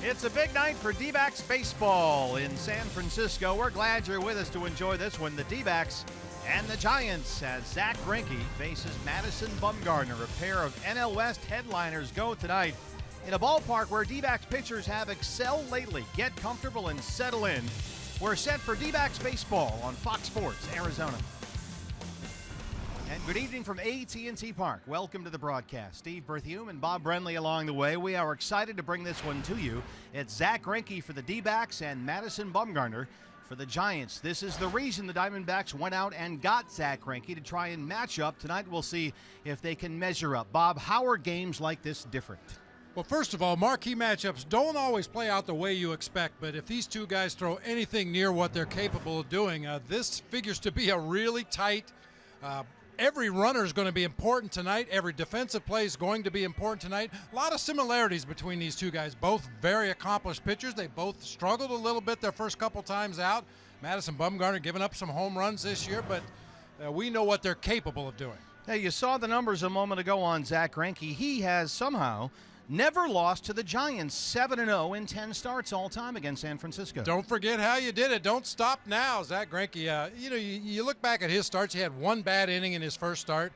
It's a big night for D-backs baseball in San Francisco. We're glad you're with us to enjoy this one. The D-backs and the Giants, as Zack Greinke faces Madison Bumgarner. A pair of NL West headliners go tonight in a ballpark where D-backs pitchers have excelled lately. Get comfortable and settle in. We're set for D-backs baseball on Fox Sports Arizona. And good evening from AT&T Park. Welcome to the broadcast. Steve Berthiaume and Bob Brenly along the way. We are excited to bring this one to you. It's Zack Greinke for the D-backs and Madison Bumgarner for the Giants. This is the reason the Diamondbacks went out and got Zack Greinke to try and match up. Tonight we'll see if they can measure up. Bob, how are games like this different? Well, first of all, marquee matchups don't always play out the way you expect, but if these two guys throw anything near what they're capable of doing, this figures to be a really tight every runner is going to be important tonight. Every defensive play is going to be important tonight. A lot of similarities between these two guys. Both very accomplished pitchers. They both struggled a little bit their first couple times out. Madison Bumgarner giving up some home runs this year, but we know what they're capable of doing. Hey, you saw the numbers a moment ago on Zack Greinke. He has somehow never lost to the Giants. 7-0 in 10 starts all time against San Francisco. Don't forget how you did it. Don't stop now. Zack Greinke, you look back at his starts. He had one bad inning in his first start.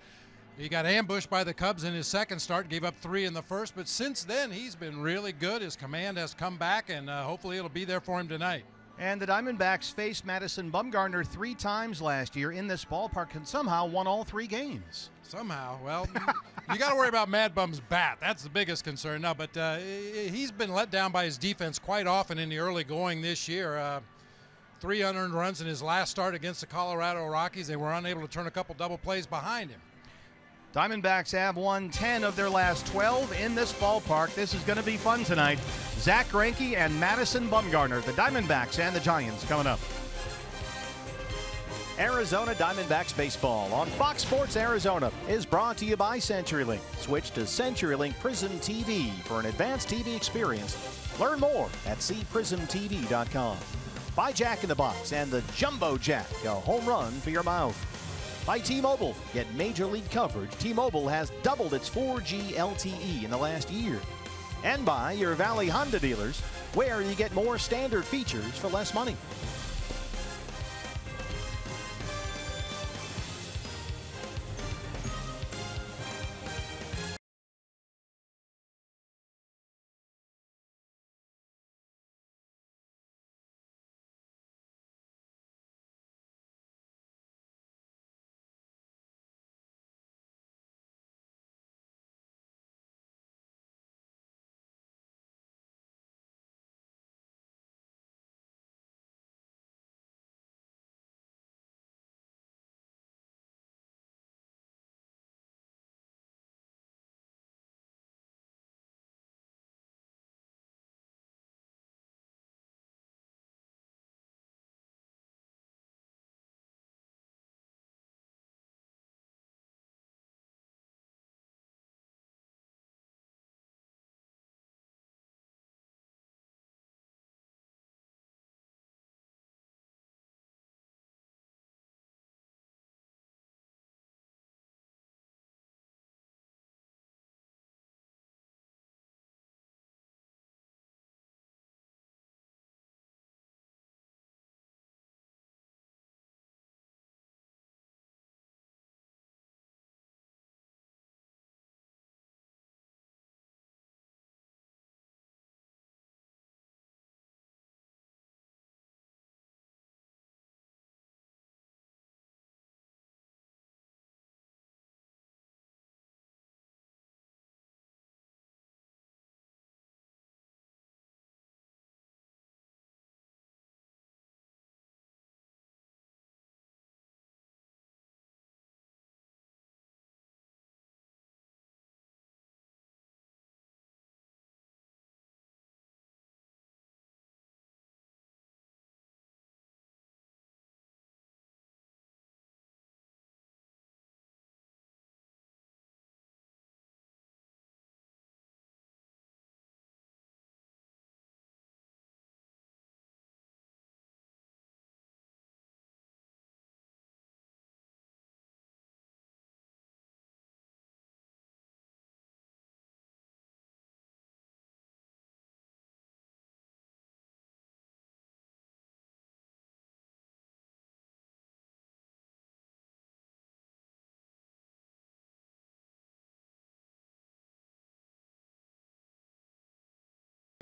He got ambushed by the Cubs in his second start, gave up 3 in the first. But since then, he's been really good. His command has come back, and hopefully it'll be there for him tonight. And the Diamondbacks faced Madison Bumgarner 3 times last year in this ballpark and somehow won all 3 games. Somehow. Well, you got to worry about Mad Bum's bat. That's the biggest concern. No, but he's been let down by his defense quite often in the early going this year. 3 unearned runs in his last start against the Colorado Rockies. They were unable to turn a couple double plays behind him. Diamondbacks have won 10 of their last 12 in this ballpark. This is going to be fun tonight. Zack Greinke and Madison Bumgarner, the Diamondbacks and the Giants coming up. Arizona Diamondbacks baseball on Fox Sports Arizona is brought to you by CenturyLink. Switch to CenturyLink Prism TV for an advanced TV experience. Learn more at cprismtv.com. By Jack in the Box and the Jumbo Jack, a home run for your mouth. By T-Mobile, get major league coverage. T-Mobile has doubled its 4G LTE in the last year. And by your Valley Honda dealers, where you get more standard features for less money.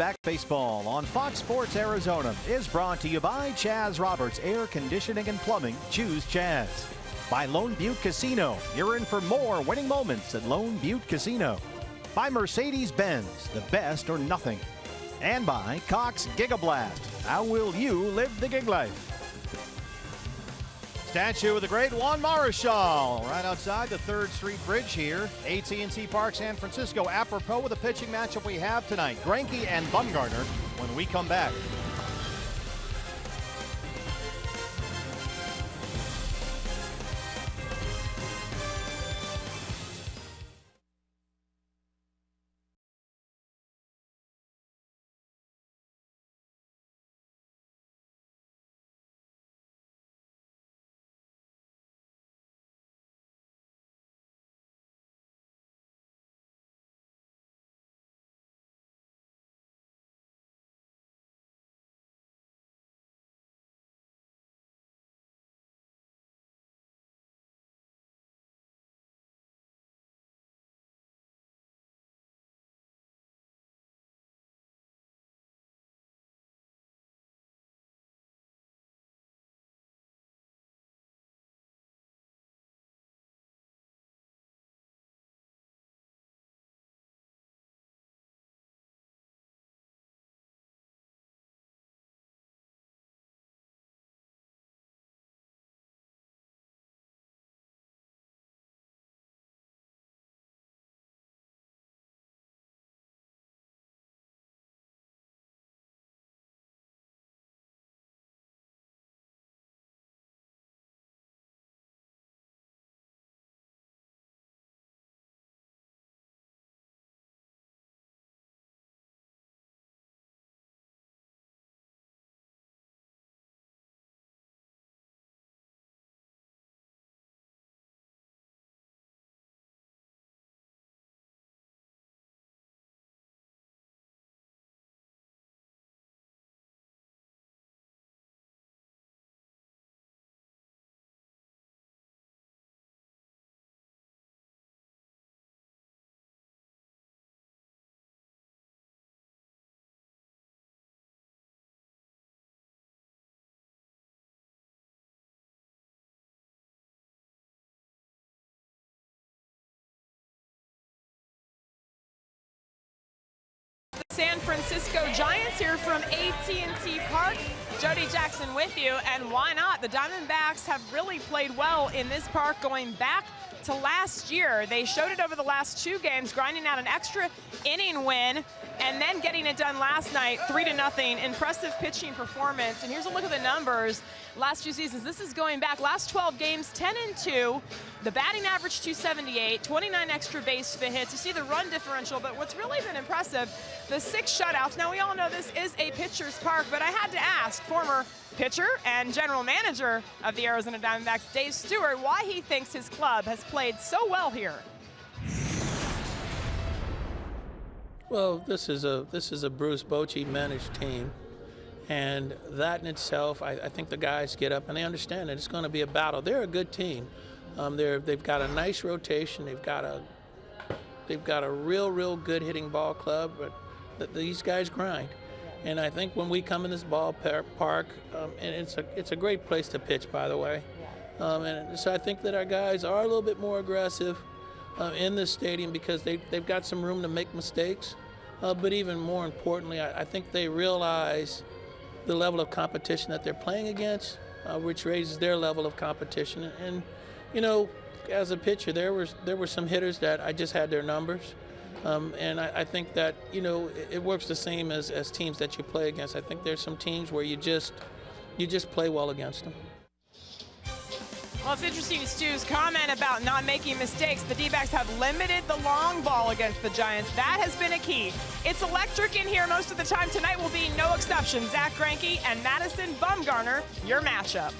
Back Baseball on Fox Sports Arizona is brought to you by Chaz Roberts Air Conditioning and Plumbing. Choose Chaz. By Lone Butte Casino. You're in for more winning moments at Lone Butte Casino. By Mercedes-Benz, the best or nothing. And by Cox Gigablast. How will you live the gig life? Statue of the great Juan Marichal right outside the 3rd Street Bridge here. AT&T Park, San Francisco, apropos with the pitching matchup we have tonight. Greinke and Bumgarner when we come back. San Francisco Giants here from AT&T Park. Jody Jackson with you, and why not? The Diamondbacks have really played well in this park going back to last year. They showed it over the last 2 games, grinding out an extra inning win and then getting it done last night, 3-0. Impressive pitching performance. And here's a look at the numbers. Last 2 seasons, this is going back, last 12 games, 10-2. The batting average 278, 29 extra base hits. You see the run differential, but what's really been impressive, the 6 shutouts. Now we all know this is a pitcher's park, but I had to ask former pitcher and general manager of the Arizona Diamondbacks, Dave Stewart, why he thinks his club has played so well here. Well, this is a Bruce Bochy managed team, and that in itself, I think the guys get up and they understand that it's going to be a battle. They're a good team. They've got a nice rotation. They've got a real good hitting ball club, but these guys grind. And I think when we come in this ballpark, and it's a great place to pitch, by the way. And so I think that our guys are a little bit more aggressive in this stadium because they've got some room to make mistakes. But even more importantly, I think they realize the level of competition that they're playing against, which raises their level of competition. And you know, as a pitcher, there were some hitters that I just had their numbers. And I think that, you know, it works the same as teams that you play against. I think there's some teams where you just play well against them. Well, it's interesting, Stu's comment about not making mistakes. The D-backs have limited the long ball against the Giants. That has been a key. It's electric in here most of the time. Tonight will be no exception. Zack Greinke and Madison Bumgarner, your matchup.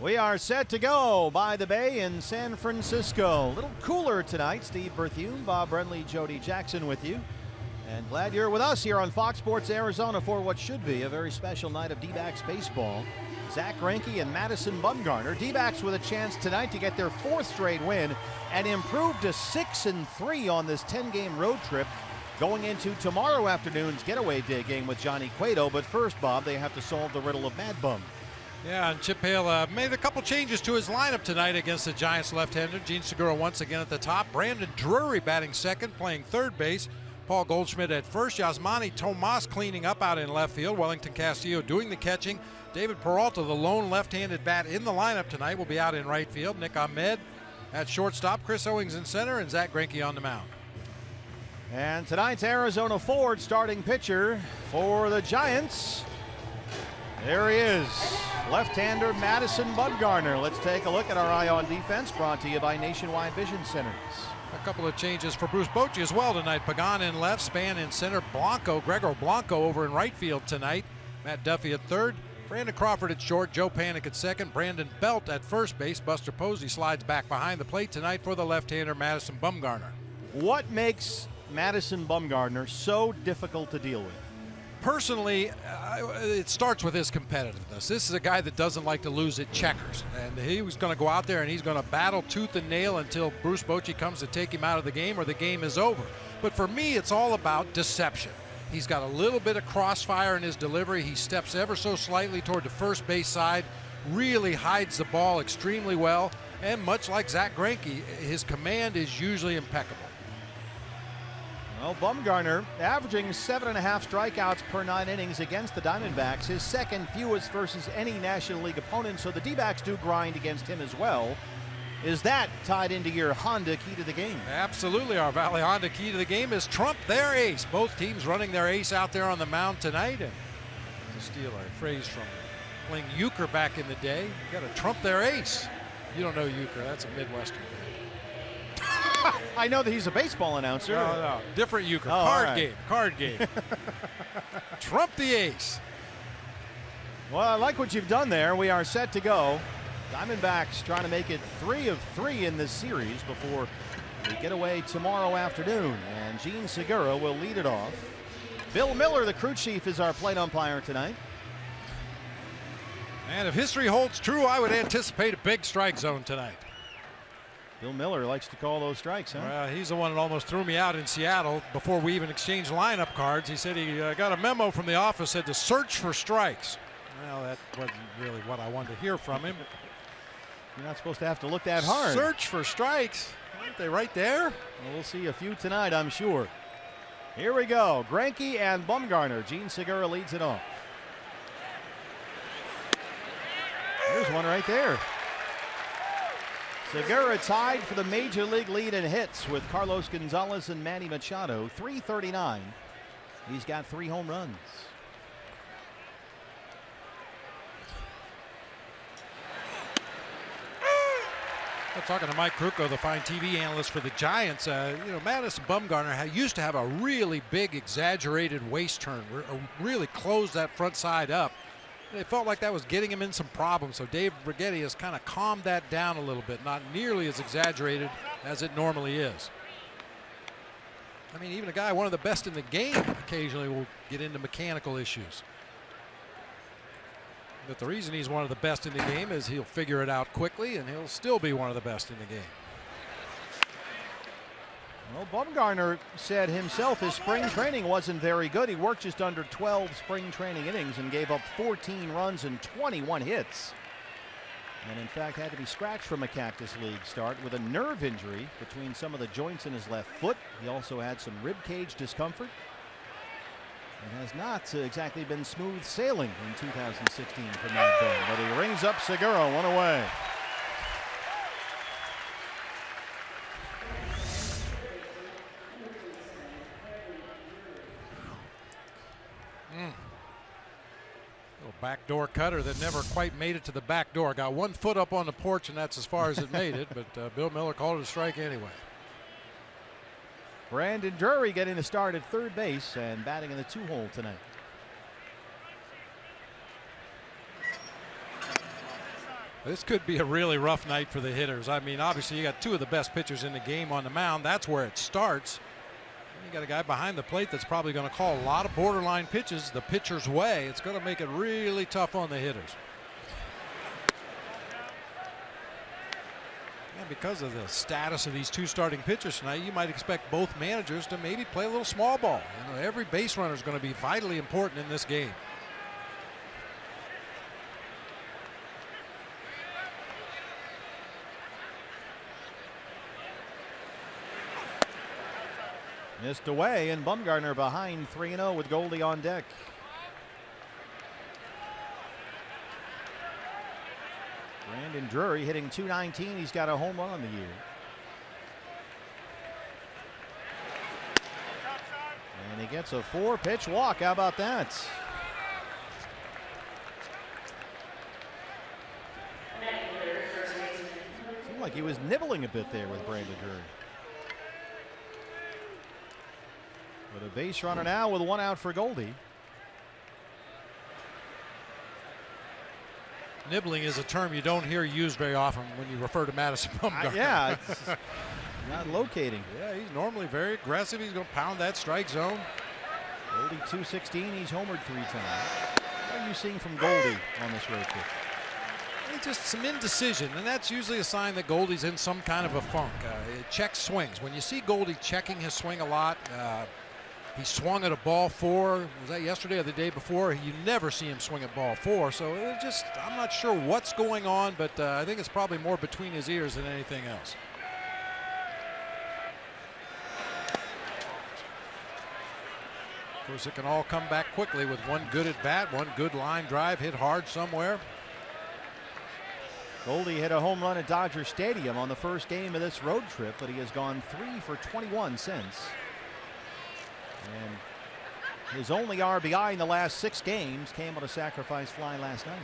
We are set to go by the bay in San Francisco. A little cooler tonight. Steve Berthune, Bob Brenly, Jody Jackson with you. And glad you're with us here on Fox Sports Arizona for what should be a very special night of D-backs baseball. Zach Greinke and Madison Bumgarner. D-backs with a chance tonight to get their 4th straight win and improve to 6-3 on this 10-game road trip going into tomorrow afternoon's getaway day game with Johnny Cueto. But first, Bob, they have to solve the riddle of Mad Bum. Yeah, and Chip Hale made a couple changes to his lineup tonight against the Giants left-hander. Gene Segura once again at the top. Brandon Drury batting second, playing third base. Paul Goldschmidt at first. Yasmani Tomas cleaning up out in left field. Wellington Castillo doing the catching. David Peralta, the lone left-handed bat in the lineup tonight, will be out in right field. Nick Ahmed at shortstop. Chris Owings in center, and Zach Greinke on the mound. And tonight's Arizona Ford starting pitcher for the Giants. There he is, left-hander Madison Bumgarner. Let's take a look at our eye on defense, brought to you by Nationwide Vision Centers. A couple of changes for Bruce Bochy as well tonight. Pagan in left, Span in center, Gregor Blanco over in right field tonight. Matt Duffy at third, Brandon Crawford at short, Joe Panik at second, Brandon Belt at first base. Buster Posey slides back behind the plate tonight for the left-hander Madison Bumgarner. What makes Madison Bumgarner so difficult to deal with? Personally, it starts with his competitiveness. This is a guy that doesn't like to lose at checkers, and he was going to go out there and he's going to battle tooth and nail until Bruce Bochy comes to take him out of the game or the game is over. But for me, it's all about deception. He's got a little bit of crossfire in his delivery. He steps ever so slightly toward the first base side, really hides the ball extremely well, and much like Zach Greinke, his command is usually impeccable. Well, Bumgarner averaging 7.5 strikeouts per 9 innings against the Diamondbacks, his second fewest versus any National League opponent, so the D-backs do grind against him as well. Is that tied into your Honda key to the game? Absolutely. Our Valley Honda key to the game is trump their ace. Both teams running their ace out there on the mound tonight. And to steal a phrase from playing euchre back in the day, you got to trump their ace. You don't know euchre. That's a Midwestern thing. I know that he's a baseball announcer. No. Different euchre. Oh, Card game. Trump the ace. Well, I like what you've done there. We are set to go. Diamondbacks trying to make it 3 of 3 in this series before we get away tomorrow afternoon. And Gene Segura will lead it off. Bill Miller, the crew chief, is our plate umpire tonight. And if history holds true, I would anticipate a big strike zone tonight. Bill Miller likes to call those strikes, huh? Well, he's the one that almost threw me out in Seattle before we even exchanged lineup cards. He said he got a memo from the office, said to search for strikes. Well, that wasn't really what I wanted to hear from him. You're not supposed to have to look that hard. Search for strikes. Aren't they right there? Well, we'll see a few tonight, I'm sure. Here we go. Greinke and Bumgarner. Gene Segura leads it off. There's one right there. Segura tied for the major league lead in hits with Carlos Gonzalez and Manny Machado. 339. He's got 3 home runs. I'm talking to Mike Krukow, the fine TV analyst for the Giants. Madison Bumgarner used to have a really big, exaggerated waist turn, really closed that front side up. It felt like that was getting him in some problems, so Dave Brighetti has kind of calmed that down a little bit, not nearly as exaggerated as it normally is. I mean, even a guy one of the best in the game occasionally will get into mechanical issues. But the reason he's one of the best in the game is he'll figure it out quickly, and he'll still be one of the best in the game. Well, Bumgarner said himself his spring training wasn't very good. He worked just under 12 spring training innings and gave up 14 runs and 21 hits. And in fact had to be scratched from a Cactus League start with a nerve injury between some of the joints in his left foot. He also had some rib cage discomfort. It has not exactly been smooth sailing in 2016 for Matt Bell, but he rings up Segura, one away. Little backdoor cutter that never quite made it to the back door. Got 1 foot up on the porch, and that's as far as it made it, but Bill Miller called it a strike anyway. Brandon Drury getting a start at third base and batting in the 2-hole tonight. This could be a really rough night for the hitters. I mean, obviously you got two of the best pitchers in the game on the mound. That's where it starts. You got a guy behind the plate that's probably going to call a lot of borderline pitches the pitcher's way. It's going to make it really tough on the hitters. And because of the status of these two starting pitchers tonight, you might expect both managers to maybe play a little small ball. You know, every base runner is going to be vitally important in this game. Missed away, and Bumgarner behind 3-0 with Goldie on deck. Brandon Drury hitting .219. He's got a home run on the year. And he gets a 4-pitch walk. How about that? Seemed like he was nibbling a bit there with Brandon Drury. With a base runner now with 1 out for Goldie. Nibbling is a term you don't hear used very often when you refer to Madison Bumgarner. Yeah, it's not locating. Yeah, he's normally very aggressive. He's going to pound that strike zone. Goldie .216. He's homered 3 times. What are you seeing from Goldie on this road trip? Just some indecision, and that's usually a sign that Goldie's in some kind of a funk. Check swings. When you see Goldie checking his swing a lot, he swung at a ball 4. Was that yesterday or the day before? You never see him swing at ball 4. So I'm not sure what's going on, but I think it's probably more between his ears than anything else. Of course, it can all come back quickly with one good at bat, one good line drive hit hard somewhere. Goldie hit a home run at Dodger Stadium on the first game of this road trip, but he has gone 3 for 21 since. And his only RBI in the last 6 games came on a sacrifice fly last night.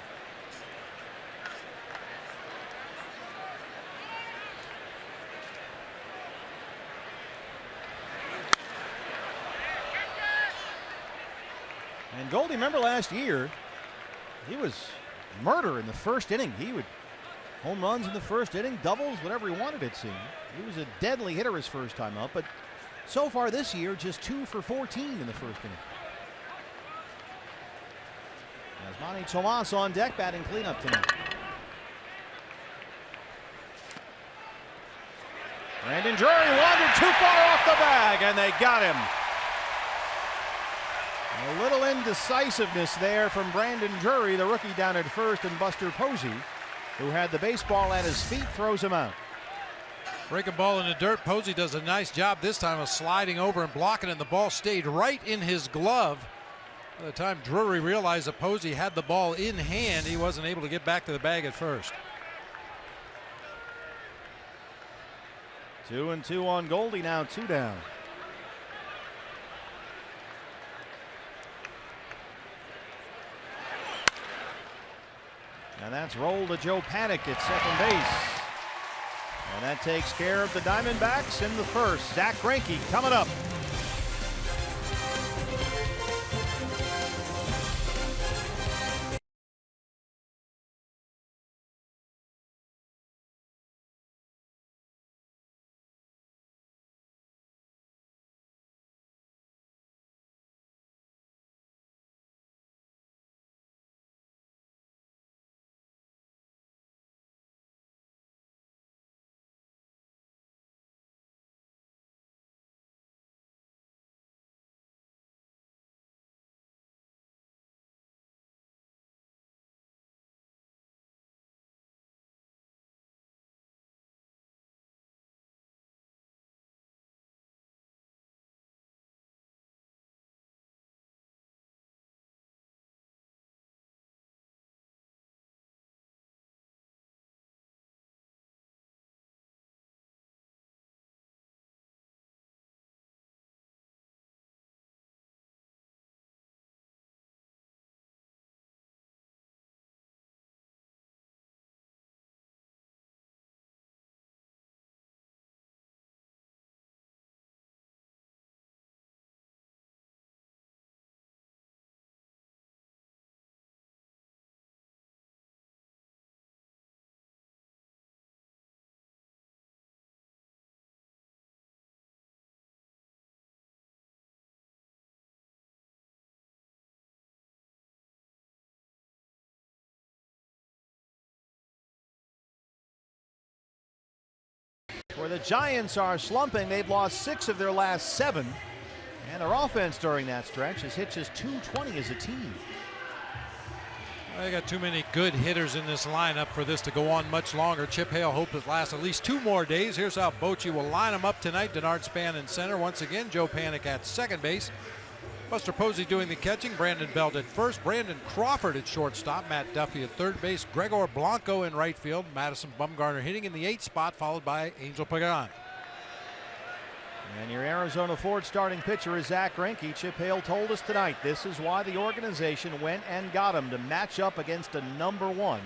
And Goldie, remember last year, he was murder in the first inning. He would home runs in the first inning, doubles, whatever he wanted, it seemed. He was a deadly hitter his first time up, but so far this year, just 2 for 14 in the first inning. As Manny Tomas on deck batting cleanup tonight. Brandon Drury wandered too far off the bag, and they got him. A little indecisiveness there from Brandon Drury, the rookie down at first, and Buster Posey, who had the baseball at his feet, throws him out. Breaking ball in the dirt. Posey does a nice job this time of sliding over and blocking, and the ball stayed right in his glove. By the time Drury realized that Posey had the ball in hand, he wasn't able to get back to the bag at first. 2-2 on Goldie now, 2 down. And that's rolled to Joe Panik at second base. And that takes care of the Diamondbacks in the first. Zack Greinke coming up. The Giants are slumping. They've lost 6 of their last 7. And their offense during that stretch has hit just .220 as a team. They got too many good hitters in this lineup for this to go on much longer. Chip Hale hopes it lasts at least 2 more days. Here's how Bochy will line them up tonight. Denard Span in center. Once again, Joe Panik at second base. Buster Posey doing the catching. Brandon Belt at first. Brandon Crawford at shortstop. Matt Duffy at third base. Gregor Blanco in right field. Madison Bumgarner hitting in the 8th spot, followed by Angel Pagan. And your Arizona Ford starting pitcher is Zach Greinke. Chip Hale told us tonight this is why the organization went and got him, to match up against a #1.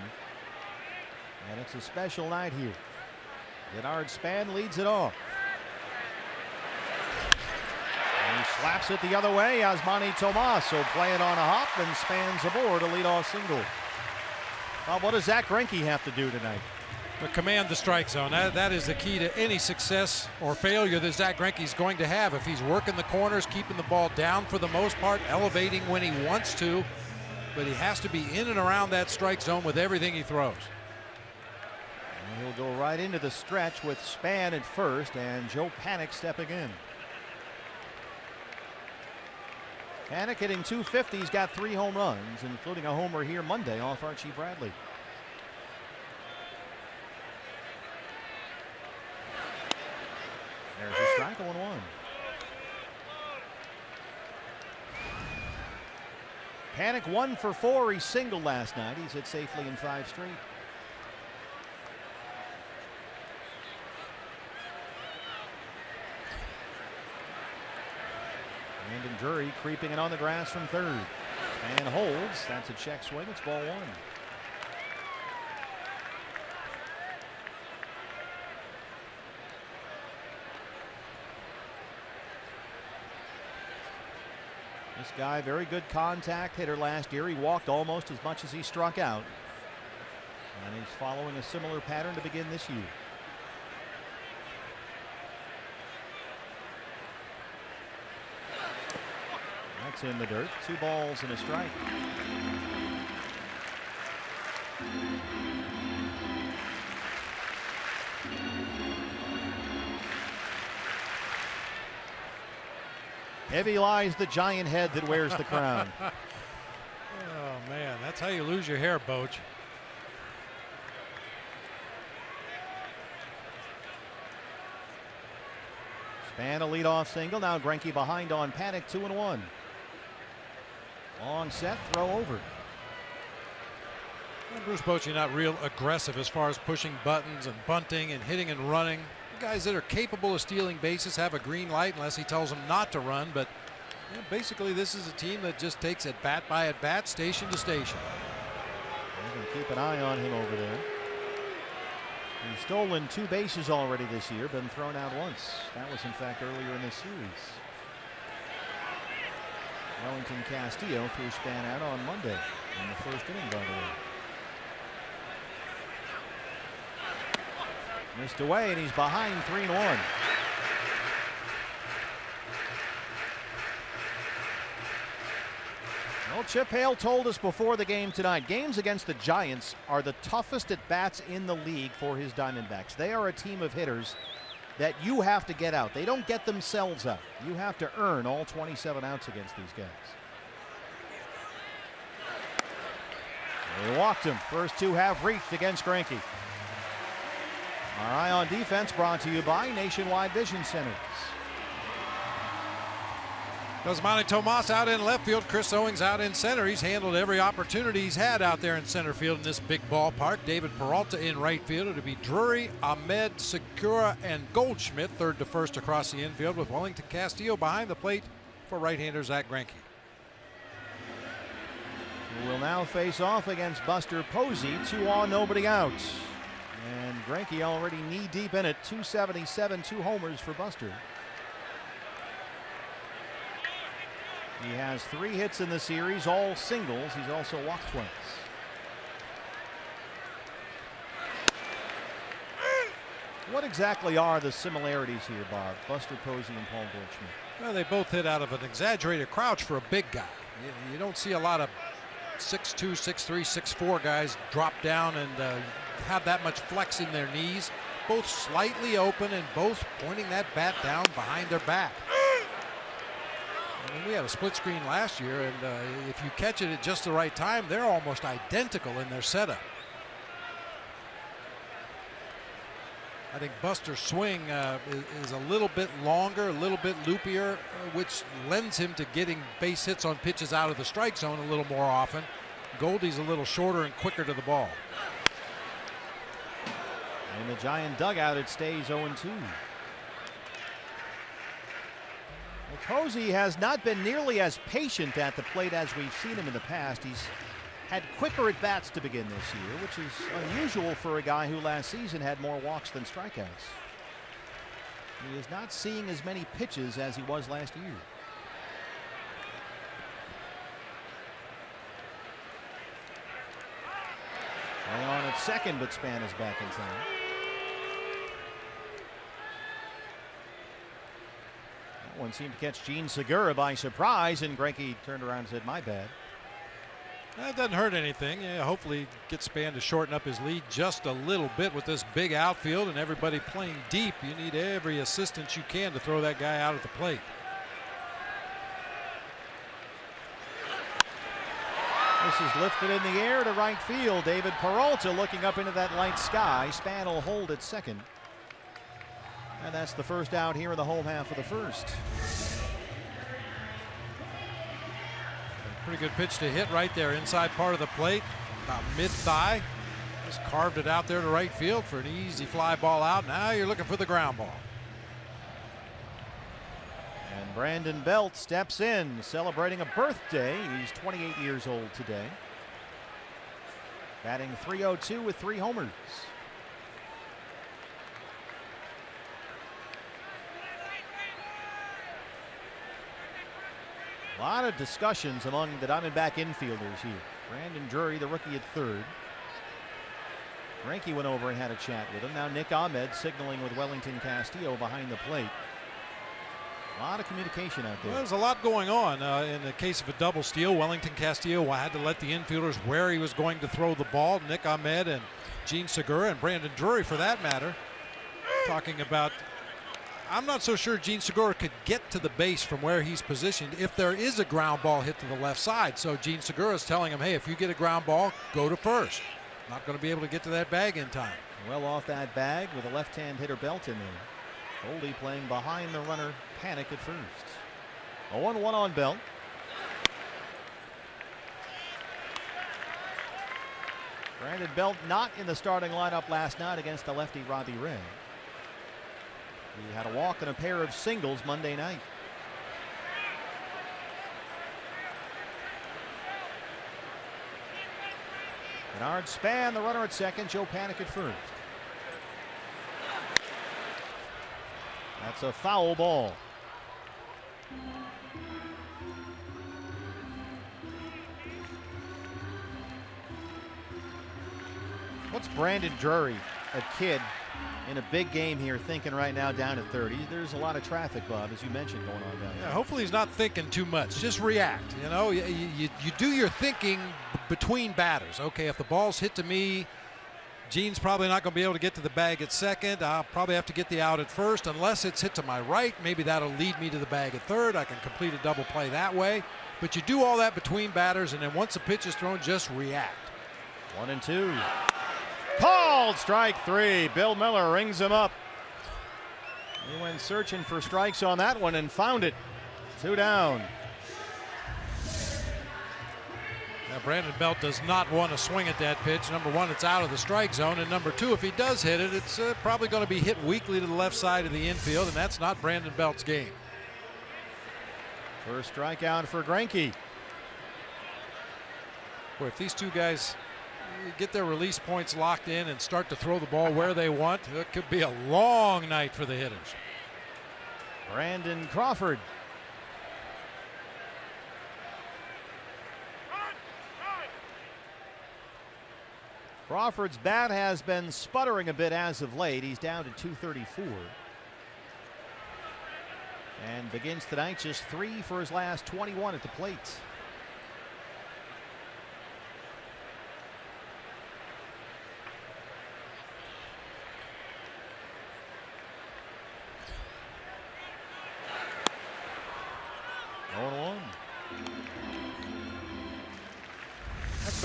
And it's a special night here. Denard Span leads it off. And he slaps it the other way. Yasmani Tomas will play it on a hop, and Span's aboard a leadoff single. Well, what does Zach Greinke have to do tonight? Command the strike zone. That is the key to any success or failure that Zach Greinke is going to have. If he's working the corners, keeping the ball down for the most part, elevating when he wants to, but he has to be in and around that strike zone with everything he throws. And he'll go right into the stretch with Span at first and Joe Panik stepping in. Panik hitting .250. He's got 3 home runs, including a homer here Monday off Archie Bradley. There's a strike, 0-1. Panik 1 for 4. He singled last night. He's hit safely in 5 straight. Brandon Drury creeping it on the grass from third. And holds. That's a check swing. It's ball 1. This guy, very good contact hitter last year. He walked almost as much as he struck out. And he's following a similar pattern to begin this year. That's in the dirt. 2 balls and a strike. Heavy lies the giant head that wears the crown. Oh, man, that's how you lose your hair, Boch. Span a leadoff single. Now Greinke behind on Panik, 2-1. Long set, throw over. Well, Bruce Bochy not real aggressive as far as pushing buttons and bunting and hitting and running. Guys that are capable of stealing bases have a green light unless he tells them not to run, but basically this is a team that just takes at bat by at bat, station to station. You can keep an eye on him over there. He's stolen 2 bases already this year, been thrown out once. That was in fact earlier in this series. Wellington Castillo threw Span out on Monday in the 1st inning, by the way. Missed away, and he's behind 3-1. Well, Chip Hale told us before the game tonight, games against the Giants are the toughest at bats in the league for his Diamondbacks. They are a team of hitters that you have to get out. They don't get themselves out. You have to earn all 27 outs against these guys. They walked him. First 2 have reached against Greinke. Our Eye on Defense brought to you by Nationwide Vision Centers. Yasmani Tomas out in left field. Chris Owings out in center. He's handled every opportunity he's had out there in center field in this big ballpark. David Peralta in right field. It'll be Drury, Ahmed, Segura, and Goldschmidt third to first across the infield, with Wellington Castillo behind the plate for right-hander Zach Greinke. Who will now face off against Buster Posey. 2 on, nobody out. And Greinke already knee-deep in it. 277, 2 homers for Buster. He has 3 hits in the series, all singles. He's also walked twice. What exactly are the similarities here, Bob? Buster Posey and Paul Goldschmidt. Well, they both hit out of an exaggerated crouch for a big guy. You don't see a lot of 6'2", 6'3", 6'4" guys drop down and have that much flex in their knees. both slightly open and both pointing that bat down behind their back. I mean, we had a split screen last year, and if you catch it at just the right time, they're almost identical in their setup. I think Buster's swing is a little bit longer, a little bit loopier, which lends him to getting base hits on pitches out of the strike zone a little more often. Goldie's a little shorter and quicker to the ball. In the Giant dugout, it stays 0-2. Well, Posey has not been nearly as patient at the plate as we've seen him in the past. He's had quicker at bats to begin this year, which is unusual for a guy who last season had more walks than strikeouts. He is not seeing as many pitches as he was last year. Running on at second, but Span is back in time. That one seemed to catch Gene Segura by surprise, and Greinke turned around and said, "My bad." That doesn't hurt anything. Yeah, hopefully get Span to shorten up his lead just a little bit with this big outfield and everybody playing deep. You need every assistance you can to throw that guy out at the plate. This is lifted in the air to right field. David Peralta looking up into that light sky. Span will hold at second. And that's the first out here in the home half of the first. Pretty good pitch to hit right there inside part of the plate, about mid-thigh. Just carved it out there to right field for an easy fly ball out. Now you're looking for the ground ball. And Brandon Belt steps in, celebrating a birthday. He's 28 years old today. Batting .302 with 3 homers. A lot of discussions among the Diamondback infielders here. Brandon Drury, the rookie, at third. Greinke went over and had a chat with him. Now Nick Ahmed signaling with Wellington Castillo behind the plate. A lot of communication out there. Well, there's a lot going on. In the case of a double steal, Wellington Castillo had to let the infielders where he was going to throw the ball. Nick Ahmed and Gene Segura and Brandon Drury, for that matter, talking about, I'm not so sure Gene Segura could get to the base from where he's positioned if there is a ground ball hit to the left side. So Gene Segura is telling him, hey, if you get a ground ball, go to first. Not going to be able to get to that bag in time. Well off that bag with a left-hand hitter Belt in there. Goldie playing behind the runner, Panic at first. 0-1 on Belt. Brandon Belt not in the starting lineup last night against the lefty Robbie Ray. He had a walk and a pair of singles Monday night. Bernard Span, the runner at second, Joe Panic at first. That's a foul ball. What's Brandon Drury, a kid in a big game here, thinking right now down at 30? There's a lot of traffic, Bob, as you mentioned, going on down here. Yeah, hopefully he's not thinking too much. Just react. You know, you do your thinking between batters. Okay, if the ball's hit to me, Gene's probably not going to be able to get to the bag at second. I'll probably have to get the out at first. Unless it's hit to my right, maybe that'll lead me to the bag at third. I can complete a double play that way. But you do all that between batters, and then once the pitch is thrown, just react. 1-2. Called strike 3. Bill Miller rings him up. He went searching for strikes on that one and found it. 2 down. Now Brandon Belt does not want to swing at that pitch. Number one, it's out of the strike zone, and number two, if he does hit it, it's probably going to be hit weakly to the left side of the infield, and that's not Brandon Belt's game. First strikeout for Greinke. Boy, if these two guys get their release points locked in and start to throw the ball where they want, it could be a long night for the hitters. Brandon Crawford. Crawford's bat has been sputtering a bit as of late. He's down to 234. And begins tonight just 3 for his last 21 at the plate.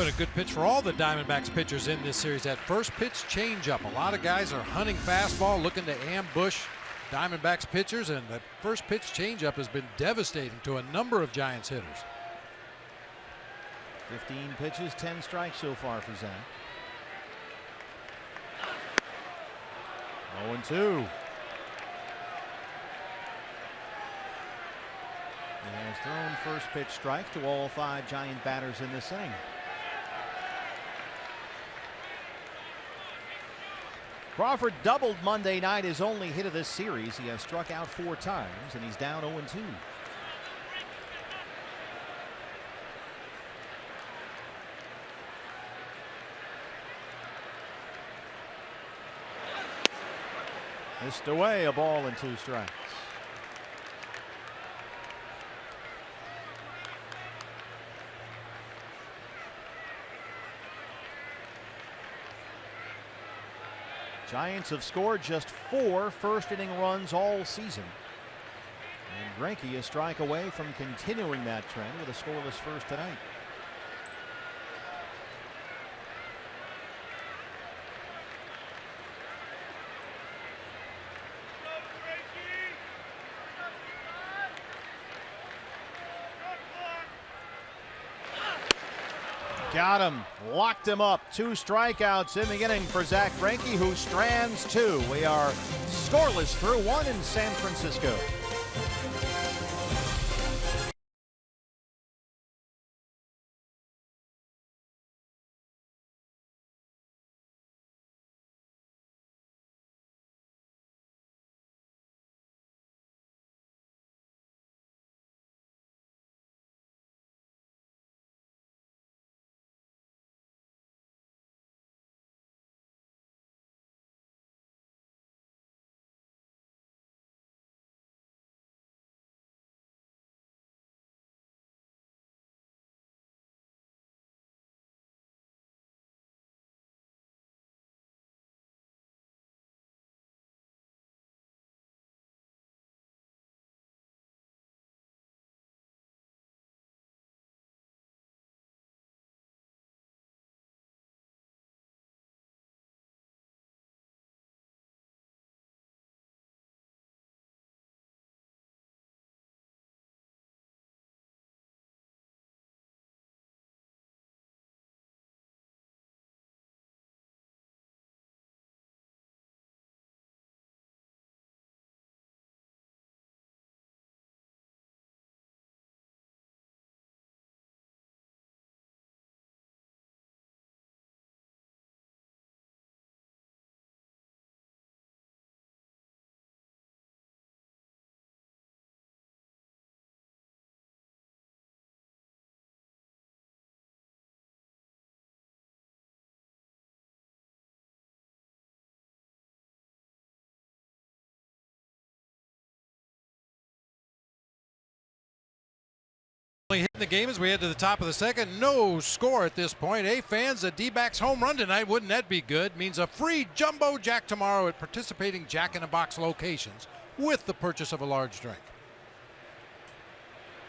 been a good pitch for all the Diamondbacks pitchers in this series. That first pitch changeup. A lot of guys are hunting fastball, looking to ambush Diamondbacks pitchers, and that first pitch changeup has been devastating to a number of Giants hitters. 15 pitches, 10 strikes so far for Zach. 0-2. He has thrown first pitch strike to all 5 Giant batters in this inning. Crawford doubled Monday night, his only hit of this series. He has struck out 4 times, and he's down 0-2. Missed away, a ball and 2 strikes. Giants have scored just 4 first-inning runs all season. And Greinke a strike away from continuing that trend with a scoreless first tonight. Got him, locked him up. 2 strikeouts in the inning for Zack Greinke, who strands 2. We are scoreless through 1 in San Francisco. Hitting the game as we head to the top of the second. No score at this point. Hey fans, a D-backs home run tonight, wouldn't that be good? Means a free Jumbo Jack tomorrow at participating Jack in the Box locations with the purchase of a large drink.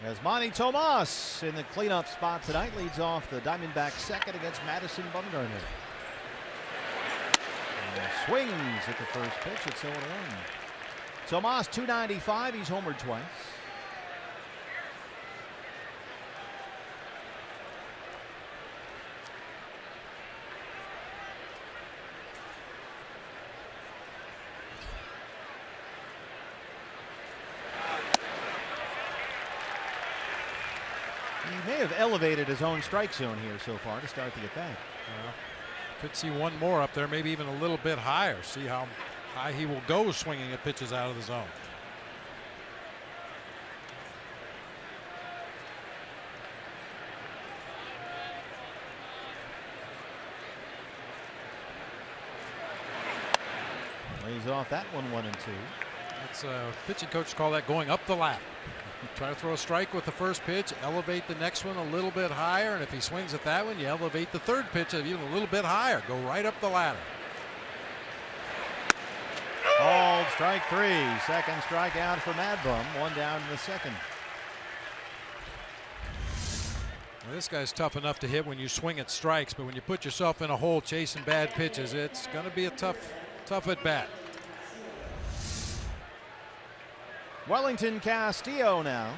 As Manny Tomas in the cleanup spot tonight leads off the Diamondbacks second against Madison Bumgarner. And swings at the first pitch. It's 0-1. Tomas 295. He's homered twice. He may have elevated his own strike zone here so far to start to get back. Well, could see one more up there, maybe even a little bit higher. See how high he will go swinging at pitches out of the zone. Lays off that one, 1-2. It's pitching coaches call that going up the ladder. Try to throw a strike with the first pitch, elevate the next one a little bit higher, and if he swings at that one, you elevate the third pitch even a little bit higher. Go right up the ladder. Called strike 3. Second strikeout for Mad Bum. 1 down in the second. Well, this guy's tough enough to hit when you swing at strikes, but when you put yourself in a hole chasing bad pitches, it's going to be a tough at bat. Wellington Castillo now.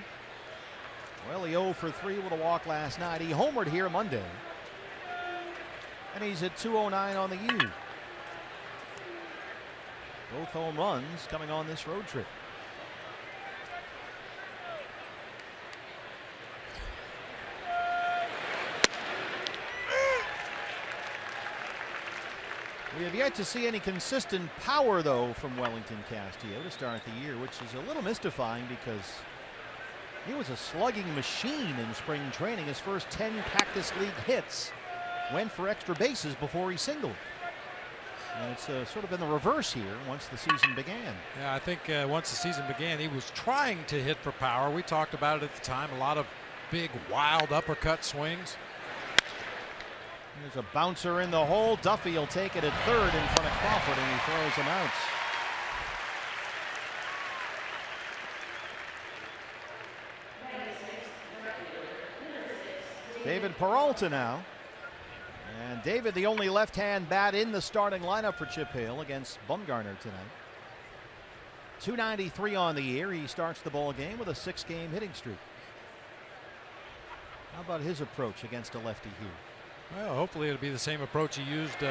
Well, he 0 for 3 with a walk last night. He homered here Monday. And he's at 209 on the year. Both home runs coming on this road trip. We have yet to see any consistent power, though, from Wellington Castillo to start the year, which is a little mystifying because he was a slugging machine in spring training. His first 10 Cactus League hits went for extra bases before he singled. And it's sort of been the reverse here once the season began. Yeah, I think once the season began, he was trying to hit for power. We talked about it at the time, a lot of big, wild uppercut swings. There's a bouncer in the hole. Duffy will take it at third in front of Crawford, and he throws him out. David Peralta now. And David, the only left-hand bat in the starting lineup for Chip Hale against Bumgarner tonight. 293 on the year. He starts the ball game with a 6-game hitting streak. How about his approach against a lefty here? Well, hopefully it'll be the same approach he used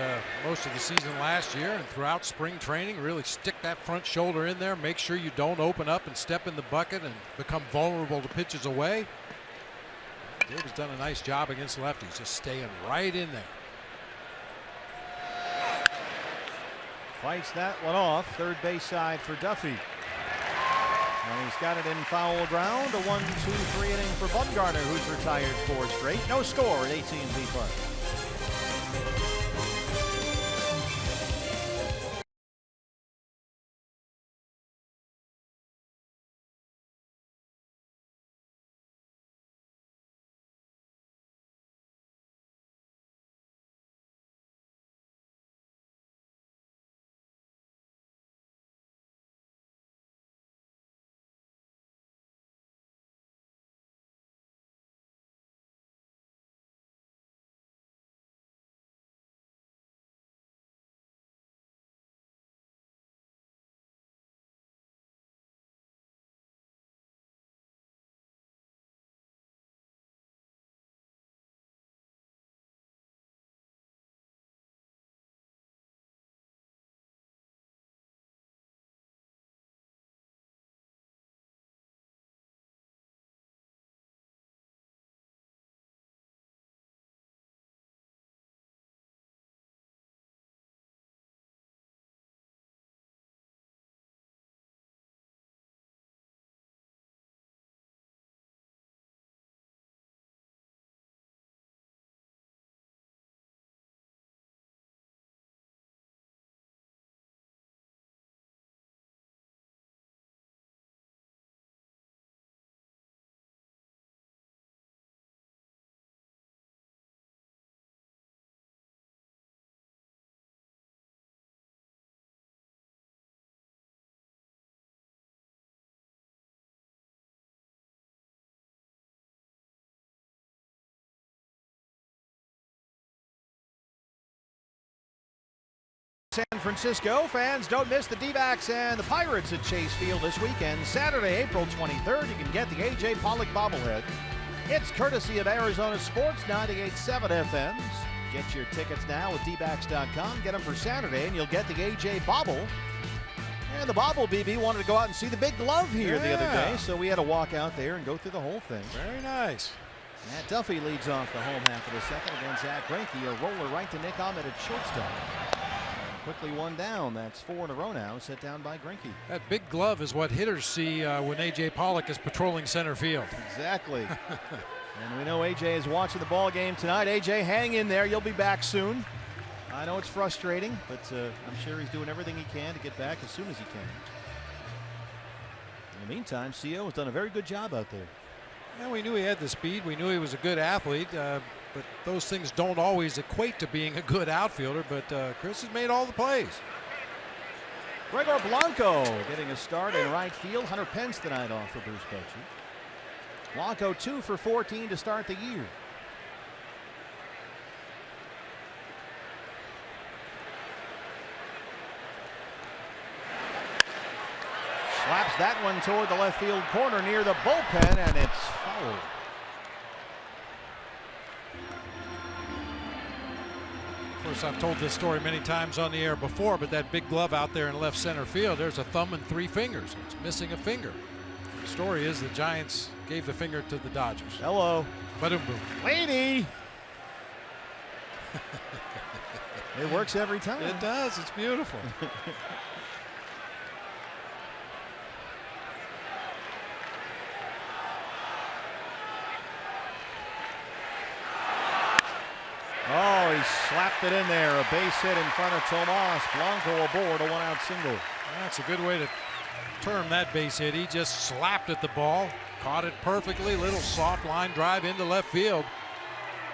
most of the season last year and throughout spring training. Really stick that front shoulder in there. Make sure you don't open up and step in the bucket and become vulnerable to pitches away. David's done a nice job against lefties, just staying right in there. Fights that one off. Third base side for Duffy. And he's got it in foul ground. A 1-2-3 inning for Bumgarner, who's retired 4 straight. No score at AT&T Park. San Francisco fans, don't miss the D-backs and the Pirates at Chase Field this weekend. Saturday, April 23rd, you can get the A.J. Pollock bobblehead. It's courtesy of Arizona Sports 98.7 FMs. Get your tickets now at dbacks.com. Get them for Saturday, and you'll get the A.J. bobble. And the bobble BB wanted to go out and see the big glove here the other day, so we had to walk out there and go through the whole thing. Very nice. Matt Duffy leads off the home half of the second against Zach Greinke. A roller right to Nick Ahmed at shortstop. Quickly one down. That's 4 in a row now, set down by Greinke. That big glove is what hitters see when A.J. Pollock is patrolling center field. Exactly. And we know A.J. is watching the ball game tonight. A.J., hang in there. You'll be back soon. I know it's frustrating, but I'm sure he's doing everything he can to get back as soon as he can. In the meantime, CO has done a very good job out there. Yeah, we knew he had the speed. We knew he was a good athlete. But those things don't always equate to being a good outfielder. But Chris has made all the plays. Gregor Blanco getting a start in right field. Hunter Pence tonight off for Bruce Bochy. Blanco 2 for 14 to start the year. Slaps that one toward the left field corner near the bullpen, and it's fouled. Of course, I've told this story many times on the air before, but that big glove out there in left center field, there's a thumb and 3 fingers. It's missing a finger. The story is the Giants gave the finger to the Dodgers. Hello. Ba-dum boom. Lady. It works every time. It does. It's beautiful. Oh, he slapped it in there. A base hit in front of Tomas. Blanco aboard, a 1-out single. That's a good way to term that base hit. He just slapped at the ball, caught it perfectly. Little soft line drive into left field.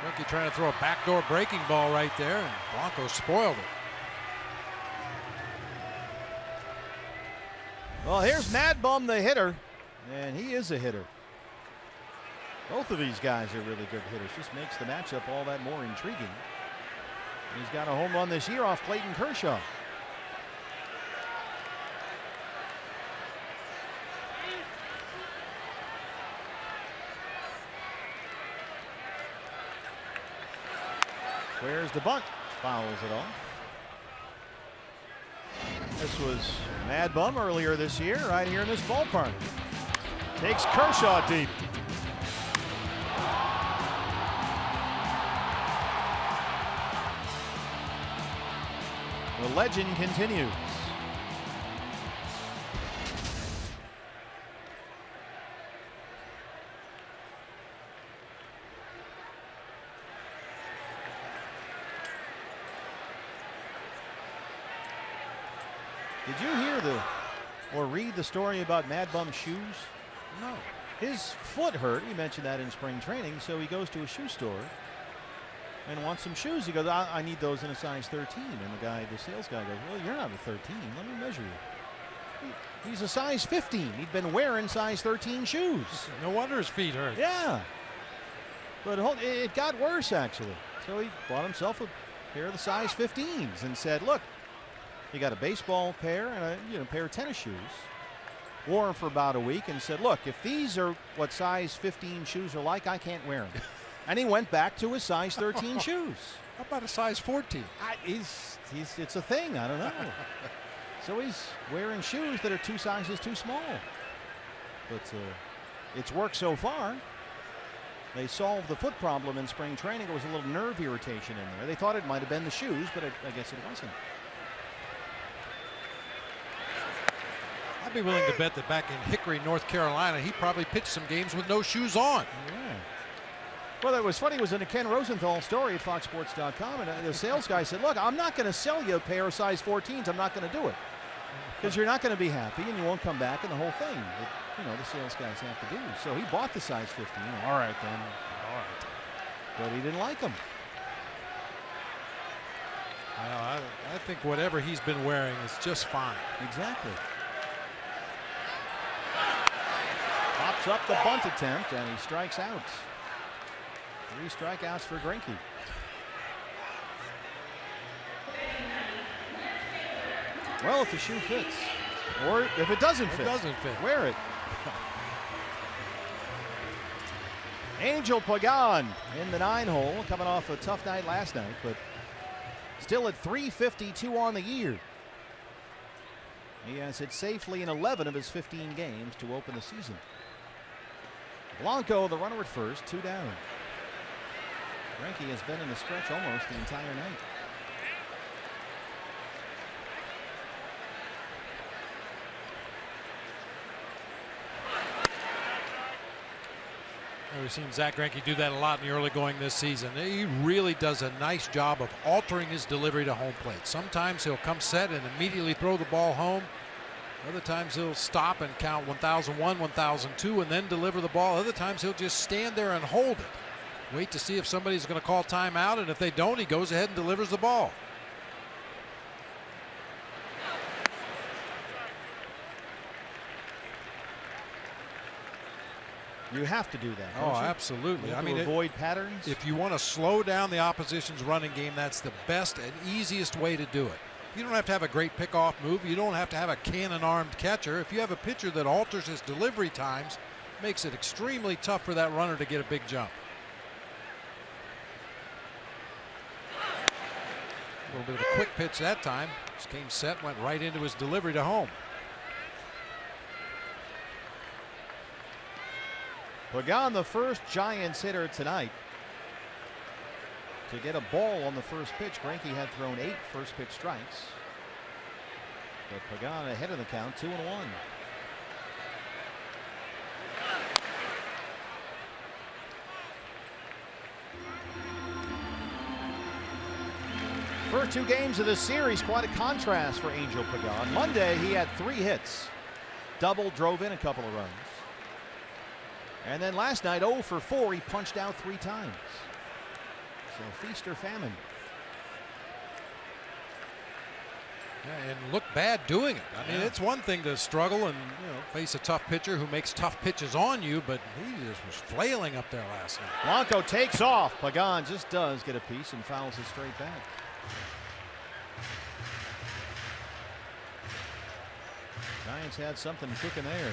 Rookie trying to throw a backdoor breaking ball right there, and Blanco spoiled it. Well, here's Mad Bum, the hitter, and he is a hitter. Both of these guys are really good hitters. Just makes the matchup all that more intriguing. He's got a home run this year off Clayton Kershaw. Where's the bunt? Fouls it off. This was Mad Bum earlier this year, right here in this ballpark. Takes Kershaw deep. The legend continues. Did you hear or read the story about Mad Bum's shoes? No. His foot hurt. He mentioned that in spring training, so he goes to a shoe store and wants some shoes. He goes, I need those in a size 13. And the sales guy goes, well, you're not a 13. Let me measure you. He's a size 15. He'd been wearing size 13 shoes. No wonder his feet hurt. Yeah. But it got worse, actually. So he bought himself a pair of the size 15s and said, look, you got a baseball pair and a pair of tennis shoes. Wore them for about a week and said, look, if these are what size 15 shoes are like, I can't wear them. And he went back to his size 13 shoes. How about a size 14? It's a thing. I don't know. So he's wearing shoes that are 2 sizes too small. But it's worked so far. They solved the foot problem in spring training. There was a little nerve irritation in there. They thought it might have been the shoes, but I guess it wasn't. I'd be willing to bet that back in Hickory, North Carolina, he probably pitched some games with no shoes on. Yeah. Well, it was funny. It was in a Ken Rosenthal story at FoxSports.com, and the sales guy said, look, I'm not going to sell you a pair of size 14s. I'm not going to do it. Because you're not going to be happy, and you won't come back, and the whole thing that, the sales guys have to do. So he bought the size 15. All right, then. All right. But he didn't like them. Well, I think whatever he's been wearing is just fine. Exactly. Pops up the bunt attempt, and he strikes out. 3 strikeouts for Greinke. Well, if the shoe fits, or if it doesn't fit, wear it. Angel Pagan in the 9-hole, coming off a tough night last night, but still at .352 on the year. He has hit safely in 11 of his 15 games to open the season. Blanco, the runner at first, 2 down. Greinke has been in the stretch almost the entire night. We've seen Zach Greinke do that a lot in the early going this season. He really does a nice job of altering his delivery to home plate. Sometimes he'll come set and immediately throw the ball home. Other times he'll stop and count 1001, 1002 and then deliver the ball. Other times he'll just stand there and hold it. Wait to see if somebody's going to call timeout, and if they don't, he goes ahead and delivers the ball. You have to do that. Oh, absolutely. I mean, avoid patterns. If you want to slow down the opposition's running game, that's the best and easiest way to do it. You don't have to have a great pickoff move. You don't have to have a cannon-armed catcher. If you have a pitcher that alters his delivery times, makes it extremely tough for that runner to get a big jump. A little bit of a quick pitch that time. Just came set, went right into his delivery to home. Pagan, the first Giants hitter tonight to get a ball on the first pitch. Greinke had thrown 8 first pitch strikes. But Pagan ahead of the count, 2-1. First 2 games of this series, quite a contrast for Angel Pagan. Monday, he had 3 hits. Double, drove in a couple of runs. And then last night, 0 for 4, he punched out 3 times. So feast or famine. Yeah, and look bad doing it. I mean, it's one thing to struggle and face a tough pitcher who makes tough pitches on you, but he just was flailing up there last night. Blanco takes off. Pagan just does get a piece and fouls it straight back. Giants had something cooking there.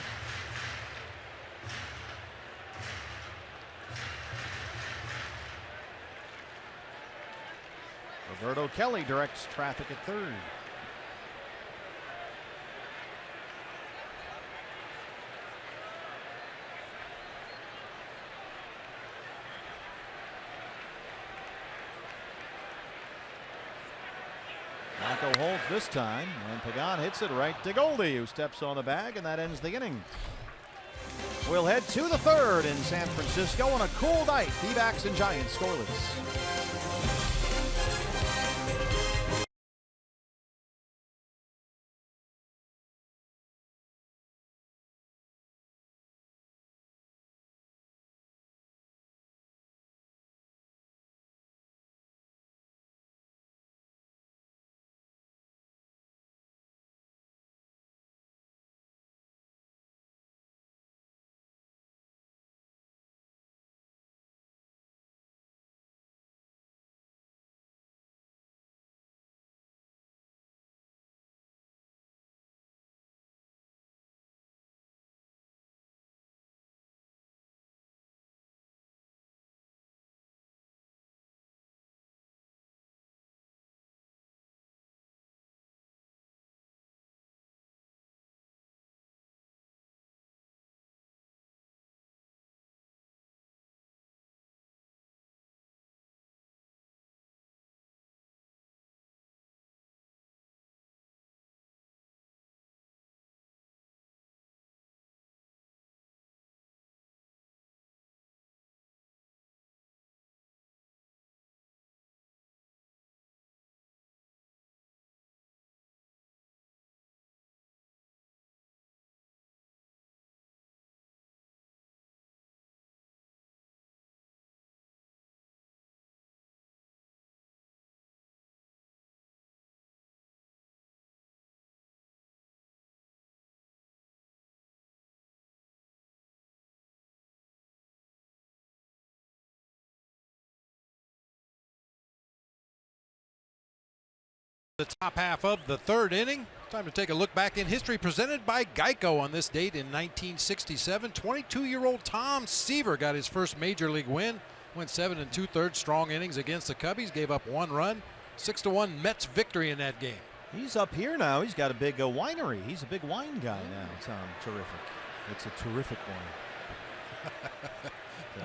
Roberto Kelly directs traffic at third. Blanco holds this time, and Pagan hits it right to Goldie, who steps on the bag, and that ends the inning. We'll head to the third in San Francisco on a cool night. D-backs and Giants scoreless. The top half of the third inning. Time to take a look back in history presented by Geico on this date in 1967. 22-year-old Tom Seaver got his first major league win. Went 7 2/3 strong innings against the Cubbies. Gave up 1 run. 6-1 Mets victory in that game. He's up here now. He's got a big winery. He's a big wine guy now, Tom. Terrific. It's a terrific one.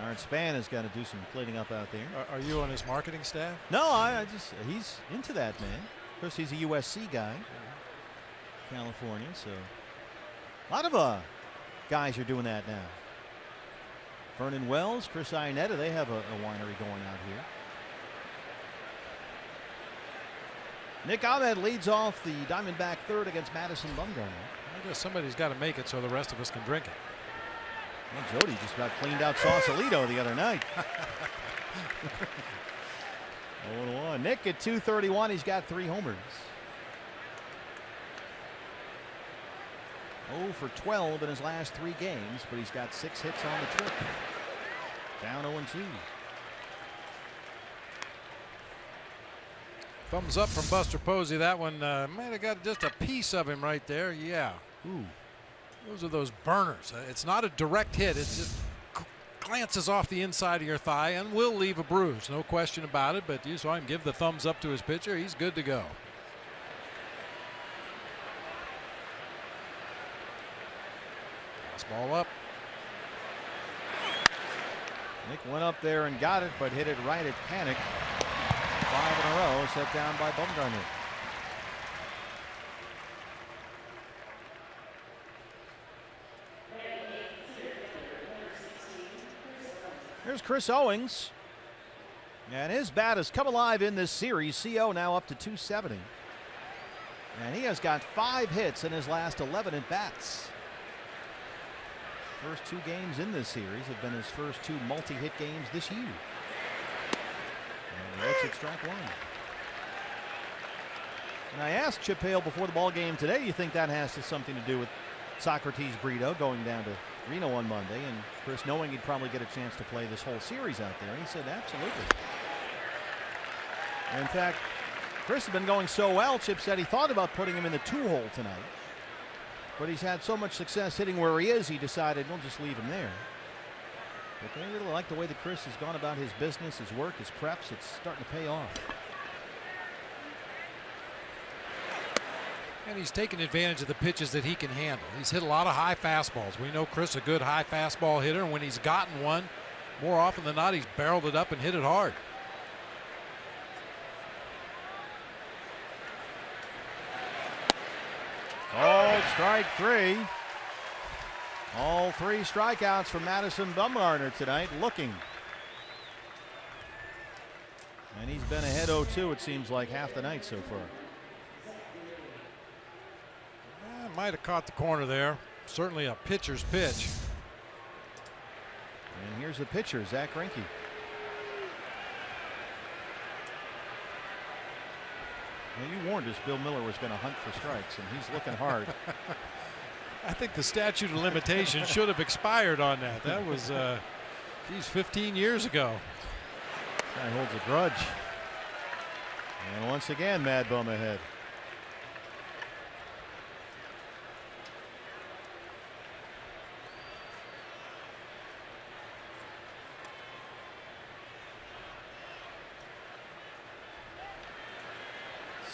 Aaron Span has got to do some cleaning up out there. Are you on his marketing staff? No, he's into that, man. Of course, he's a USC guy, California. So a lot of guys are doing that now. Vernon Wells, Chris Iannetta, they have a winery going out here. Nick Ahmed leads off the Diamondback third against Madison Bumgarner. I guess somebody's got to make it so the rest of us can drink it. Well, Jody just about cleaned out Sausalito the other night. 0-1. Nick at 231. He's got 3 homers. 0 for 12 in his last 3 games, but he's got 6 hits on the trip. Down 0-2. Thumbs up from Buster Posey. That one might have got just a piece of him right there. Yeah. Ooh. Those are those burners. It's not a direct hit. It just glances off the inside of your thigh and will leave a bruise. No question about it. But you saw him give the thumbs up to his pitcher. He's good to go. Ball up. Nick went up there and got it, but hit it right at Panik. 5 in a row set down by Bumgarner. Here's Chris Owings. And his bat has come alive in this series. CO now up to 270. And he has got 5 hits in his last 11 at bats. First 2 games in this series have been his first 2 multi-hit games this year. And he looks at strike 1. And I asked Chip Hale before the ball game today, do you think that has something to do with Socrates Brito going down to Reno on Monday, and Chris knowing he'd probably get a chance to play this whole series out there? And he said absolutely. And in fact, Chris has been going so well, Chip said he thought about putting him in the 2-hole tonight. But he's had so much success hitting where he is, he decided we'll just leave him there. But they really like the way that Chris has gone about his business, his work, his preps. It's starting to pay off. And he's taken advantage of the pitches that he can handle. He's hit a lot of high fastballs. We know Chris a good high fastball hitter, and when he's gotten one, more often than not, he's barreled it up and hit it hard. Called strike 3. All 3 strikeouts from Madison Bumgarner tonight, looking. And he's been ahead 0-2, it seems like, half the night so far. Might have caught the corner there. Certainly a pitcher's pitch. And here's the pitcher, Zach Greinke. Well, you warned us Bill Miller was going to hunt for strikes, and he's looking hard. I think the statute of limitations should have expired on that. That was, geez, 15 years ago. Guy holds a grudge. And once again, Mad Bum ahead.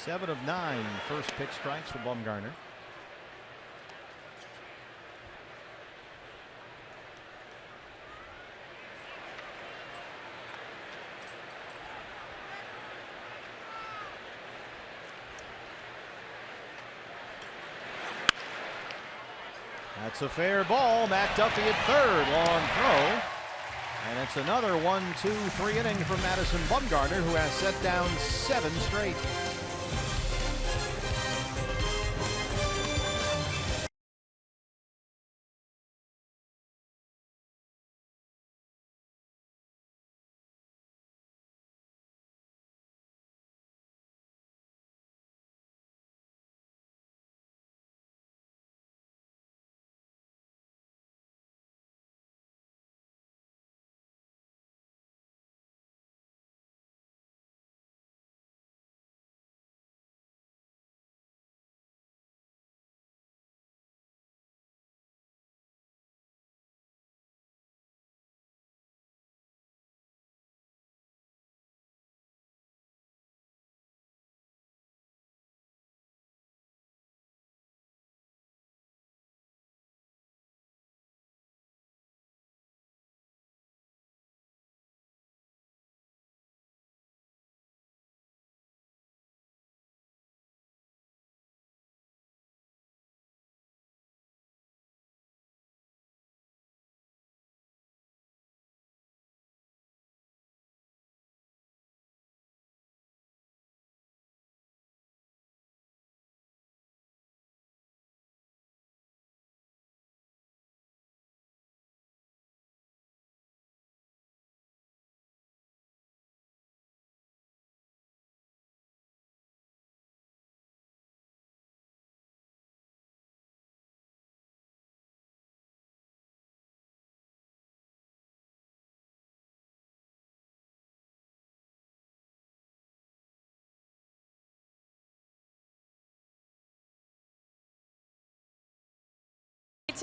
Seven of 9 first pitch strikes for Bumgarner. That's a fair ball. Matt Duffy at third. Long throw. And it's another 1-2-3 inning from Madison Bumgarner, who has set down 7 straight.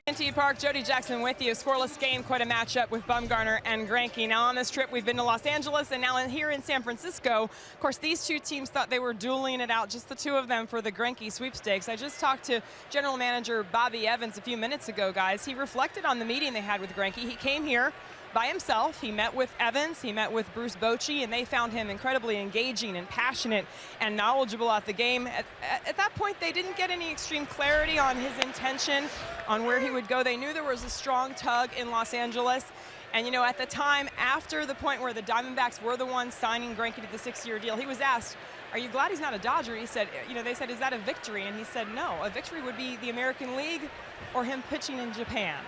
AT&T Park, Jody Jackson with you. Scoreless game, quite a matchup with Bumgarner and Greinke. Now on this trip, we've been to Los Angeles and now here in San Francisco. Of course, these two teams thought they were dueling it out, just the two of them, for the Greinke sweepstakes. I just talked to General Manager Bobby Evans a few minutes ago, guys. He reflected on the meeting they had with Greinke. He came here by himself. He met with Evans, he met with Bruce Bochy, and they found him incredibly engaging and passionate and knowledgeable at the game. At that point, they didn't get any extreme clarity on his intention, on where he would go. They knew there was a strong tug in Los Angeles. And, you know, at the time, after the point where the Diamondbacks were the ones signing Greinke to the 6-year deal, he was asked, "Are you glad he's not a Dodger?" He said, you know, they said, "Is that a victory?" And he said, "No, a victory would be the American League or him pitching in Japan."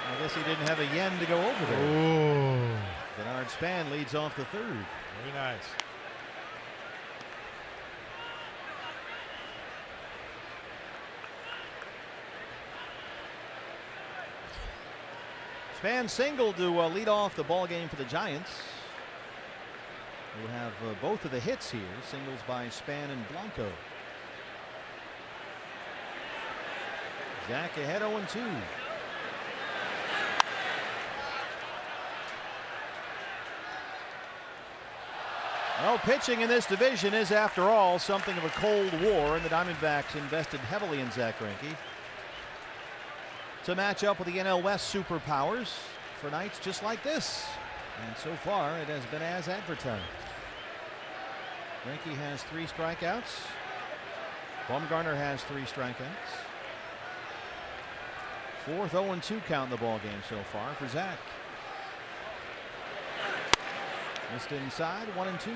I guess he didn't have a yen to go over there. Ooh. Bernard Span leads off the third. Very nice. Span singled to lead off the ball game for the Giants, who have both of the hits here. Singles by Span and Blanco. Zach ahead 0-2. Well, pitching in this division is, after all, something of a cold war, and the Diamondbacks invested heavily in Zach Greinke to match up with the NL West superpowers for nights just like this. And so far, it has been as advertised. Greinke has 3 strikeouts. Bumgarner has 3 strikeouts. 4th 0-2 count in the ball game so far for Zach. Missed inside, 1-2.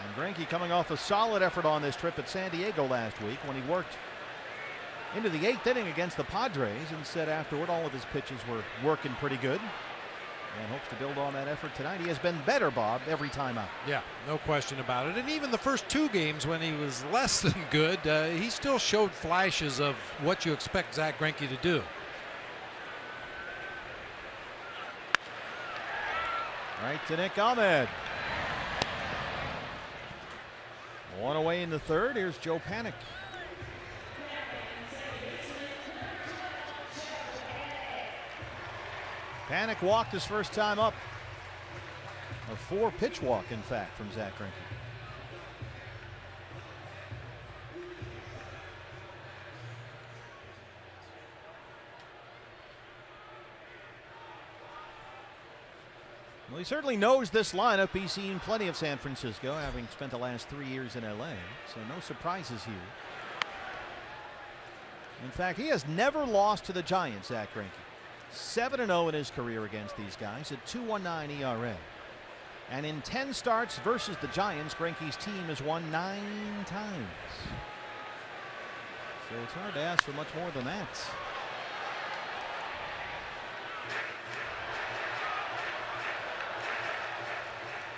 And Greinke coming off a solid effort on this trip at San Diego last week when he worked into the 8th inning against the Padres and said afterward all of his pitches were working pretty good, and hopes to build on that effort tonight. He has been better, Bob, every time out. Yeah, no question about it. And even the first 2 games when he was less than good, he still showed flashes of what you expect Zach Greinke to do. Right to Nick Ahmed. 1 away in the 3rd. Here's Joe Panik. Panik walked his first time up. A 4-pitch walk, in fact, from Zach Greinke. Well, he certainly knows this lineup. He's seen plenty of San Francisco, having spent the last 3 years in LA, so no surprises here. In fact, he has never lost to the Giants, Zach Greinke. 7-0 in his career against these guys, a 2.19 ERA. And in 10 starts versus the Giants, Greinke's team has won 9 times. So it's hard to ask for much more than that.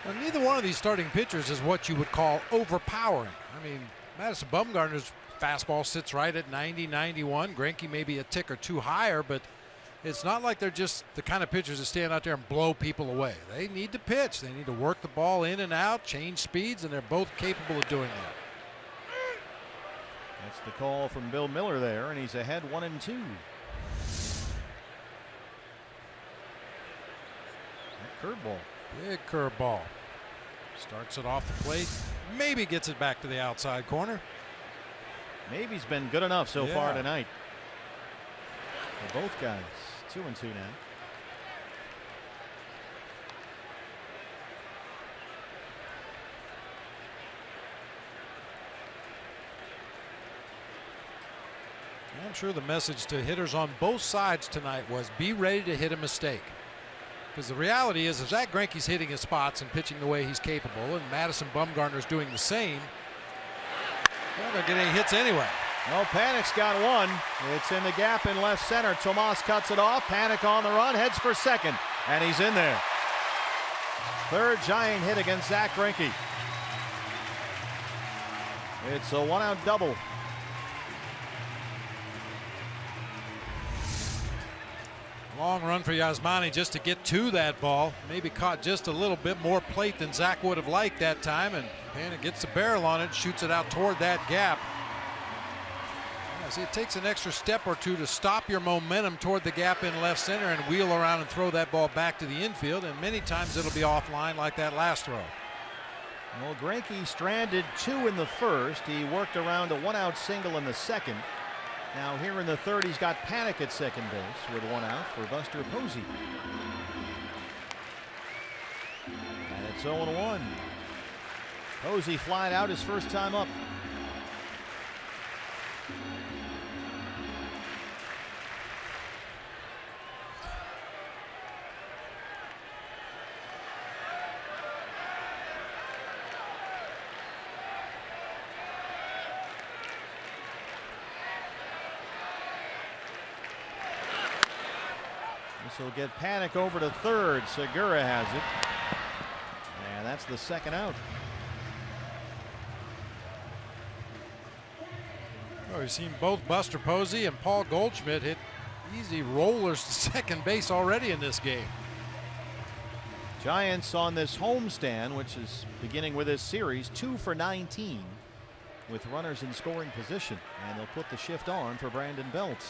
Well, neither one of these starting pitchers is what you would call overpowering. I mean, Madison Bumgarner's fastball sits right at 90, 91. Greinke may be a tick or 2 higher, but it's not like they're just the kind of pitchers that stand out there and blow people away. They need to pitch. They need to work the ball in and out, change speeds, and they're both capable of doing that. That's the call from Bill Miller there, and he's ahead 1-2. Curveball. Big curveball. Starts it off the plate. Maybe gets it back to the outside corner. Maybe's been good enough so far tonight. For both guys. 2-2 now. I'm sure the message to hitters on both sides tonight was be ready to hit a mistake. Because the reality is, if Zach Greinke's hitting his spots and pitching the way he's capable, and Madison Bumgarner's doing the same, well, they're getting hits anyway. Well, Panik's got one. It's in the gap in left center. Tomas cuts it off. Panik on the run, heads for second, and he's in there. 3rd Giant hit against Zach Greinke. It's a 1-out double. Long run for Yasmani just to get to that ball. Maybe caught just a little bit more plate than Zach would have liked that time, and Panik gets the barrel on it, shoots it out toward that gap. It takes an extra step or two to stop your momentum toward the gap in left center and wheel around and throw that ball back to the infield, and many times it'll be offline like that last throw. Well, Greinke stranded 2 in the first. He worked around a 1-out single in the second. Now here in the third, he's got Panik at second base with 1 out for Buster Posey. And it's 0-1. Posey flying out his first time up. This will get Panik over to third. Segura has it. And that's the second out. Oh, we've seen both Buster Posey and Paul Goldschmidt hit easy rollers to second base already in this game. Giants on this homestand, which is beginning with this series, 2 for 19 with runners in scoring position. And they'll put the shift on for Brandon Belt.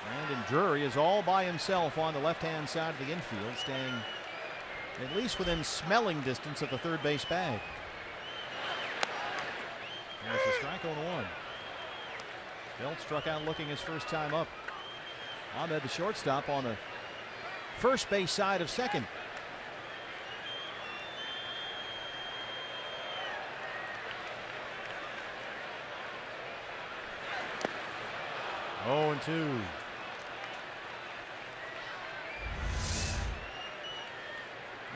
Brandon Drury is all by himself on the left-hand side of the infield, staying at least within smelling distance of the third base bag. There's a strike on 1. Belt struck out looking his first time up. Ahmed, the shortstop, on the first base side of second. Oh, and 2.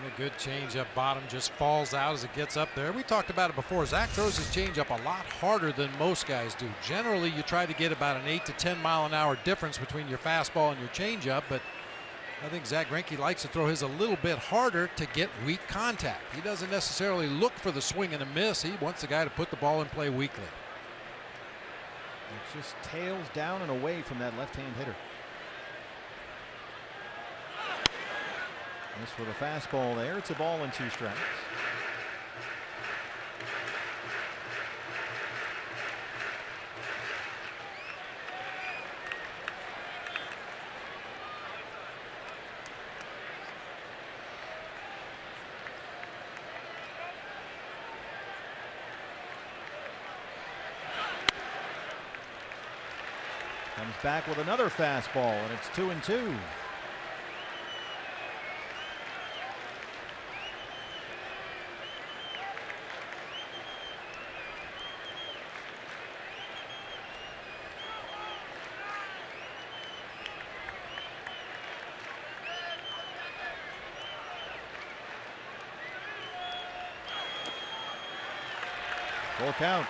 A good changeup bottom, just falls out as it gets up there. We talked about it before. Zach throws his changeup a lot harder than most guys do. Generally, you try to get about an 8 to 10 mile an hour difference between your fastball and your changeup, but I think Zach Greinke likes to throw his a little bit harder to get weak contact. He doesn't necessarily look for the swing and a miss. He wants the guy to put the ball in play weakly. It just tails down and away from that left-hand hitter. This for the fastball there. It's a ball and 2 strikes. Comes back with another fastball, and it's 2-2. Full count.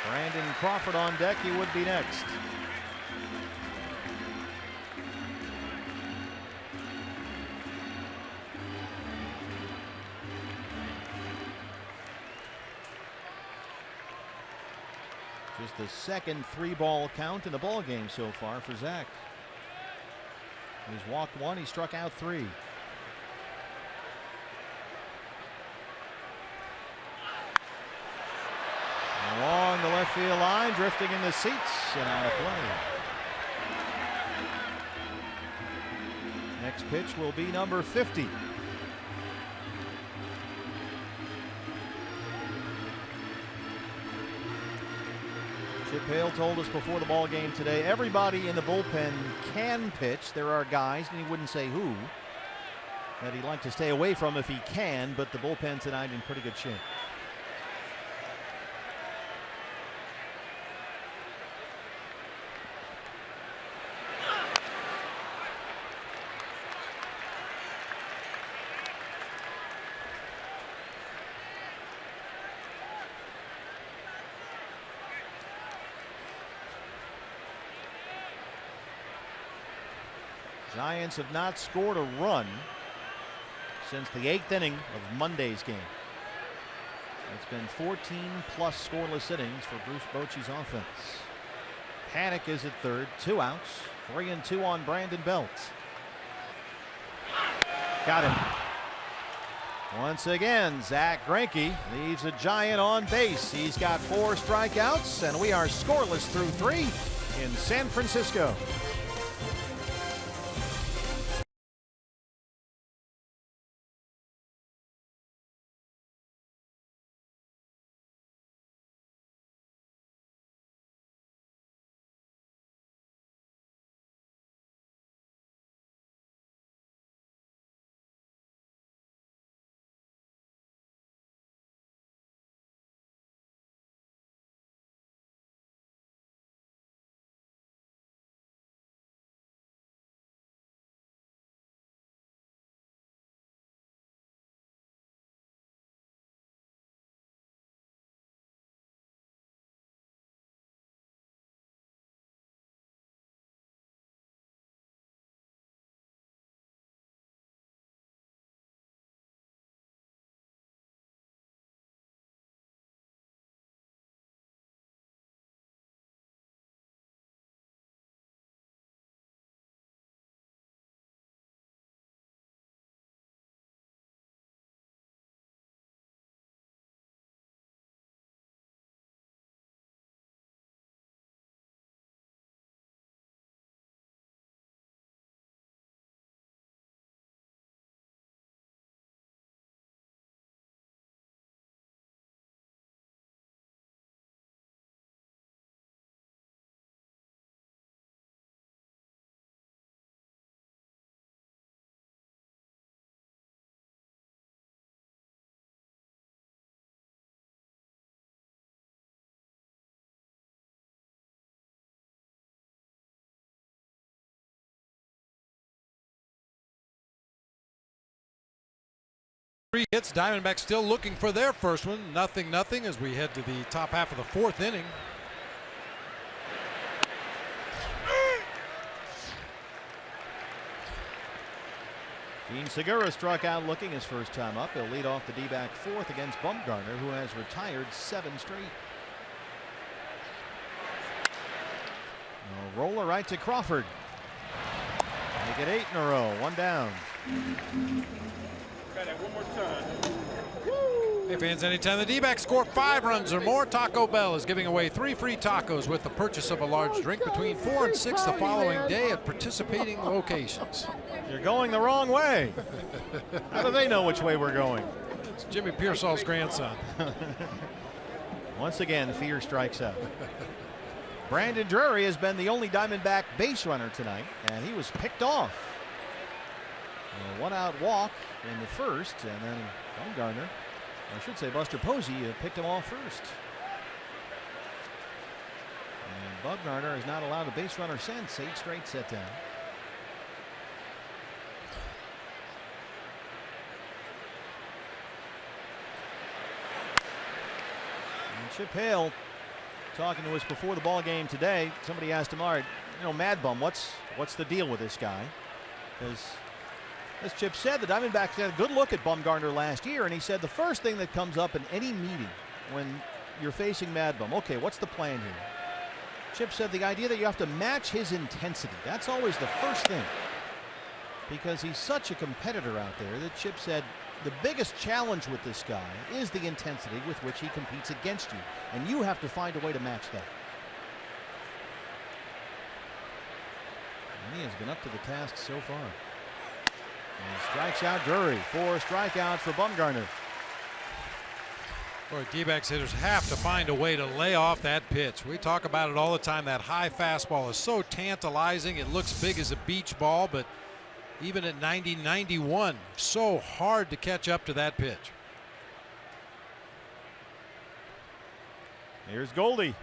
Brandon Crawford on deck. He would be next. Just the second 3-ball count in the ball game so far for Zach. He's walked 1. He struck out 3. Along the left field line, drifting in the seats and out of play. Next pitch will be number 50. Chip Hale told us before the ball game today, everybody in the bullpen can pitch. There are guys, and he wouldn't say who, that he'd like to stay away from if he can, but the bullpen tonight in pretty good shape. Giants have not scored a run since the 8th inning of Monday's game. It's been 14+ scoreless innings for Bruce Bochy's offense. Panik is at third, 2 outs, 3-2 on Brandon Belt. Got him. Once again, Zack Greinke leaves a Giant on base. He's got 4 strikeouts, and we are scoreless through 3 in San Francisco. Three hits. Diamondbacks still looking for their first one. 0-0 as we head to the top half of the 4th inning. Gene Segura struck out looking his first time up. He'll lead off the D-back 4th against Bumgarner, who has retired 7 straight. A roller right to Crawford. Make it 8 in a row. 1 down. Hey fans, anytime the D-backs score 5 runs or more, Taco Bell is giving away 3 free tacos with the purchase of a large drink between 4 and 6 the following day at participating locations. You're going the wrong way. How do they know which way we're going? It's Jimmy Pearsall's grandson. Once again, Fear strikes out. Brandon Drury has been the only Diamondback base runner tonight, and he was picked off. A 1-out walk in the first, and then Bumgarner, I should say Buster Posey, picked him off first. And Bumgarner has not allowed a base runner since. 8 straight set down. And Chip Hale talking to us before the ball game today. Somebody asked him, all right, you know, Mad Bum, what's the deal with this guy? Because as Chip said, the Diamondbacks had a good look at Bumgarner last year, and he said the first thing that comes up in any meeting when you're facing Mad Bum, okay, what's the plan here? Chip said the idea that you have to match his intensity. That's always the first thing, because he's such a competitor out there that Chip said the biggest challenge with this guy is the intensity with which he competes against you, and you have to find a way to match that. And he has been up to the task so far. And strikes out Drury. 4 strikeouts for Bumgarner. Boy, D-backs hitters have to find a way to lay off that pitch. We talk about it all the time. That high fastball is so tantalizing. It looks big as a beach ball, but even at 90-91, so hard to catch up to that pitch. Here's Goldie.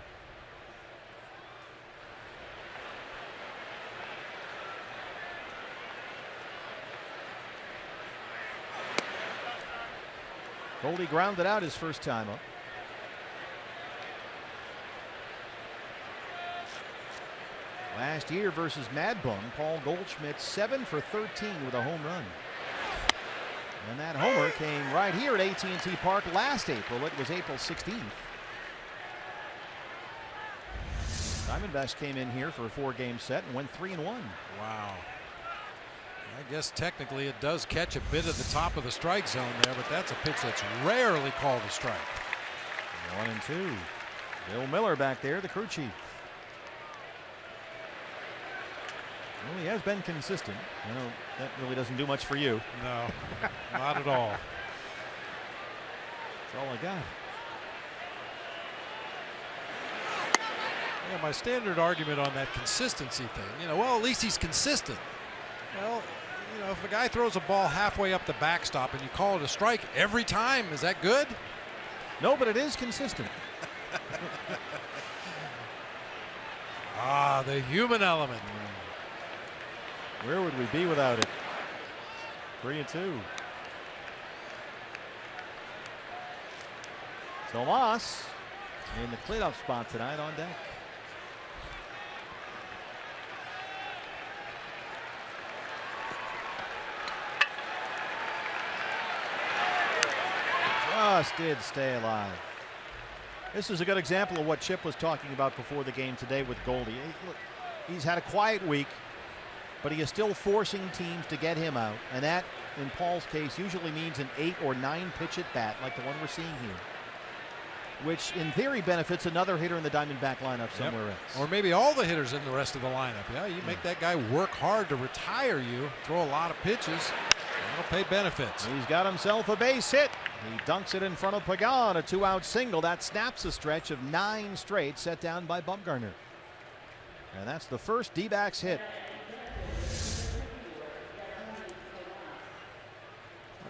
Goldie grounded out his first time up. Last year versus Mad Bum, Paul Goldschmidt 7 for 13 with a home run. And that homer came right here at AT&T Park last April. It was April 16th. Diamondbacks came in here for a 4-game set and went 3-1. Wow. I guess technically it does catch a bit of the top of the strike zone there, but that's a pitch that's rarely called a strike. 1-2. Bill Miller back there, the crew chief. Well, he has been consistent. I know that really doesn't do much for you. No, not at all. That's all I got. Yeah, my standard argument on that consistency thing, well, at least he's consistent. Well, if a guy throws a ball halfway up the backstop and you call it a strike every time, is that good? No, but it is consistent. The human element. Where would we be without it? 3-2. Tomas in the cleanup spot tonight on deck. Just did stay alive. This is a good example of what Chip was talking about before the game today with Goldie. He's had a quiet week, but he is still forcing teams to get him out. And that, in Paul's case, usually means an 8 or 9 pitch at bat like the one we're seeing here, which in theory benefits another hitter in the Diamondback lineup somewhere else. Or maybe all the hitters in the rest of the lineup. Yeah, you make that guy work hard to retire you, throw a lot of pitches. That'll pay benefits. He's got himself a base hit. He dunks it in front of Pagan, a 2-out single. That snaps a stretch of 9 straight set down by Bumgarner. And that's the first D-backs hit.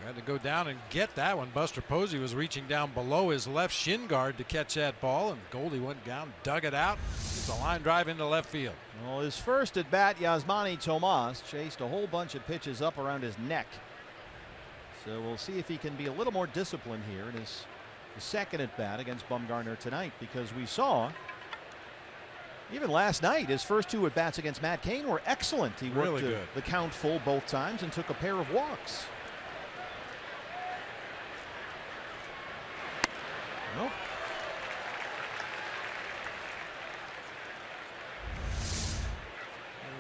I had to go down and get that one. Buster Posey was reaching down below his left shin guard to catch that ball, and Goldie went down, dug it out. It's a line drive into left field. Well, his first at bat, Yasmani Tomas chased a whole bunch of pitches up around his neck. So we'll see if he can be a little more disciplined here in his second at bat against Bumgarner tonight, because we saw even last night his first 2 at bats against Matt Cain were excellent. He worked really good. The count full both times and took a pair of walks. Nope.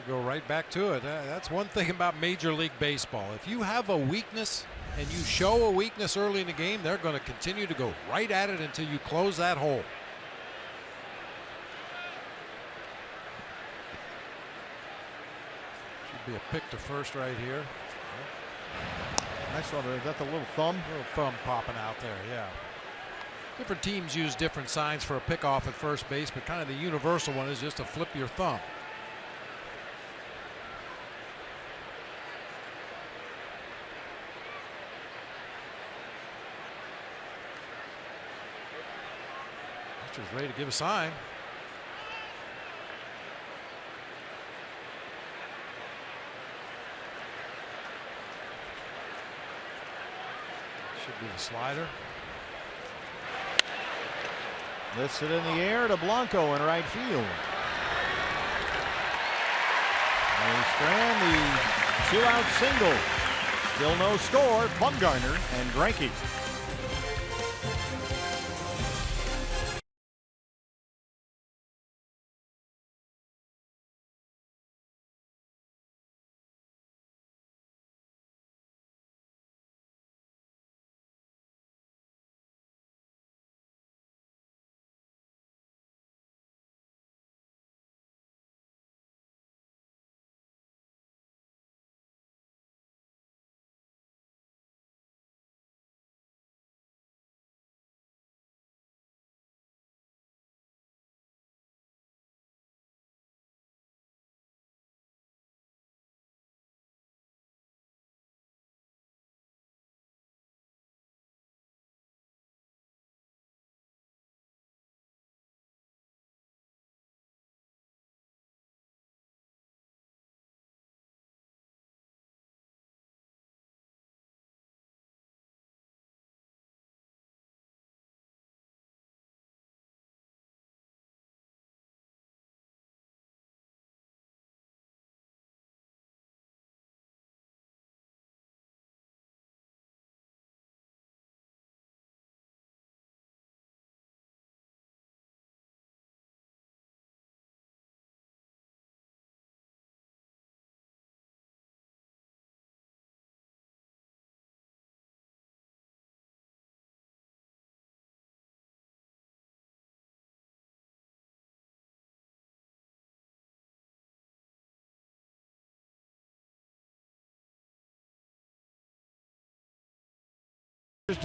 Go right back to it. That's one thing about Major League Baseball. If you have a weakness and you show a weakness early in the game, they're going to continue to go right at it until you close that hole. Should be a pick to first right here. I saw that. Is that the little thumb? Little thumb popping out there, yeah. Different teams use different signs for a pickoff at first base, but kind of the universal one is just to flip your thumb. Pitcher's ready to give a sign. Should be the slider. Lifts it in the air to Blanco in right field. And Strand, the 2-out single. Still no score. Bumgarner and Greinke.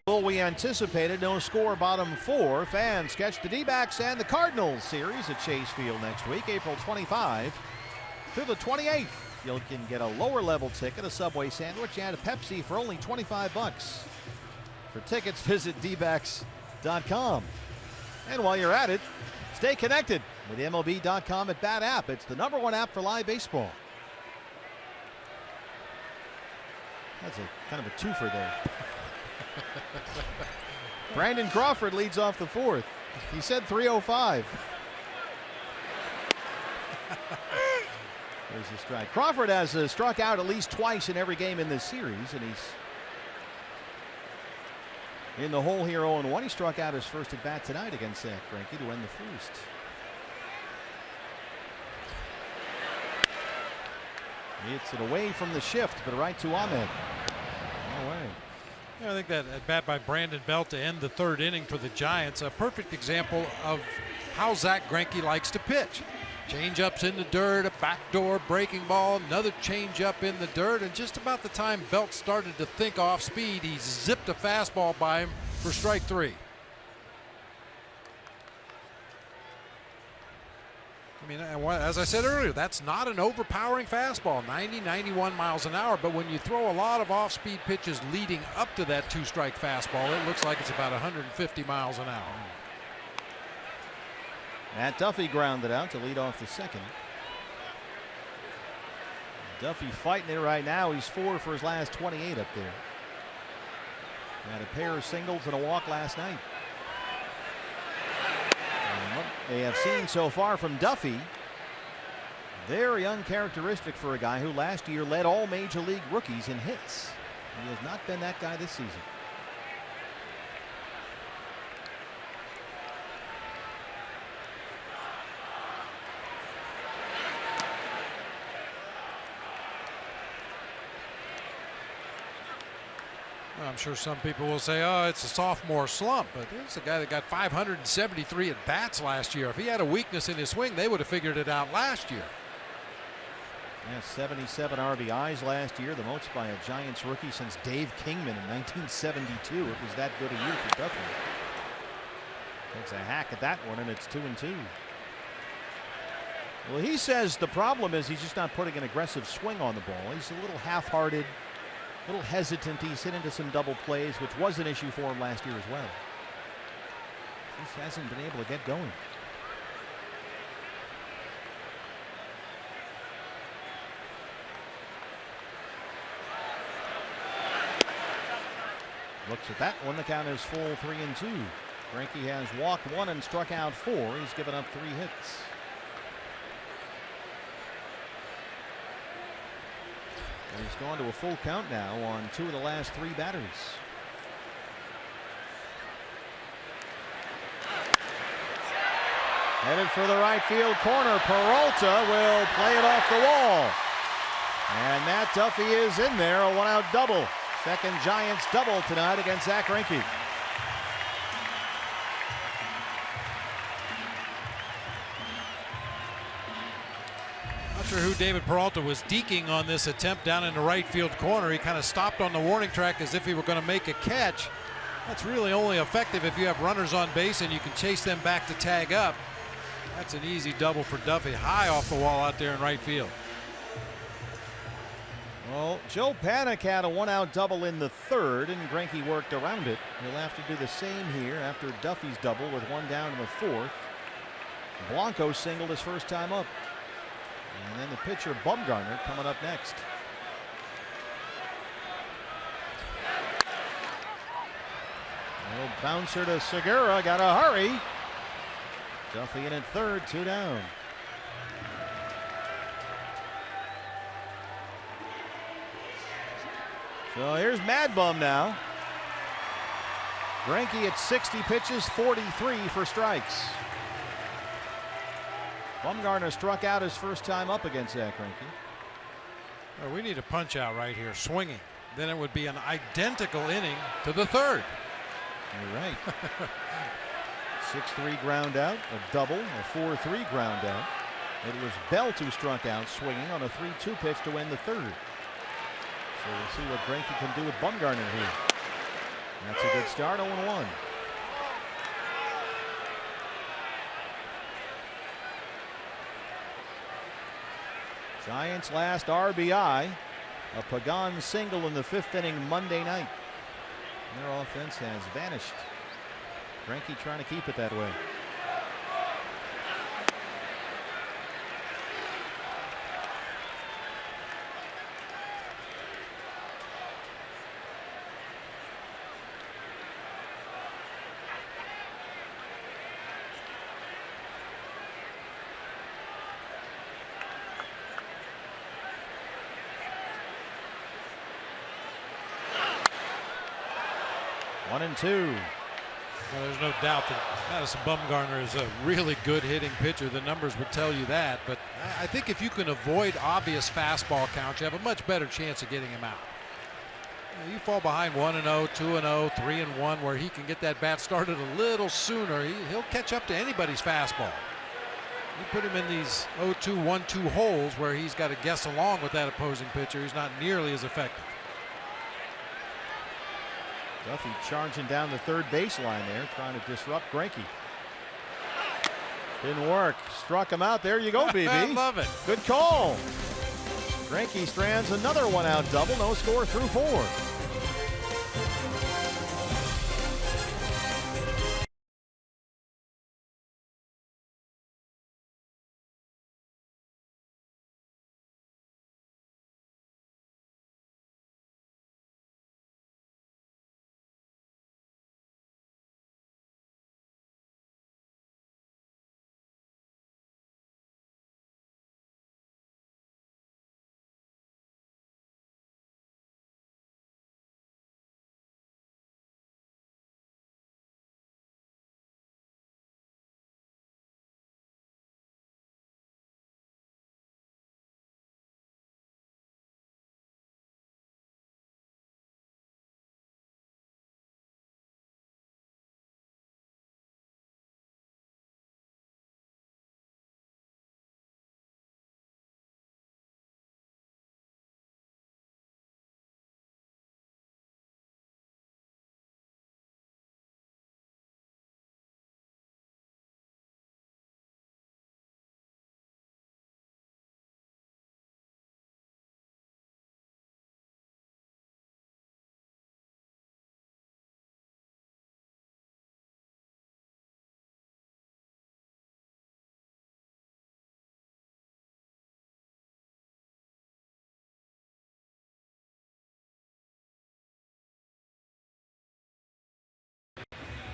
We anticipated no score, bottom 4. Fans catch the D-backs and the Cardinals series at Chase Field next week, April 25 through the 28th. You can get a lower level ticket, a Subway sandwich, and a Pepsi for only $25. For tickets, visit dbacks.com. And while you're at it, stay connected with MLB.com at Bat App. It's the #1 app for live baseball. That's a kind of a twofer there. Brandon Crawford leads off the 4th. He said 305. There's the strike. Crawford has struck out at least twice in every game in this series, and he's in the hole here 0-1. He struck out his first at bat tonight against Zack Greinke to end the first. Hits it away from the shift, but right to Ahmed. No way. Yeah, I think that at bat by Brandon Belt to end the 3rd inning for the Giants, a perfect example of how Zack Greinke likes to pitch. Change-ups in the dirt, a backdoor breaking ball, another change-up in the dirt, and just about the time Belt started to think off speed, he zipped a fastball by him for strike 3. I mean, as I said earlier, that's not an overpowering fastball, 90, 91 miles an hour, but when you throw a lot of off-speed pitches leading up to that 2-strike fastball, it looks like it's about 150 miles an hour. Matt Duffy grounded out to lead off the 2nd. Duffy fighting it right now. He's 4 for his last 28 up there. Had a pair of singles and a walk last night. And what they have seen so far from Duffy, very uncharacteristic for a guy who last year led all major league rookies in hits. He has not been that guy this season. I'm sure some people will say, oh, it's a sophomore slump, but there's a guy that got 573 at bats last year. If he had a weakness in his swing, they would have figured it out last year. Yeah, 77 RBIs last year, the most by a Giants rookie since Dave Kingman in 1972. It was that good a year for Duffy. Takes a hack at that one, and it's 2-2. Well, he says the problem is he's just not putting an aggressive swing on the ball. He's a little half-hearted, a little hesitant. He's hit into some double plays, which was an issue for him last year as well. Just hasn't been able to get going. Looks at that one. The count is full 3-2. Greinke has walked 1 and struck out 4. He's given up 3 hits. And he's gone to a full count now on 2 of the last 3 batters. Headed for the right field corner. Peralta will play it off the wall. And Matt Duffy is in there, a 1-out double. Second Giants double tonight against Zack Greinke. Not sure who David Peralta was deking on this attempt down in the right field corner. He kind of stopped on the warning track as if he were going to make a catch. That's really only effective if you have runners on base and you can chase them back to tag up. That's an easy double for Duffy, high off the wall out there in right field. Well, Joe Panik had a 1-out double in the 3rd, and Greinke worked around it. He'll have to do the same here after Duffy's double with 1 down in the 4th. Blanco singled his first time up. And then the pitcher Bumgarner coming up next. Well, bouncer to Segura, got to hurry. Duffy in at 3rd, 2 down. So here's Mad Bum now. Greinke at 60 pitches, 43 for strikes. Bumgarner struck out his first time up against Zack Greinke. Well, we need a punch out right here, swinging. Then it would be an identical inning to the 3rd. You're right. 6-3 ground out, a double, a 4-3 ground out. It was Belt who struck out swinging on a 3-2 pitch to end the 3rd. So we'll see what Greinke can do with Bumgarner here. That's a good start, 0-1. Giants' last RBI, a Pagan single in the 5th inning Monday night. Their offense has vanished. Greinke trying to keep it that way. One and two. Well, there's no doubt that Madison Bumgarner is a really good hitting pitcher. The numbers would tell you that. But I think if you can avoid obvious fastball counts, you have a much better chance of getting him out. You fall behind 1-0, 2-0, 3-1, where he can get that bat started a little sooner. He'll catch up to anybody's fastball. You put him in these 0-2, 1-2 holes where he's got to guess along with that opposing pitcher. He's not nearly as effective. Duffy charging down the third baseline there, trying to disrupt Greinke. Didn't work. Struck him out. There you go, BB. I love it. Good call. Greinke strands another one-out double. No score through 4.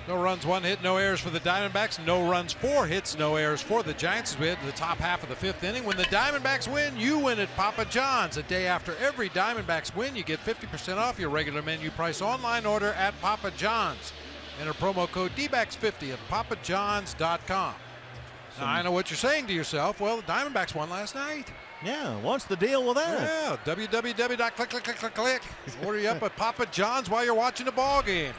No runs, 1 hit, no errors for the Diamondbacks. No runs, 4 hits, no errors for the Giants as we head to the top half of the 5th inning. When the Diamondbacks win, you win at Papa John's. A day after every Diamondbacks win, you get 50% off your regular menu price online order at Papa John's. Enter promo code DBACS50 at papajohns.com. Now, I know what you're saying to yourself. Well, the Diamondbacks won last night. Yeah, what's the deal with that? Yeah, www.click. Order you up at Papa John's while you're watching the ball game.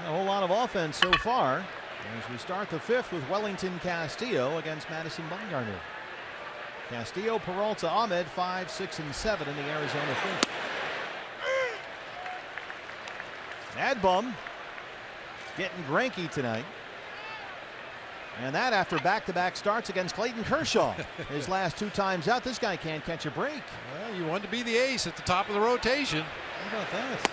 A whole lot of offense so far as we start the 5th with Wellington Castillo against Madison Bumgarner. Castillo, Peralta, Ahmed 5, 6, and 7 in the Arizona 5th. Adbum getting Greinke tonight. And that after back-to-back starts against Clayton Kershaw. His last 2 times out, this guy can't catch a break. Well, you wanted to be the ace at the top of the rotation. How about that?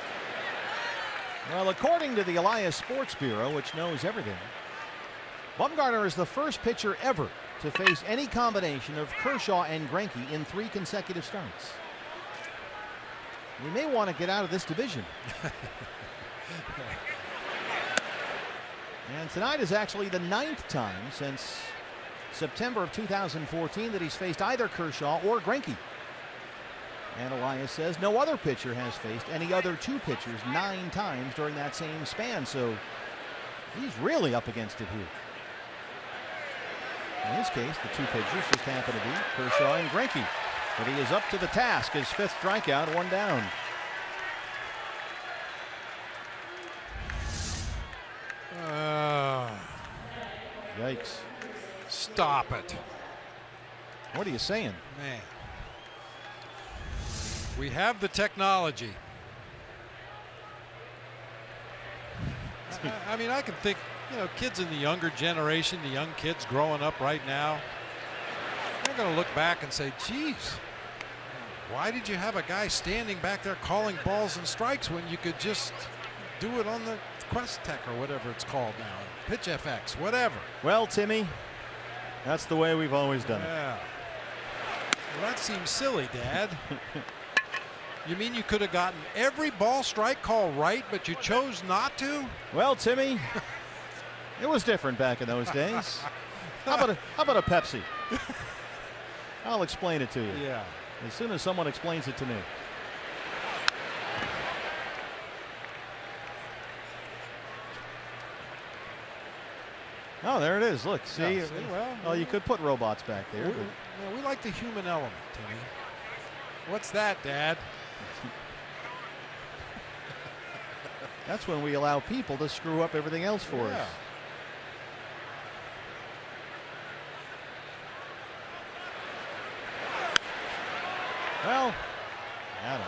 Well, according to the Elias Sports Bureau, which knows everything, Bumgarner is the first pitcher ever to face any combination of Kershaw and Greinke in 3 consecutive starts. We may want to get out of this division. And tonight is actually the 9th time since September of 2014 that he's faced either Kershaw or Greinke. And Elias says no other pitcher has faced any other 2 pitchers 9 times during that same span. So he's really up against it here. In his case, the 2 pitchers just happen to be Kershaw and Greinke. But he is up to the task. His 5th strikeout, 1 down. Yikes. Stop it. What are you saying? Man. We have the technology. I mean, I can think, kids in the younger generation, the young kids growing up right now, they're going to look back and say, geez, why did you have a guy standing back there calling balls and strikes when you could just do it on the Quest Tech or whatever it's called now, Pitch FX, whatever. Well, Timmy, that's the way we've always done it. Yeah. Well, that seems silly, Dad. You mean you could have gotten every ball strike call right, but you chose not to? Well, Timmy, it was different back in those days. How about a Pepsi? I'll explain it to you. Yeah. As soon as someone explains it to me. Oh, there it is. Look, see? Yeah, well, you could put robots back there. We like the human element, Timmy. What's that, Dad? That's when we allow people to screw up everything else for us. Well, Adam.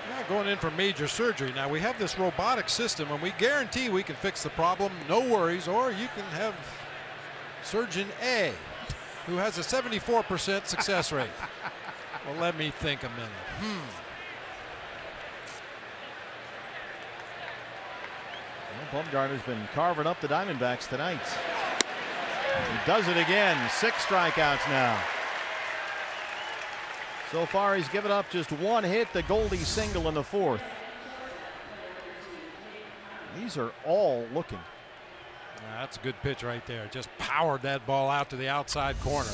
We're not going in for major surgery. Now, we have this robotic system, and we guarantee we can fix the problem, no worries, or you can have Surgeon A, who has a 74% success rate. Well, let me think a minute. Well, Bumgarner's been carving up the Diamondbacks tonight. He does it again. 6 strikeouts now. So far, he's given up just 1 hit, the Goldie single in the 4th. These are all looking. That's a good pitch right there. Just powered that ball out to the outside corner.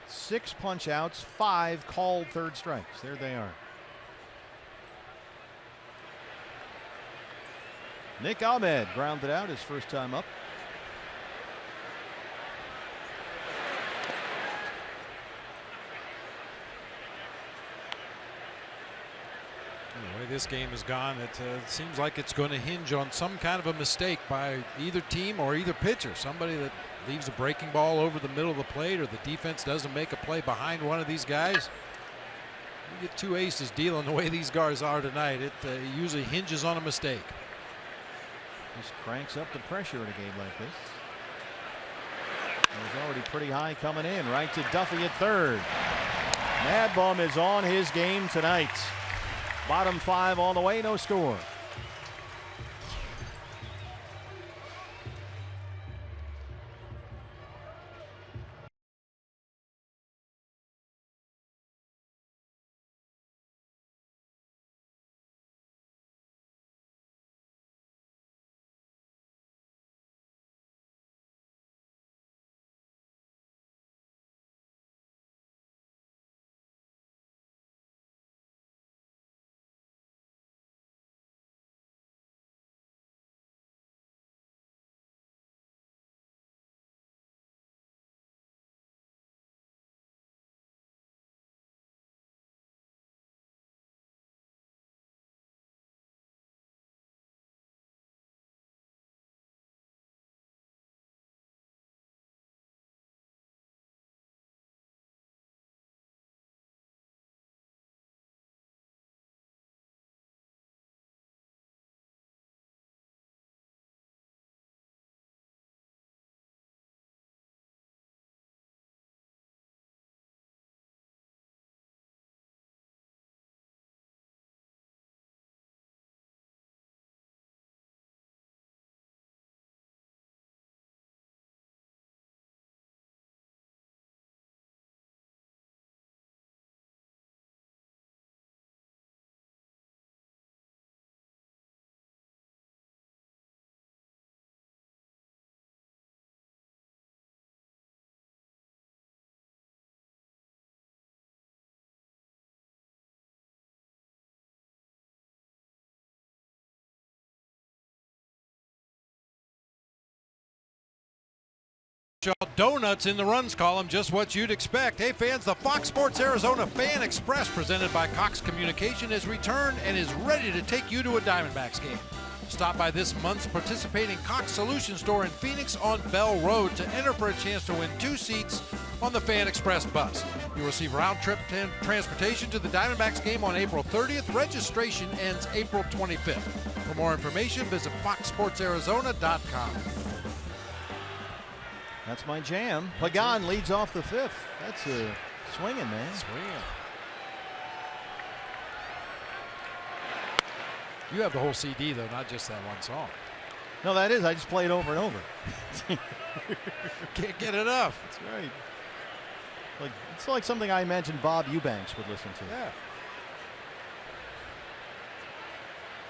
6 punch outs, 5 called third strikes. There they are. Nick Ahmed grounded out his first time up. The way this game has gone, it seems like it's going to hinge on some kind of a mistake by either team or either pitcher. Somebody that leaves a breaking ball over the middle of the plate, or the defense doesn't make a play behind one of these guys. You get 2 aces dealing the way these guys are tonight, it usually hinges on a mistake. Just cranks up the pressure in a game like this. It was already pretty high coming in. Right to Duffy at third. Mad Bum is on his game tonight. Bottom 5 on the way, no score. Donuts in the runs column, just what you'd expect. Hey fans, the Fox Sports Arizona Fan Express presented by Cox Communication has returned and is ready to take you to a Diamondbacks game. Stop by this month's participating Cox Solution Store in Phoenix on Bell Road to enter for a chance to win 2 seats on the Fan Express bus. You'll receive round-trip transportation to the Diamondbacks game on April 30th. Registration ends April 25th. For more information, visit foxsportsarizona.com. That's my jam. Pagan leads off the fifth. That's a swinging, man. Swinging. You have the whole CD, though, not just that one song. No, that is. I just play it over and over. Can't get enough. That's right. It's like something I imagine Bob Eubanks would listen to. Yeah.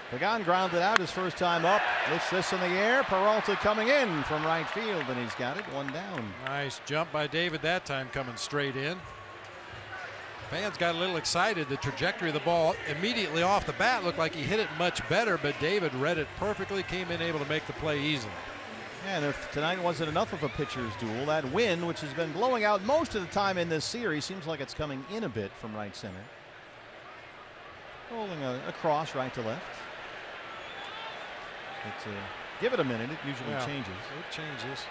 Pagan grounded out his first time up. Lifts this in the air. Peralta coming in from right field, and he's got it. One down. Nice jump by David that time, coming straight in. Fans got a little excited. The trajectory of the ball immediately off the bat looked like he hit it much better, but David read it perfectly, came in able to make the play easily. Yeah, and tonight wasn't enough of a pitcher's duel. That wind, which has been blowing out most of the time in this series, seems like it's coming in a bit from right center. Rolling across right to left. Give it a minute. It usually changes. It changes.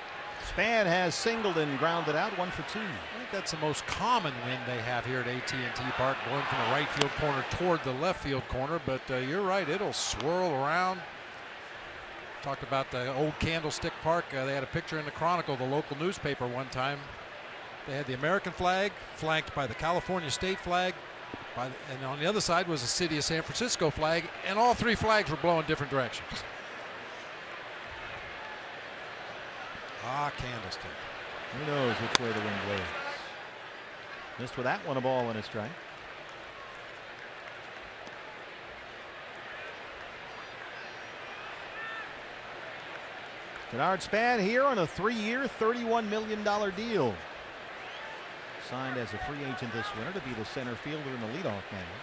Span has singled and grounded out, 1 for 2. I think that's the most common wind they have here at AT&T Park, going from the right field corner toward the left field corner. But you're right, it'll swirl around. Talked about the old Candlestick Park. They had a picture in the Chronicle, the local newspaper, one time. They had the American flag flanked by the California state flag, and on the other side was the city of San Francisco flag, and all three flags were blowing different directions. Candlestick. Who knows which way the wind blows. Missed with that one, a ball and a strike. Denard Span here on a 3-year, $31 million deal. Signed as a free agent this winter to be the center fielder in the leadoff manner.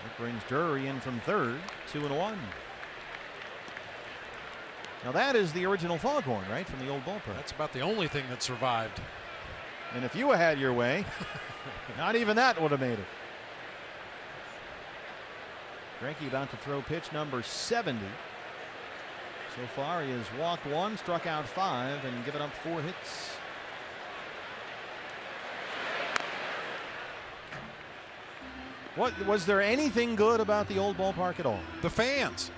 That brings Drury in from third, 2-1. Now that is the original foghorn, right, from the old ballpark. That's about the only thing that survived. And if you had your way, not even that would have made it. Greinke about to throw pitch number 70. So far he has walked 1, struck out 5, and given up 4 hits. What was there anything good about the old ballpark at all? The fans,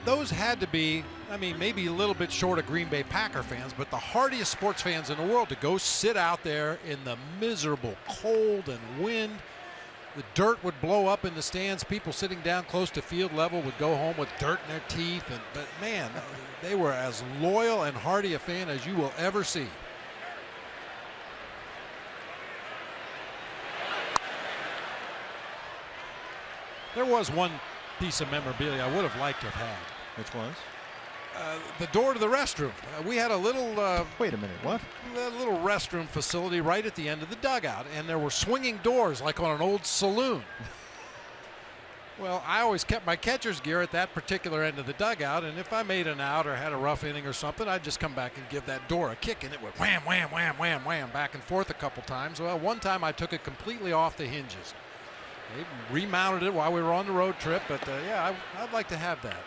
those had to be, I mean, maybe a little bit short of Green Bay Packer fans, but the hardiest sports fans in the world to go sit out there in the miserable cold and wind. The dirt would blow up in the stands. People sitting down close to field level would go home with dirt in their teeth. But man, they were as loyal and hardy a fan as you will ever see. There was one piece of memorabilia I would have liked to have had. Which was? The door to the restroom. We had a little. Wait a minute, what? A little restroom facility right at the end of the dugout, and there were swinging doors like on an old saloon. Well, I always kept my catcher's gear at that particular end of the dugout, and if I made an out or had a rough inning or something, I'd just come back and give that door a kick, and it would wham, wham, wham, wham, wham, back and forth a couple times. Well, one time I took it completely off the hinges. They remounted it while we were on the road trip, but yeah, I'd like to have that.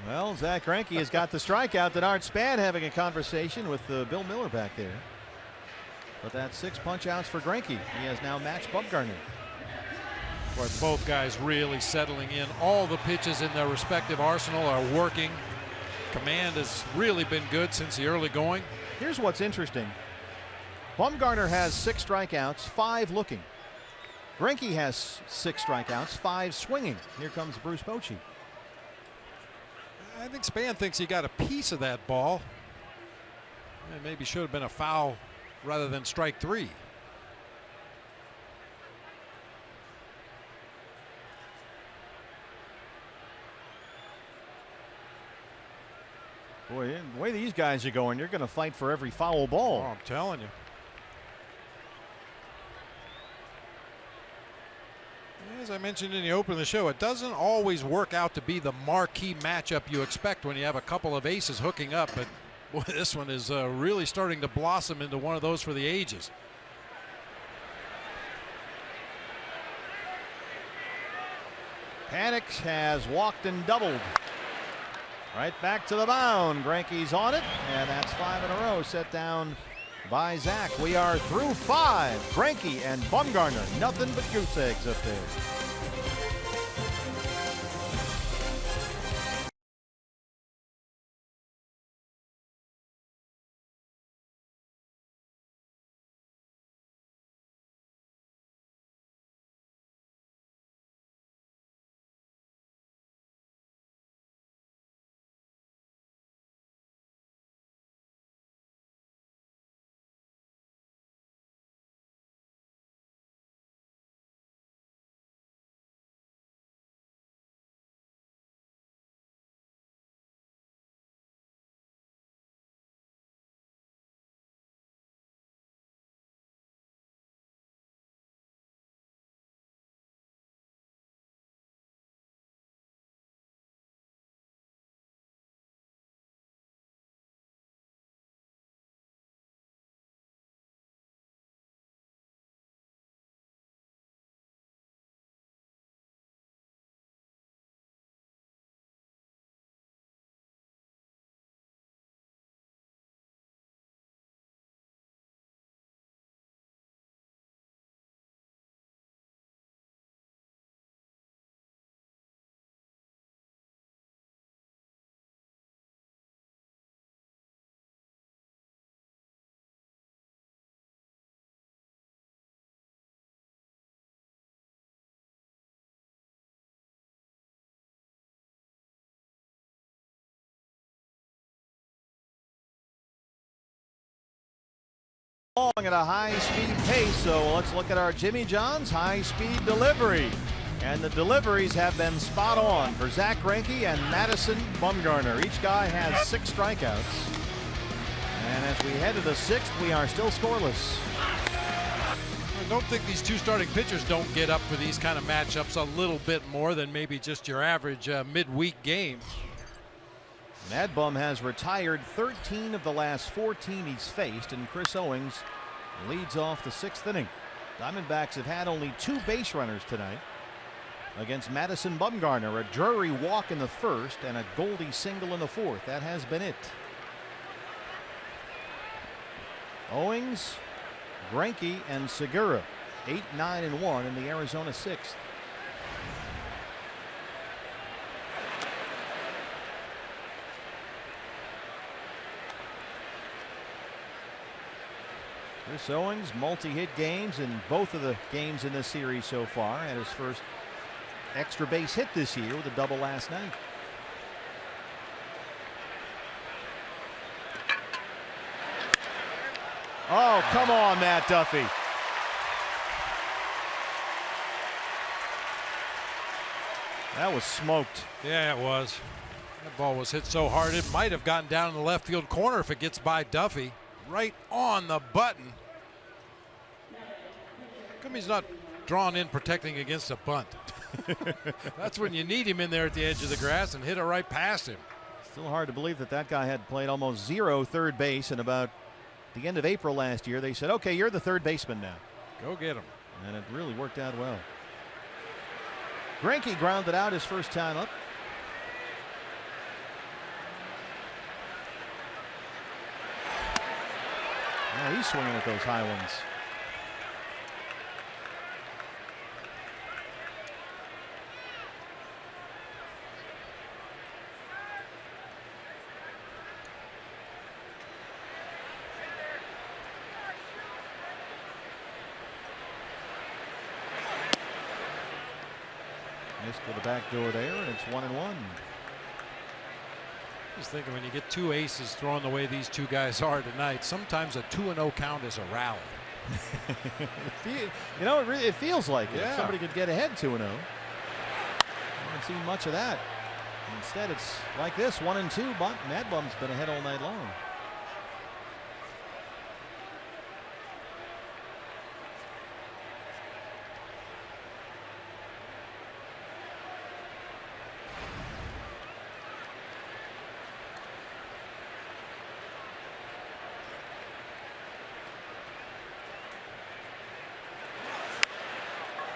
Well, Zach Greinke has got the strikeout. Denard Span having a conversation with Bill Miller back there. But that's 6 punch-outs for Greinke. He has now matched Bumgarner. Boy, both guys really settling in. All the pitches in their respective arsenal are working. Command has really been good since the early going. Here's what's interesting. Bumgarner has 6 strikeouts, 5 looking. Greinke has 6 strikeouts, 5 swinging. Here comes Bruce Bochy. I think Span thinks he got a piece of that ball. It maybe should have been a foul rather than strike 3. Boy, the way these guys are going, you're going to fight for every foul ball. Oh, I'm telling you. As I mentioned in the open of the show, it doesn't always work out to be the marquee matchup you expect when you have a couple of aces hooking up, but boy, this one is really starting to blossom into one of those for the ages. Panik has walked and doubled. Right back to the mound. Greinke's on it, and that's 5 in a row set down by Zach. We are through 5. Greinke and Bumgarner, nothing but goose eggs up there. At a high-speed pace, so let's look at our Jimmy John's high-speed delivery. And the deliveries have been spot on for Zach Greinke and Madison Bumgarner. Each guy has 6 strikeouts. And as we head to the 6th, we are still scoreless. I don't think these two starting pitchers don't get up for these kind of matchups a little bit more than maybe just your average midweek game. Mad Bum has retired 13 of the last 14 he's faced, and Chris Owings leads off the 6th inning. Diamondbacks have had only 2 base runners tonight against Madison Bumgarner. A Drury walk in the 1st and a Goldie single in the 4th. That has been it. Owings, Greinke, and Segura 8, 9, and 1 in the Arizona 6th. Chris Owings, multi-hit games in both of the games in this series so far. Had his first extra base hit this year with a double last night. Oh, come on, Matt Duffy. That was smoked. Yeah, it was. That ball was hit so hard it might have gotten down in the left field corner if it gets by Duffy. Right on the button. How come he's not drawn in protecting against a bunt? That's when you need him in there at the edge of the grass and hit it right past him. Still hard to believe that that guy had played almost 0 third base, and about the end of April last year they said, okay, you're the third baseman now. Go get him. And it really worked out well. Greinke grounded out his first time up. Yeah, he's swinging at those high ones. Missed with a backdoor there, and it's 1-1. Just thinking, when you get 2 aces thrown the way these two guys are tonight, sometimes a 2-0 count is a rally. You know, it feels like it. Yeah. Somebody could get ahead 2-0. Haven't seen much of that. Instead, it's like this, 1-2. Mad Bum's been ahead all night long.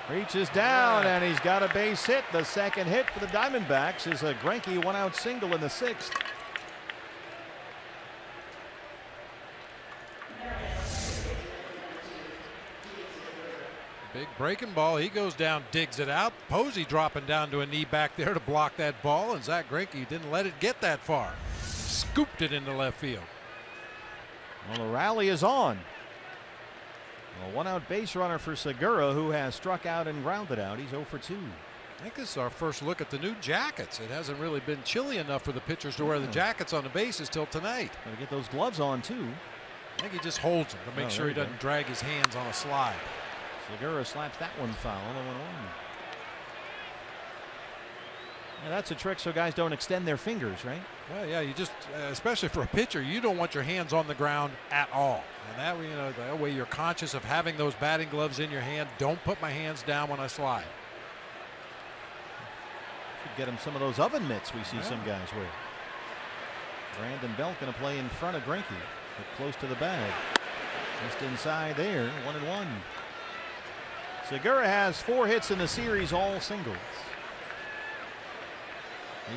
Reaches down, and he's got a base hit. The second hit for the Diamondbacks is a Greinke one-out single in the 6th. Big breaking ball. He goes down, digs it out. Posey dropping down to a knee back there to block that ball, and Zack Greinke didn't let it get that far. Scooped it into left field. Well, the rally is on. A one-out base runner for Segura, who has struck out and grounded out. He's 0 for 2. I think this is our first look at the new jackets. It hasn't really been chilly enough for the pitchers to wear the jackets on the bases till tonight. Gotta get those gloves on, too. I think he just holds them to make sure he doesn't drag his hands on a slide. Segura slaps that one foul. 0-1. Yeah, that's a trick so guys don't extend their fingers, right? Well, yeah, you just, especially for a pitcher, you don't want your hands on the ground at all. And that way, that way you're conscious of having those batting gloves in your hand. Don't put my hands down when I slide. Should get him some of those oven mitts we see some guys wear. Brandon Belt going to play in front of Greinke, but close to the bag. Just inside there, 1-1. Segura has 4 hits in the series, all singles.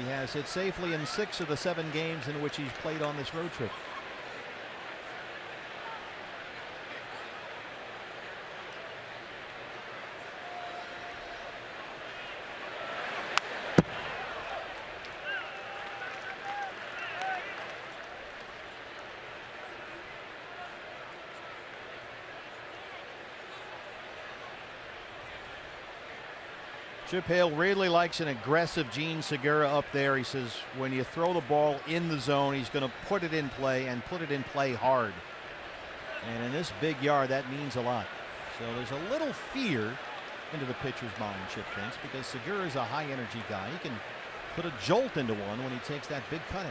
He has hit safely in 6 of the 7 games in which he's played on this road trip. Chip Hale really likes an aggressive Gene Segura up there. He says when you throw the ball in the zone, he's going to put it in play and put it in play hard. And in this big yard, that means a lot. So there's a little fear into the pitcher's mind, Chip thinks, because Segura is a high energy guy. He can put a jolt into one when he takes that big cutout.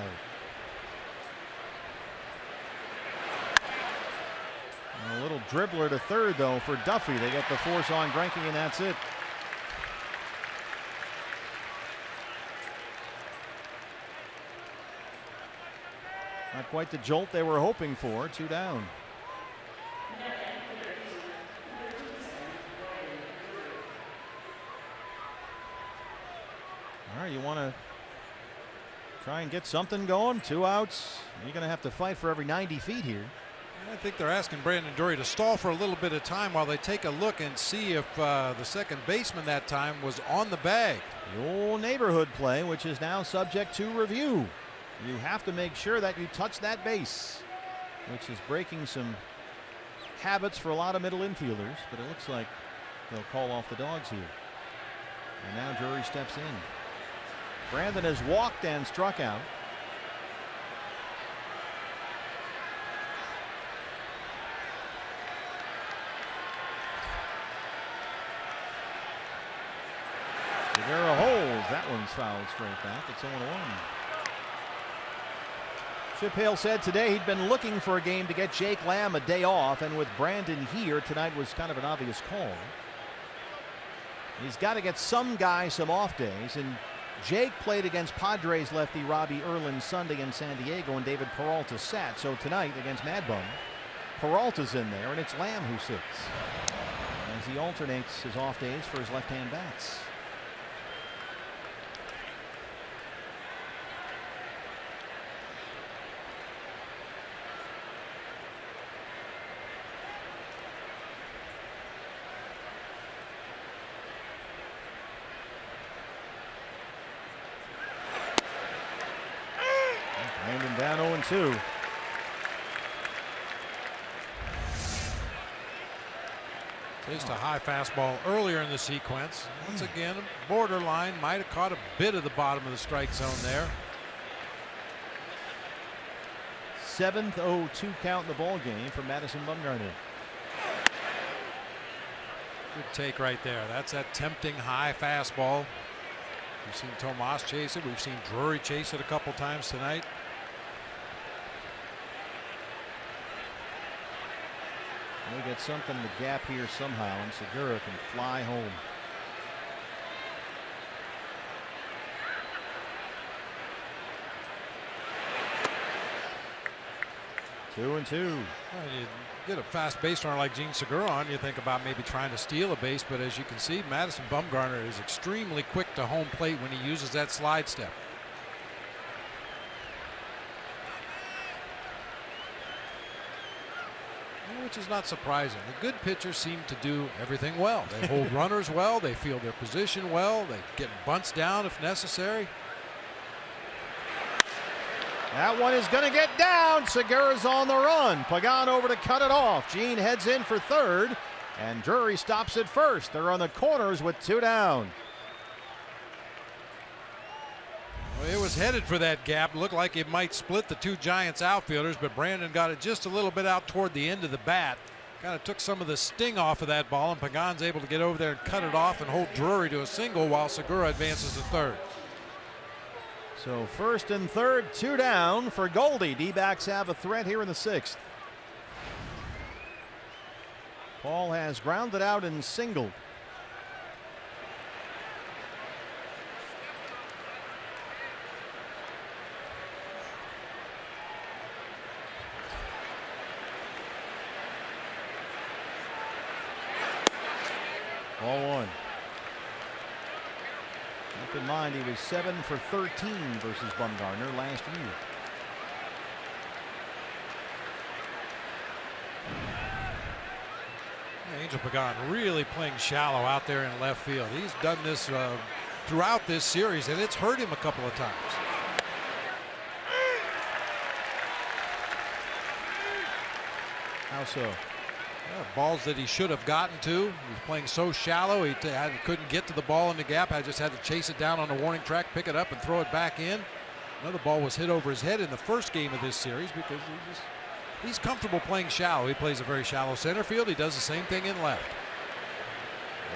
A little dribbler to third, though, for Duffy. They get the force on Greinke, and that's it. Not quite the jolt they were hoping for. 2 down. All right, you want to try and get something going. 2 outs. You're going to have to fight for every 90 feet here. I think they're asking Brandon Drury to stall for a little bit of time while they take a look and see if the second baseman that time was on the bag. The old neighborhood play, which is now subject to review. You have to make sure that you touch that base, which is breaking some habits for a lot of middle infielders, but it looks like they'll call off the dogs here. And now Drury steps in. Brandon has walked and struck out. Segura holds. That one's fouled straight back. It's 0-1. Chip Hale said today he'd been looking for a game to get Jake Lamb a day off, and with Brandon here, tonight was kind of an obvious call. He's got to get some guy some off days, and Jake played against Padres lefty Robbie Erlin Sunday in San Diego, and David Peralta sat. So tonight against Mad Bum, Peralta's in there, and it's Lamb who sits as he alternates his off days for his left-hand bats. Brandon down 0-2. Faced a high fastball earlier in the sequence. Once again, borderline, might have caught a bit of the bottom of the strike zone there. 7th 0-2 count in the ball game for Madison Bumgarner. Good take right there. That's that tempting high fastball. We've seen Tomas chase it. We've seen Drury chase it a couple times tonight. They get something in the gap here somehow, and Segura can fly home. 2-2. Well, you get a fast base runner like Gene Segura on, you think about maybe trying to steal a base, but as you can see, Madison Bumgarner is extremely quick to home plate when he uses that slide step. Which is not surprising. The good pitchers seem to do everything well. They hold runners well, they field their position well, they get bunts down if necessary. That one is going to get down. Segura's on the run. Pagan over to cut it off. Gene heads in for third, and Drury stops at first. They're on the corners with 2 down. Well, it was headed for that gap. Looked like it might split the two Giants outfielders, but Brandon got it just a little bit out toward the end of the bat. Kind of took some of the sting off of that ball, and Pagan's able to get over there and cut it off and hold Drury to a single while Segura advances to third. So first and third, 2 down for Goldie. D-backs have a threat here in the 6th. Paul has grounded out and singled. Ball 1. Keep in mind he was 7 for 13 versus Bumgarner last year. Angel Pagan really playing shallow out there in left field. He's done this throughout this series, and it's hurt him a couple of times. How so? Balls that he should have gotten to. He's playing so shallow, he couldn't get to the ball in the gap. I just had to chase it down on the warning track, pick it up, and throw it back in. Another ball was hit over his head in the first game of this series because he's comfortable playing shallow. He plays a very shallow center field. He does the same thing in left.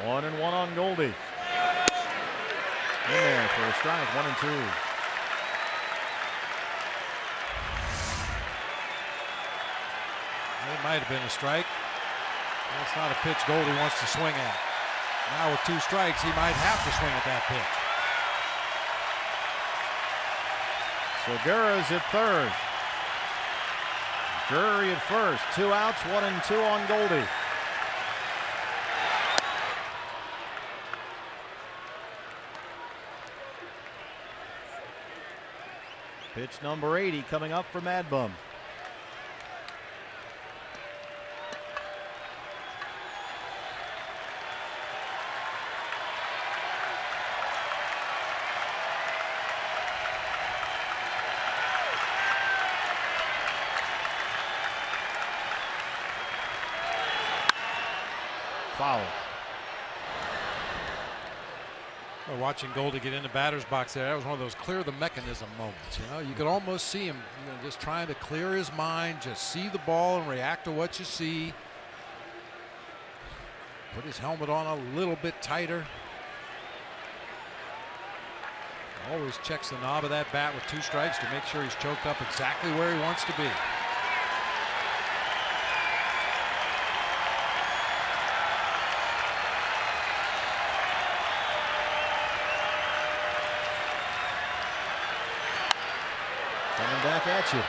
1-1 on Goldie. In there for a strike, 1-2. It might have been a strike. That's not a pitch Goldie wants to swing at. Now with 2 strikes, he might have to swing at that pitch. Segura's at third. Drury at first. 2 outs, 1-2 on Goldie. Pitch number 80 coming up for Mad Bum. Foul. Well, watching Goldie get in the batter's box there, that was one of those clear the mechanism moments. You know, you could almost see him just trying to clear his mind, just see the ball and react to what you see. Put his helmet on a little bit tighter. Always checks the knob of that bat with 2 strikes to make sure he's choked up exactly where he wants to be. Coming back at you.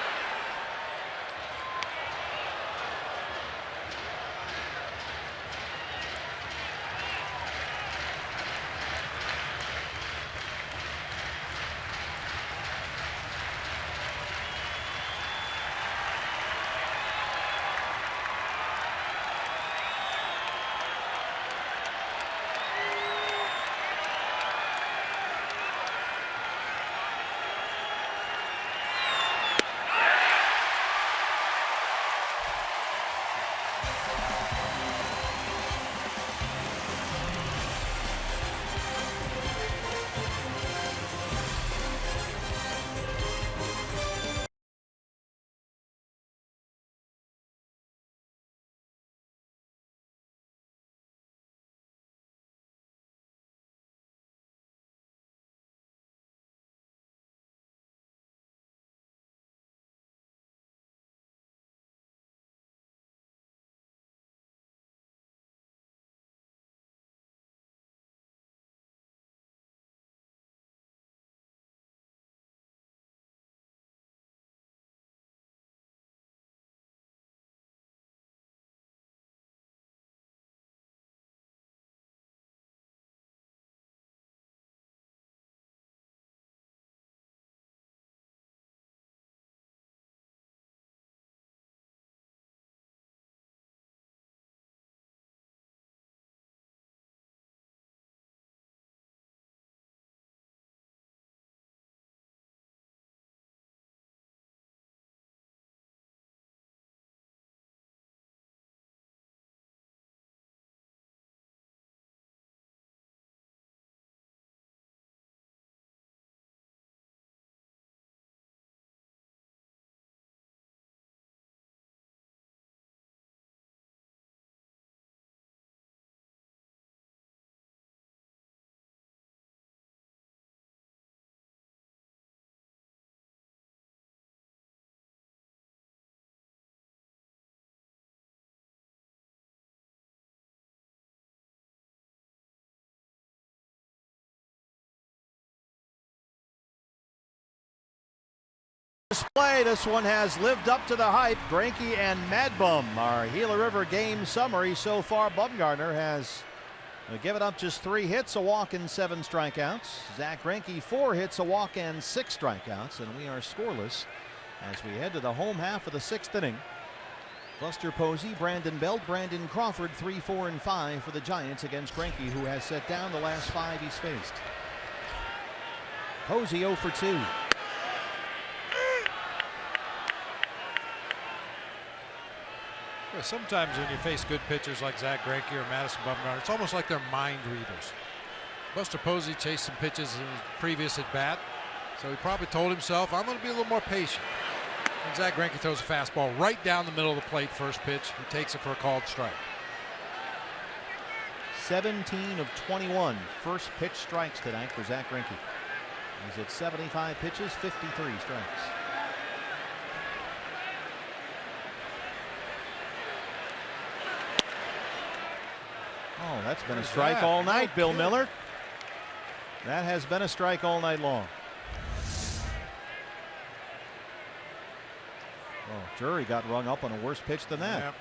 Display. This one has lived up to the hype. Greinke and Madbum, our Gila River game summary so far. Bumgarner has given up just 3 hits, a walk, and 7 strikeouts. Zack Greinke 4 hits, a walk, and 6 strikeouts, and we are scoreless as we head to the home half of the 6th inning. Buster Posey, Brandon Belt, Brandon Crawford, 3, 4, and 5 for the Giants against Greinke, who has set down the last 5 he's faced. Posey 0 for 2. Yeah, sometimes when you face good pitchers like Zack Greinke or Madison Bumgarner, it's almost like they're mind readers. Buster Posey chased some pitches in his previous at bat, so he probably told himself, I'm going to be a little more patient. And Zack Greinke throws a fastball right down the middle of the plate, first pitch. He takes it for a called strike. 17 of 21 first pitch strikes tonight for Zack Greinke. He's at 75 pitches, 53 strikes. Oh, that's been a strike all night, Bill Miller. That has been a strike all night long. Oh, Drury got rung up on a worse pitch than that. Yep.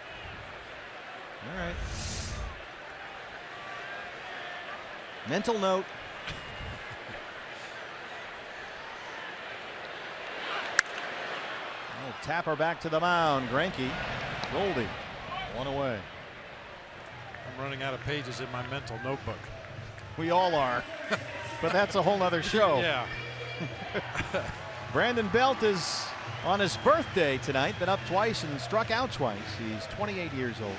All right. Mental note. Oh, Tapper back to the mound. Greinke. Goldie. 1 away. I'm running out of pages in my mental notebook. We all are. But that's a whole nother show. Yeah. Brandon Belt is on his birthday tonight. Been up twice and struck out twice. He's 28 years old.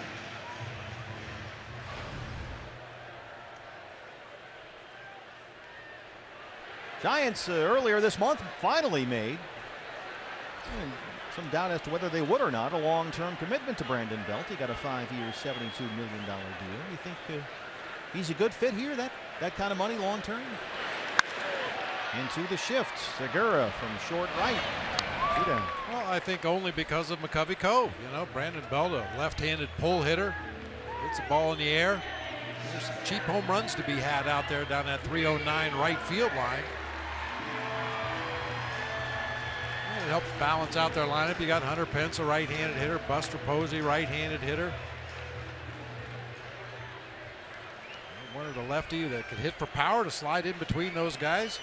Giants earlier this month finally made some doubt as to whether they would or not a long-term commitment to Brandon Belt. He got a 5-year, $72 million deal. You think he's a good fit here? That kind of money long-term? Into the shift, Segura from short right. 2 down. Well, I think only because of McCovey Cove. You know, Brandon Belt, a left-handed pull hitter, hits the ball in the air. There's some cheap home runs to be had out there down that 309 right field line. It helps balance out their lineup. You got Hunter Pence, a right-handed hitter, Buster Posey, right-handed hitter. Wanted a lefty that could hit for power to slide in between those guys.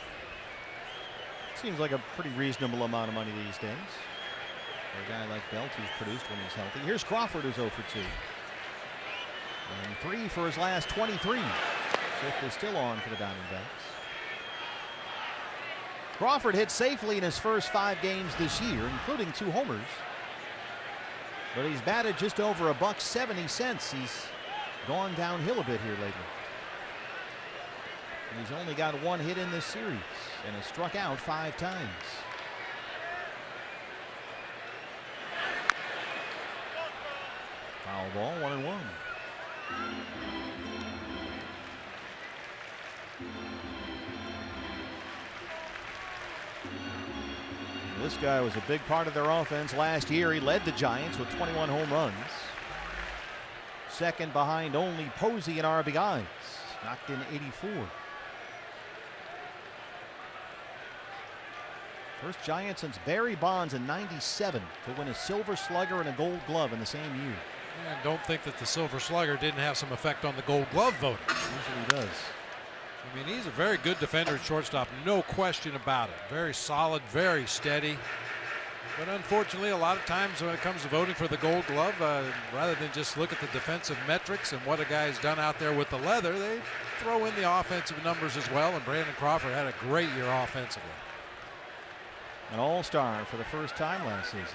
Seems like a pretty reasonable amount of money these days for a guy like Belt who's produced when he's healthy. Here's Crawford, who's 0 for 2. And 3 for his last 23. Shift is still on for the Diamondbacks. Crawford hit safely in his first 5 games this year, including 2 homers. But he's batted just over $1.70 since. He's gone downhill a bit here lately. And he's only got 1 hit in this series and has struck out 5 times. Foul ball, 1-1. This guy was a big part of their offense last year. He led the Giants with 21 home runs. Second behind only Posey in RBIs. Knocked in 84. First Giant since Barry Bonds in '97 to win a Silver Slugger and a Gold Glove in the same year. And don't think that the Silver Slugger didn't have some effect on the Gold Glove voting. Usually does. I mean, he's a very good defender at shortstop, no question about it. Very solid, very steady. But unfortunately, a lot of times when it comes to voting for the Gold Glove, rather than just look at the defensive metrics and what a guy's done out there with the leather, they throw in the offensive numbers as well. And Brandon Crawford had a great year offensively. An all-star for the first time last season.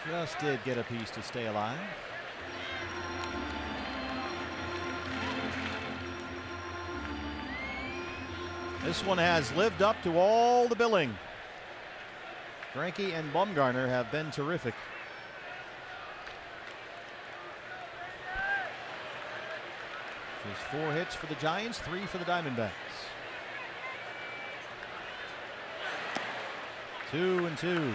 Just did get a piece to stay alive. This one has lived up to all the billing. Greinke and Bumgarner have been terrific. There's 4 hits for the Giants, 3 for the Diamondbacks. 2-2.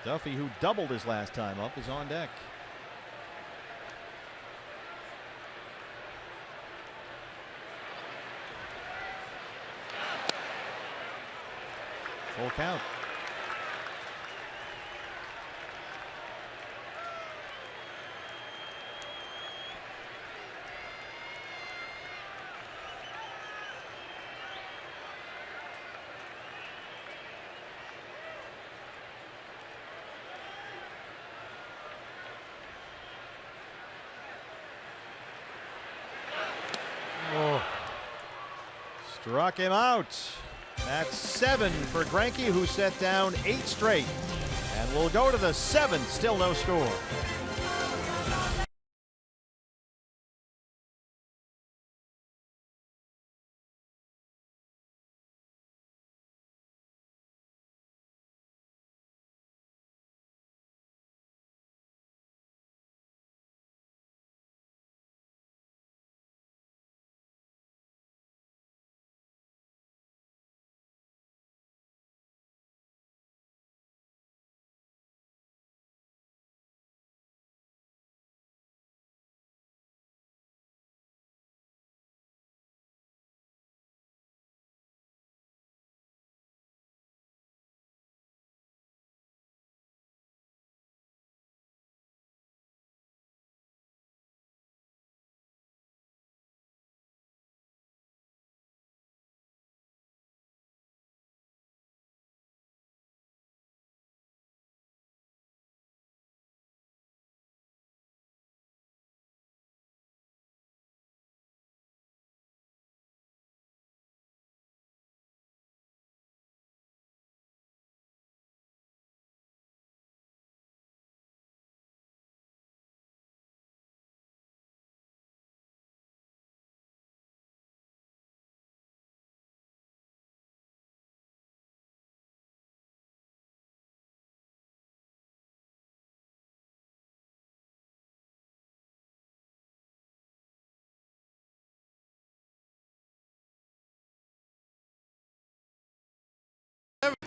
Duffy, who doubled his last time up, is on deck. Full count. Struck him out. That's 7 for Greinke, who set down 8 straight. And we'll go to the 7th, still no score.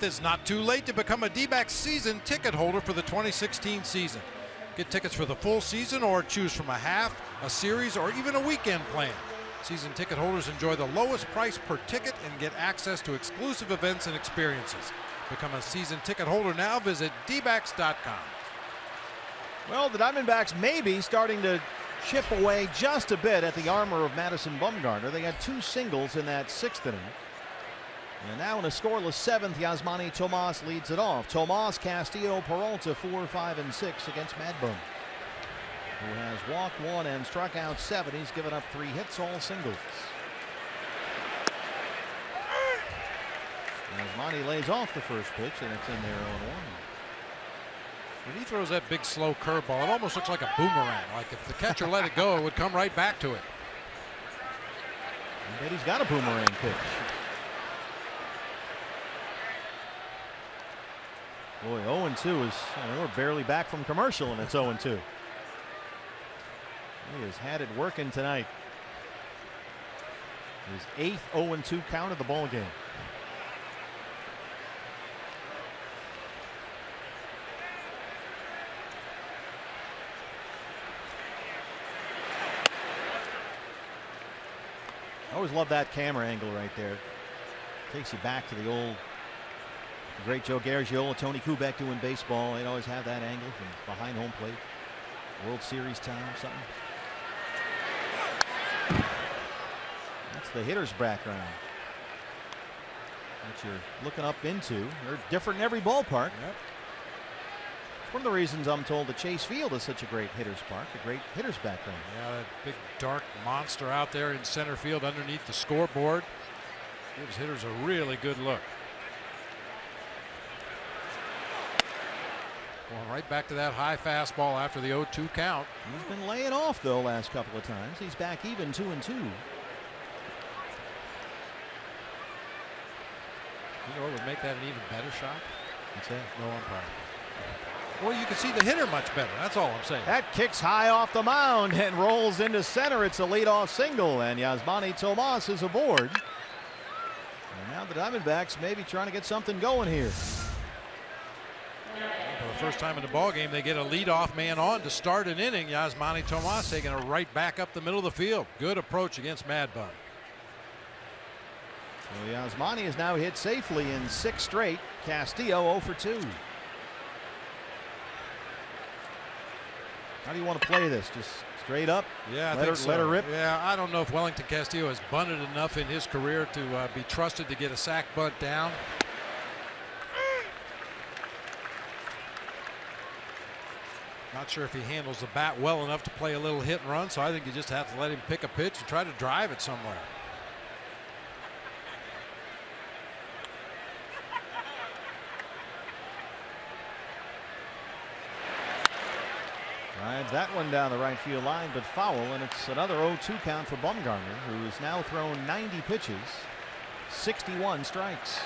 It's not too late to become a D-backs season ticket holder for the 2016 season. Get tickets for the full season or choose from a half, a series, or even a weekend plan. Season ticket holders enjoy the lowest price per ticket and get access to exclusive events and experiences. Become a season ticket holder now. Visit dbacks.com. Well, the Diamondbacks may be starting to chip away just a bit at the armor of Madison Bumgarner. They had 2 singles in that 6th inning. And now in a scoreless 7th, Yasmani Tomas leads it off. Tomas, Castillo, Peralta 4, 5, and 6 against Mad Bum, who has walked 1 and struck out 7. He's given up 3 hits, all singles. Yasmani lays off the first pitch, and it's in there 0-1. When he throws that big slow curveball, it almost looks like a boomerang. Like if the catcher let it go, it would come right back to it. I bet he's got a boomerang pitch. Boy, 0-2 is, we're barely back from commercial, and it's 0-2. He has had it working tonight. His 8th 0-2 count of the ball game. I always love that camera angle right there. Takes you back to the old, the great Joe Garagiola, Tony Kubek doing baseball. They'd always have that angle from behind home plate. World Series time, something. That's the hitter's background that you're looking up into. They're different in every ballpark. Yep. One of the reasons I'm told that Chase Field is such a great hitter's park, a great hitter's background. Yeah, that big dark monster out there in center field underneath the scoreboard gives hitters a really good look. Going right back to that high fastball after the 0-2 count. He's been laying off though last couple of times. He's back even 2-2. You know what would make that an even better shot? What's that? No umpire. Well, you can see the hitter much better. That's all I'm saying. That kicks high off the mound and rolls into center. It's a leadoff single, and Yasmani Tomas is aboard. And now the Diamondbacks may be trying to get something going here. For the first time in the ball game, they get a leadoff man on to start an inning. Yasmani Tomas taking it right back up the middle of the field. Good approach against Mad Bum. So Yasmani has now hit safely in 6 straight. Castillo 0 for 2. How do you want to play this? Just straight up? Yeah, I let think her, so. let her rip? Yeah, I don't know if Wellington Castillo has bunted enough in his career to be trusted to get a sac bunt down. Not sure if he handles the bat well enough to play a little hit and run, so I think you just have to let him pick a pitch and try to drive it somewhere. Drives that one down the right field line, but foul, and it's another 0-2 count for Bumgarner, who has now thrown 90 pitches, 61 strikes.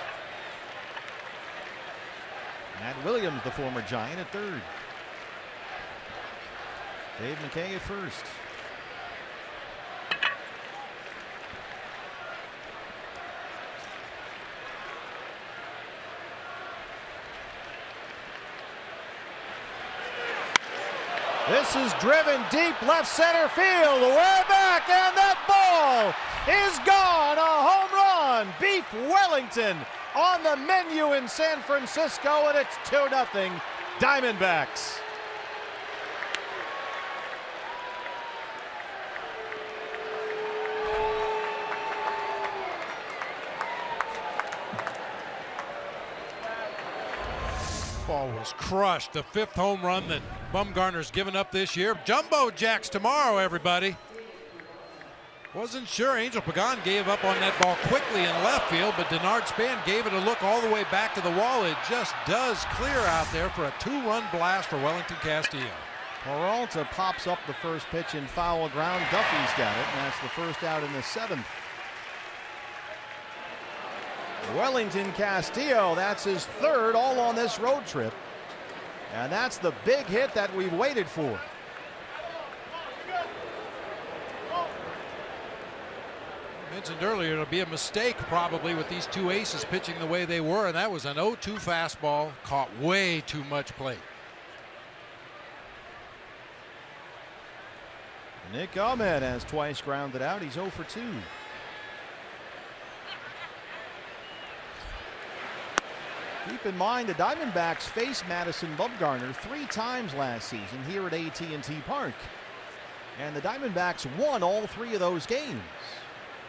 Matt Williams, the former Giant, at third. Dave McKay at first. This is driven deep left center field, way back, and that ball is gone. A home run. Beef Wellington on the menu in San Francisco, and it's 2-0 Diamondbacks. Ball was crushed. The 5th home run that Bumgarner's given up this year. Jumbo Jacks tomorrow, everybody. Wasn't sure. Angel Pagan gave up on that ball quickly in left field, but Denard Span gave it a look all the way back to the wall. It just does clear out there for a 2-run blast for Wellington Castillo. Peralta pops up the first pitch in foul ground. Duffy's got it, and that's the first out in the 7th. Wellington Castillo, that's his 3rd all on this road trip. And that's the big hit that we've waited for. I mentioned earlier it'll be a mistake probably with these 2 aces pitching the way they were, and that was an 0-2 fastball, caught way too much plate. Nick Ahmed has twice grounded out. He's 0 for 2. Keep in mind the Diamondbacks faced Madison Bumgarner 3 times last season here at AT&T Park. And the Diamondbacks won all 3 of those games.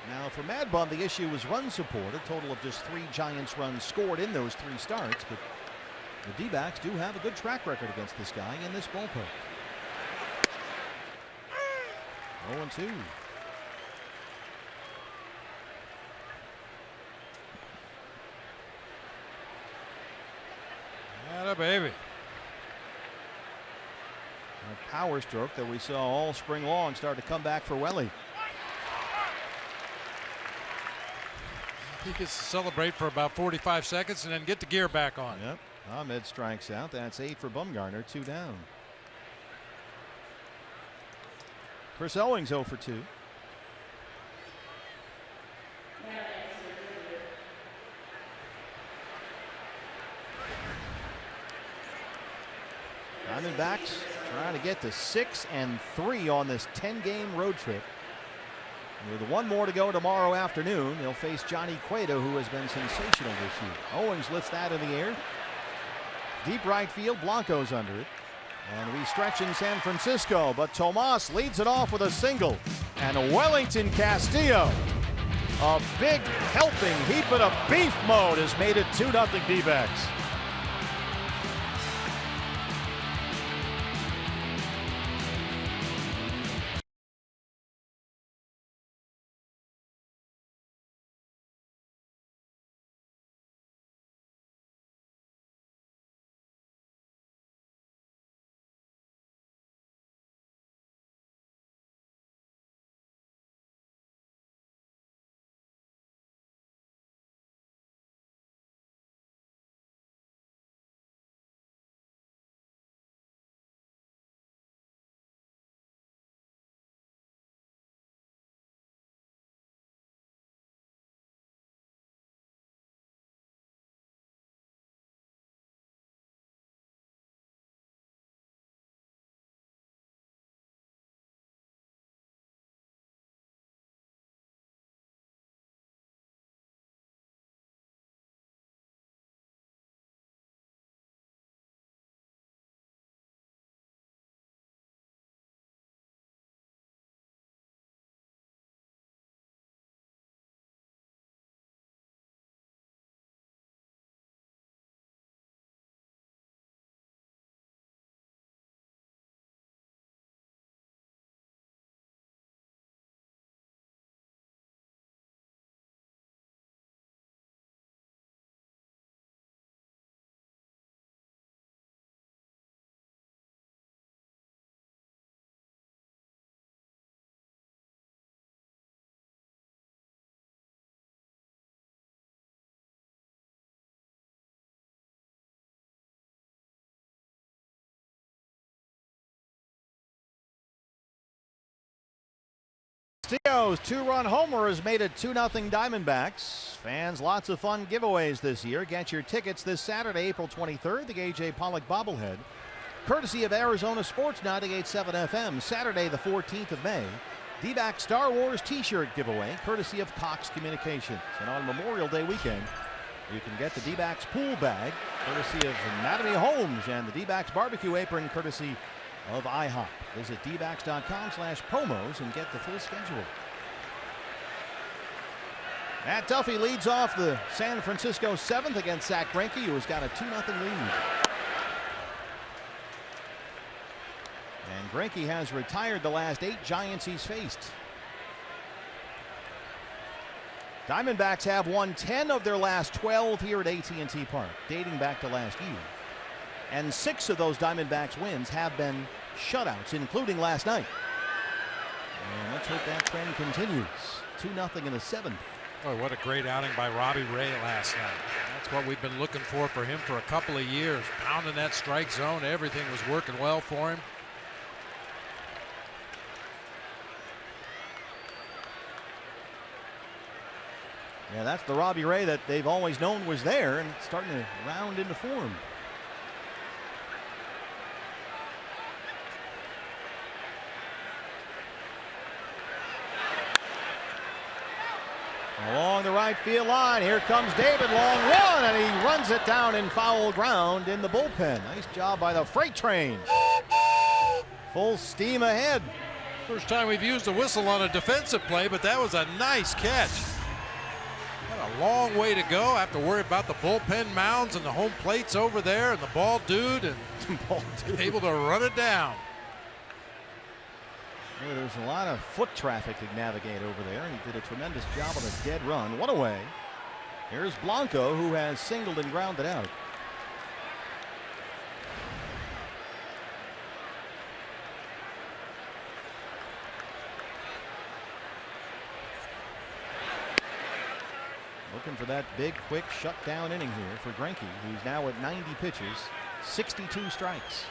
Now for Mad Bum, the issue was run support. A total of just 3 Giants runs scored in those 3 starts. But the D-backs do have a good track record against this guy in this ballpark. 0-2. Atta baby. A power stroke that we saw all spring long start to come back for Welly. He gets to celebrate for about 45 seconds and then get the gear back on. Yep. Ahmed strikes out. That's 8 for Bumgarner. 2 down. Chris Owings 0 for 2. Diamondbacks trying to get to 6-3 on this 10-game road trip. With 1 more to go tomorrow afternoon, they'll face Johnny Cueto, who has been sensational this year. Owings lifts that in the air. Deep right field, Blanco's under it. And we stretch in San Francisco, but Tomas leads it off with a single. And Wellington Castillo, a big helping heap of beef mode, has made it 2-0 D-backs. Castillo's two-run homer has made it 2-0 Diamondbacks. Fans, lots of fun giveaways this year. Get your tickets this Saturday, April 23rd, the A.J. Pollock bobblehead. Courtesy of Arizona Sports 98.7 FM, Saturday the 14th of May. D-back Star Wars t-shirt giveaway, courtesy of Cox Communications. And on Memorial Day weekend, you can get the D-backs pool bag, courtesy of Anatomy Homes, and the D-backs barbecue apron, courtesy of IHOP. Visit dbacks.com/promos and get the full schedule. Matt Duffy leads off the San Francisco 7th against Zach Greinke, who has got a 2-0 lead. And Greinke has retired the last 8 Giants he's faced. Diamondbacks have won 10 of their last 12 here at AT&T Park, dating back to last year. And 6 of those Diamondbacks wins have been shutouts, including last night. And let's hope that trend continues. 2-0 in the 7th. Boy, what a great outing by Robbie Ray last night. That's what we've been looking for him for a couple of years. Pounding that strike zone, everything was working well for him. Yeah, that's the Robbie Ray that they've always known was there, and it's starting to round into form. Along the right field line, here comes David, long run, and he runs it down in foul ground in the bullpen. Nice job by the freight train. Full steam ahead. First time we've used a whistle on a defensive play, but that was a nice catch. Got a long way to go. Have to worry about the bullpen mounds and the home plates over there and the ball dude, and able to run it down. Boy, there's a lot of foot traffic to navigate over there, and he did a tremendous job on a dead run. One away. Here's Blanco, who has singled and grounded out. Looking for that big, quick shutdown inning here for Greinke, who's now at 90 pitches, 62 strikes.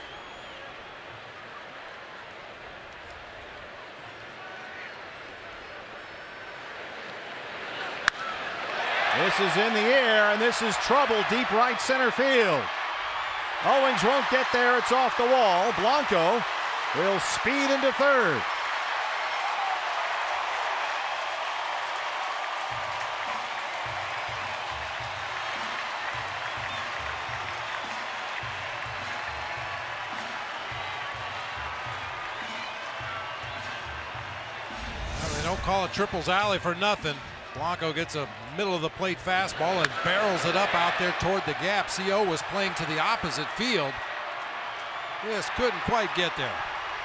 This is in the air, and this is trouble deep right center field. Owings won't get there. It's off the wall. Blanco will speed into third. Well, they don't call it Triples Alley for nothing. Blanco gets a middle of the plate fastball and barrels it up out there toward the gap. CO was playing to the opposite field. Just couldn't quite get there.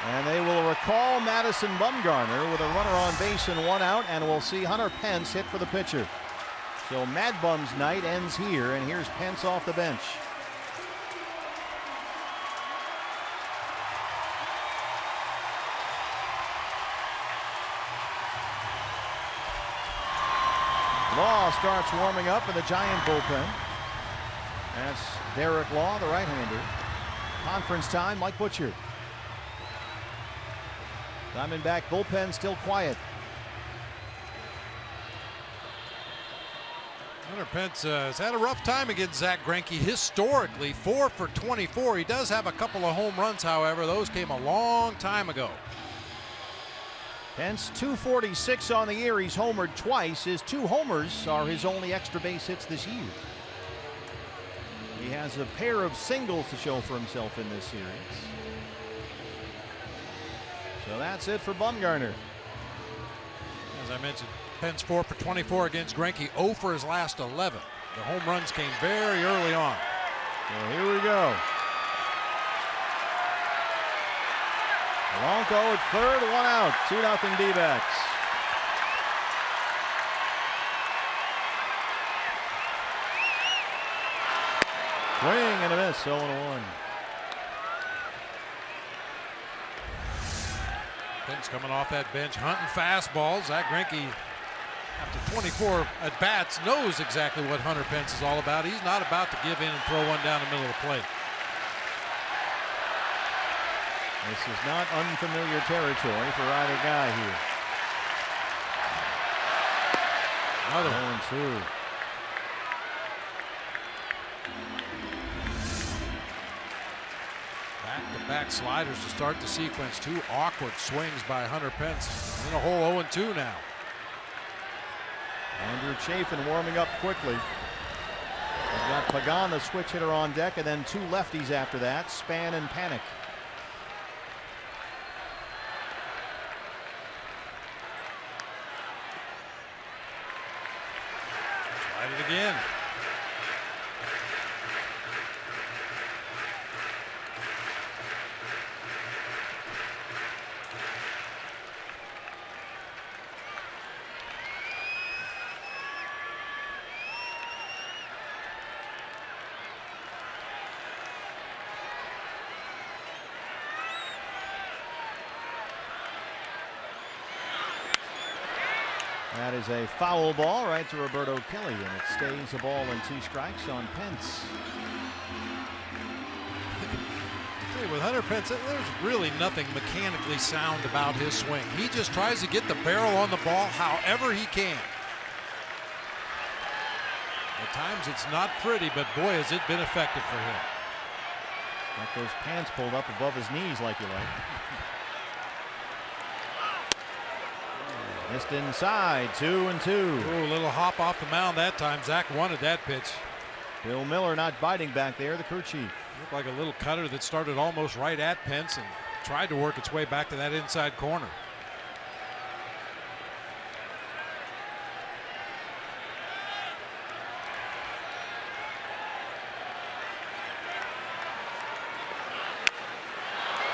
And they will recall Madison Bumgarner with a runner on base and 1 out, and we'll see Hunter Pence hit for the pitcher. So Mad Bum's night ends here, and here's Pence off the bench. Law starts warming up in the Giant bullpen. That's Derek Law, the right-hander. Conference time, Mike Butcher. Diamondback bullpen still quiet. Hunter Pence has had a rough time against Zach Greinke. Historically, 4 for 24. He does have a couple of home runs, however. Those came a long time ago. Pence 246 on the year. He's homered twice. His 2 homers are his only extra base hits this year. He has a pair of singles to show for himself in this series. So that's it for Bumgarner. As I mentioned, Pence 4 for 24 against Greinke, 0 for his last 11. The home runs came very early on. So here we go. Blanco at third, 1 out, 2-0 D-backs. Swing and a miss, 0-1. Pence coming off that bench, hunting fastballs. Zach Greinke, after 24 at-bats, knows exactly what Hunter Pence is all about. He's not about to give in and throw one down the middle of the plate. This is not unfamiliar territory for either guy here. Another 0-2. Back-to-back sliders to start the sequence. 2 awkward swings by Hunter Pence. In a hole 0-2 now. Andrew Chafin warming up quickly. We've got Pagan, the switch hitter, on deck, and then 2 lefties after that, Span and Panik. Slide it again. That is a foul ball right to Roberto Kelly, and it stays a ball and 2 strikes on Pence. Hey, with Hunter Pence, there's really nothing mechanically sound about his swing. He just tries to get the barrel on the ball however he can. At times it's not pretty, but boy, has it been effective for him. Got those pants pulled up above his knees like you like. Missed inside, 2-2. Ooh, a little hop off the mound that time. Zach wanted that pitch. Bill Miller not biting back there, the crew chief. Looked like a little cutter that started almost right at Pence and tried to work its way back to that inside corner.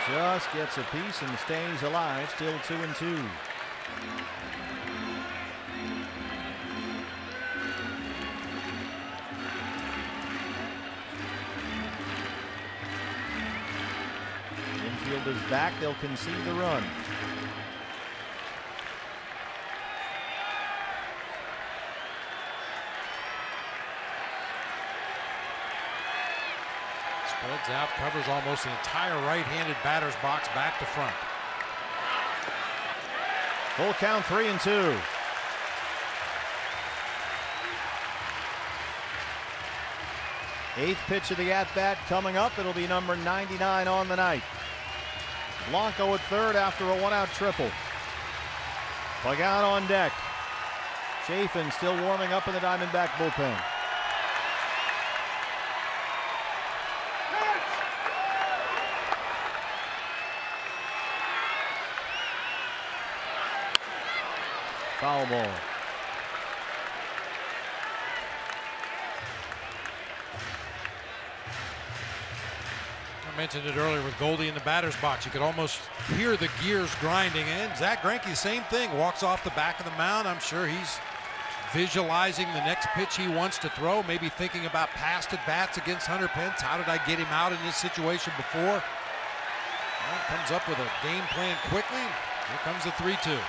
Just gets a piece and stays alive, still 2-2. Infield is back, they'll concede the run. Spreads out, covers almost the entire right-handed batter's box back to front. Full count, 3-2. Eighth pitch of the at-bat coming up. It'll be number 99 on the night. Blanco at third after a 1-out triple. Pagan on deck. Chafin still warming up in the Diamondback bullpen. Foul ball. I mentioned it earlier with Goldie in the batter's box. You could almost hear the gears grinding. And Zach Greinke, same thing, walks off the back of the mound. I'm sure he's visualizing the next pitch he wants to throw, maybe thinking about past at-bats against Hunter Pence. How did I get him out in this situation before? Well, comes up with a game plan quickly. Here comes the 3-2.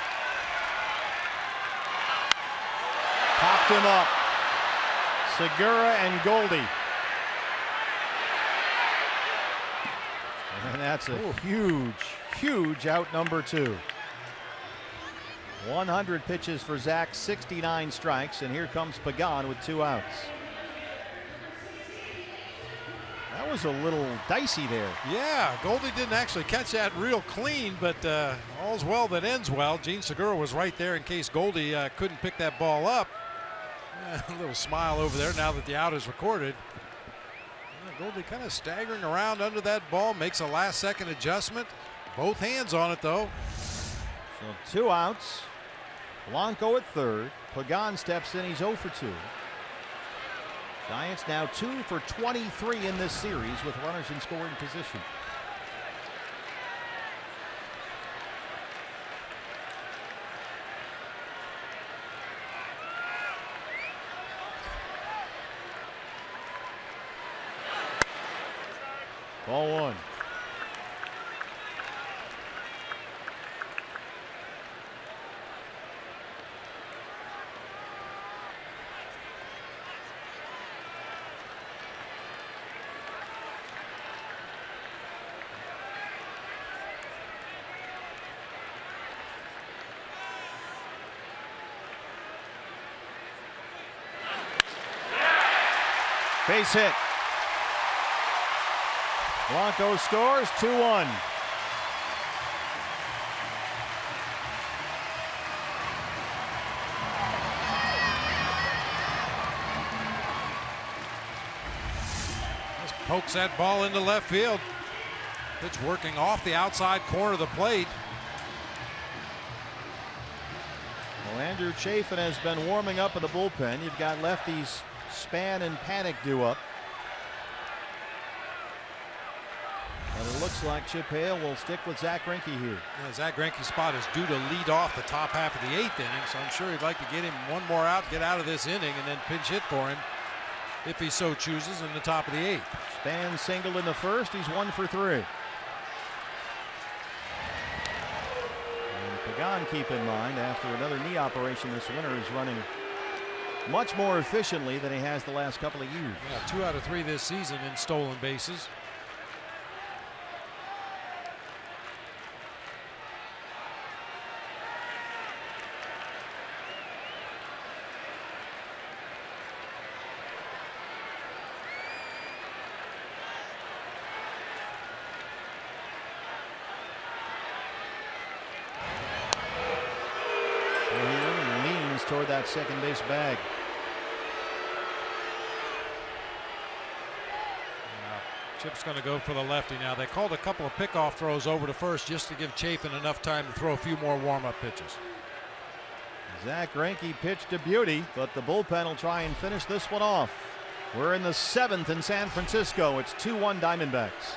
Popped him up. Segura and Goldie. And that's a huge out number 2. 100 pitches for Zach, 69 strikes, and here comes Pagan with 2 outs. That was a little dicey there. Yeah, Goldie didn't actually catch that real clean, but all's well that ends well. Gene Segura was right there in case Goldie couldn't pick that ball up. A little smile over there now that the out is recorded. Goldie kind of staggering around under that ball, makes a last-second adjustment. Both hands on it, though. So 2 outs. Blanco at third. Pagan steps in. He's 0 for 2. Giants now 2 for 23 in this series with runners in scoring position. Ball 1. Base hit. Blanco scores 2-1. Just pokes that ball into left field. Pitch working off the outside corner of the plate. Well, Andrew Chafin has been warming up in the bullpen. You've got lefties Span and Panik due up. And it looks like Chip Hale will stick with Zack Greinke here. Yeah, Zack Greinke's spot is due to lead off the top half of the 8th inning, so I'm sure he'd like to get him one more out, get out of this inning, and then pinch hit for him if he so chooses in the top of the 8th. Span singled in the first. He's 1 for 3. And Pagan, keep in mind, after another knee operation this winter, is running much more efficiently than he has the last couple of years. Yeah, 2 out of 3 this season in stolen bases. Toward that second base bag. Chip's going to go for the lefty now. They called a couple of pickoff throws over to first just to give Chafin enough time to throw a few more warm-up pitches. Zack Greinke pitched a beauty, but the bullpen will try and finish this one off. We're in the 7th in San Francisco. It's 2-1 Diamondbacks.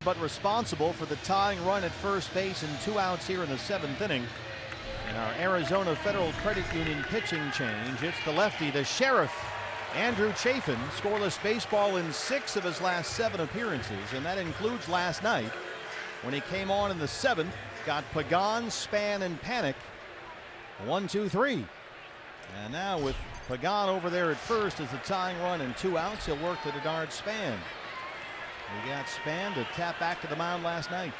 But responsible for the tying run at first base and 2 outs here in the 7th inning. In our Arizona Federal Credit Union pitching change, it's the lefty, the sheriff, Andrew Chafin, scoreless baseball in 6 of his last 7 appearances, and that includes last night when he came on in the 7th, got Pagan, Span, and Panik. 1, 2, 3. And now with Pagan over there at first as the tying run and 2 outs, he'll work to Denard Span. We got Span to tap back to the mound last night.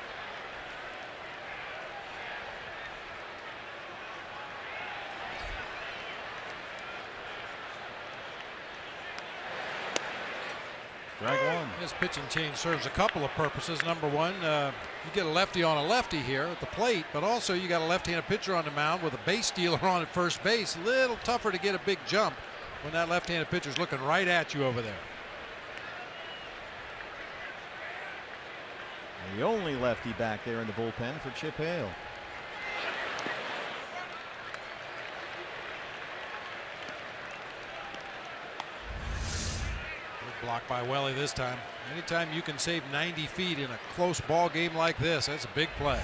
Strike one. His pitching change serves a couple of purposes. Number one, you get a lefty on a lefty here at the plate, but also you got a left-handed pitcher on the mound with a base stealer on at first base. A little tougher to get a big jump when that left-handed pitcher's looking right at you over there. The only lefty back there in the bullpen for Chip Hale. Good block by Welly this time. Anytime you can save 90 feet in a close ball game like this, that's a big play.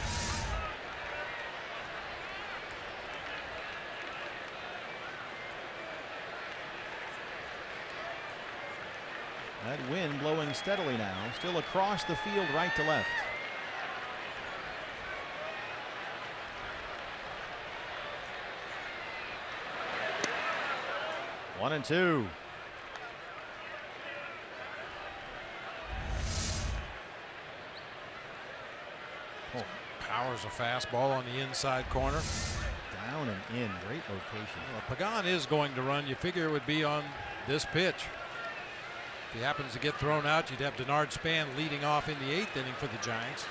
That wind blowing steadily now, still across the field right to left. One and two. Oh, powers a fastball on the inside corner. Down and in, great location. Well, Pagan is going to run. You figure it would be on this pitch. If he happens to get thrown out, you'd have Denard Span leading off in the 8th inning for the Giants.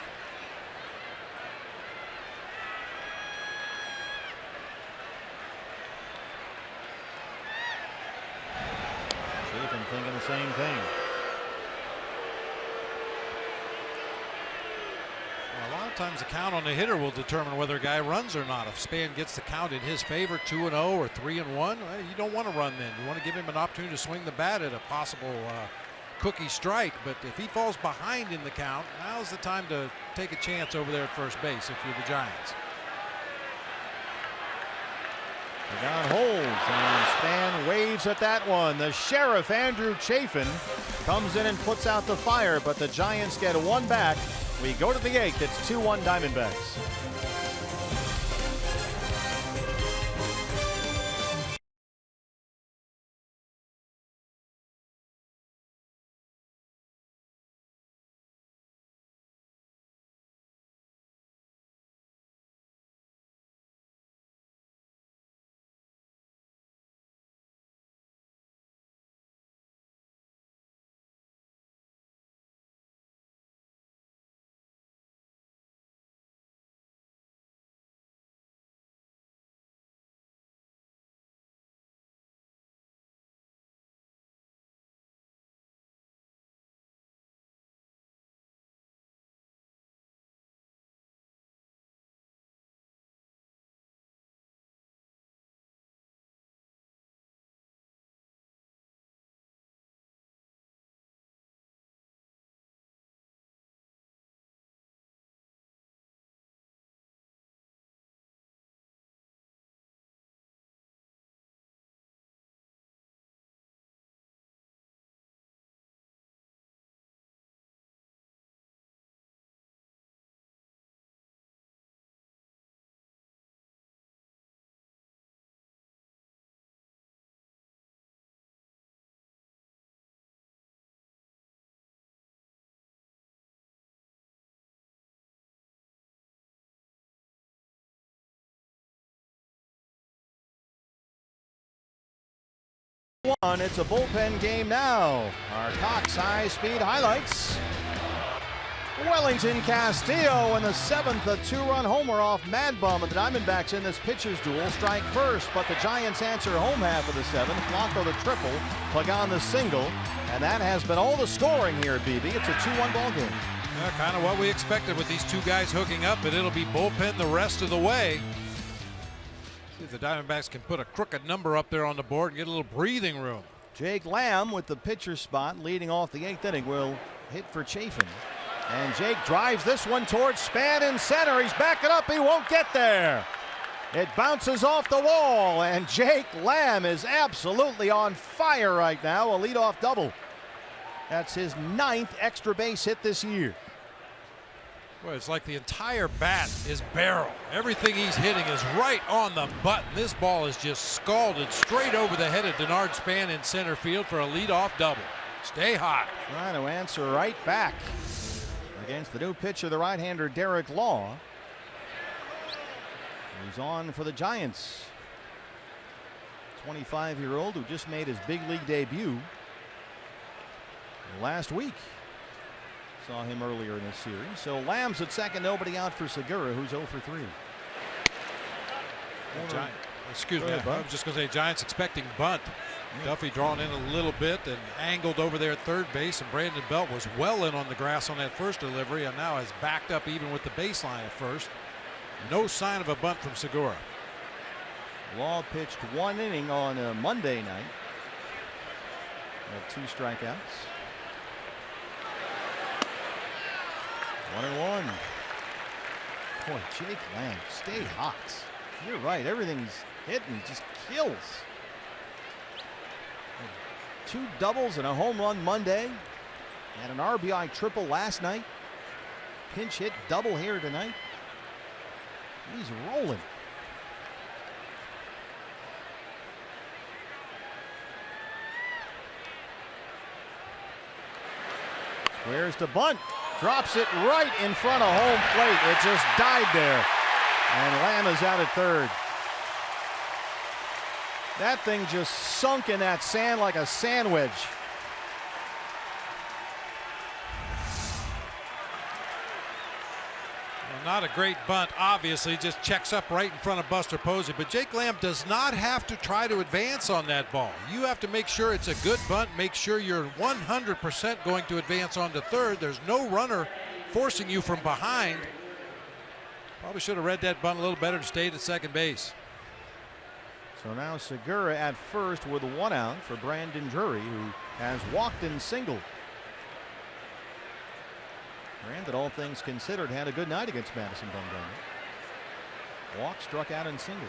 Chafin thinking the same thing. Well, a lot of times the count on the hitter will determine whether a guy runs or not. If Span gets the count in his favor, 2-0 or 3-1, well, you don't want to run then. You want to give him an opportunity to swing the bat at a possible cookie strike. But if he falls behind in the count, now's the time to take a chance over there at first base if you're the Giants. Pagan holds and Span waves at that one. The sheriff, Andrew Chafin, comes in and puts out the fire, but the Giants get one back. We go to the 8th. It's 2-1 Diamondbacks. It's a bullpen game now. Our Cox high-speed highlights. Wellington Castillo in the 7th, a 2-run homer off Mad Bum of the Diamondbacks in this pitcher's duel. Strike first, but the Giants answer home half of the 7th. Blanco the triple, Pagan the single, and that has been all the scoring here at BB. It's a 2-1 ball game. Yeah, kind of what we expected with these two guys hooking up, but it'll be bullpen the rest of the way. See if the Diamondbacks can put a crooked number up there on the board and get a little breathing room. Jake Lamb with the pitcher spot leading off the 8th inning will hit for Chafin. And Jake drives this one towards Span in center. He's backing up. He won't get there. It bounces off the wall, and Jake Lamb is absolutely on fire right now. A leadoff double. That's his 9th extra base hit this year. Well, it's like the entire bat is barrel. Everything he's hitting is right on the button. This ball is just scalded straight over the head of Denard Span in center field for a leadoff double. Stay hot. Trying to answer right back against the new pitcher, the right-hander Derek Law, who's on for the Giants. 25-year-old who just made his big league debut last week. Saw him earlier in this series. So Lamb's at second, nobody out for Segura, who's 0 for 3. Excuse me, I was just going to say Giants expecting bunt. Yeah. Duffy drawn in a little bit and angled over there at third base, and Brandon Belt was well in on the grass on that first delivery and now has backed up even with the baseline at first. No sign of a bunt from Segura. Law pitched 1 inning on a Monday night. Had 2 strikeouts. 1-1. Boy, Jake Lamb, stay hot. You're right. Everything's hitting just kills. 2 doubles and a home run Monday. Had an RBI triple last night. Pinch hit double here tonight. He's rolling. Squares to bunt. Drops it right in front of home plate. It just died there. And Lamb is out at third. That thing just sunk in that sand like a sandwich. Not a great bunt, obviously, just checks up right in front of Buster Posey, but Jake Lamb does not have to try to advance on that ball. You have to make sure it's a good bunt, make sure you're 100% going to advance on to third. There's no runner forcing you from behind. Probably should have read that bunt a little better and stayed at second base. So now Segura at first with 1 out for Brandon Drury, who has walked and singled. Brandon, all things considered, had a good night against Madison Bumgarner. Walk, struck out, and singled.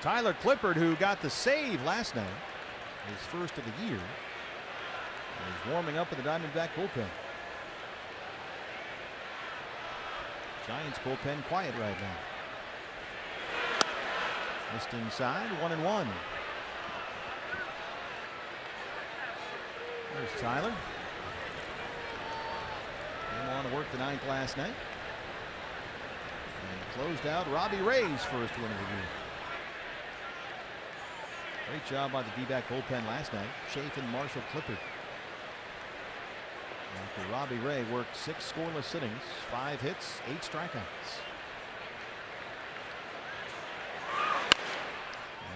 Tyler Clippard, who got the save last night, his first of the year, is warming up with the Diamondback bullpen. Giants bullpen quiet right now. Missed inside, 1-1. There's Tyler. Came on to work the ninth last night. And closed out Robbie Ray's first win of the year. Great job by the D-back bullpen last night. Chafin, Marshall, Clippard. After Robbie Ray worked 6 scoreless innings, 5 hits, 8 strikeouts.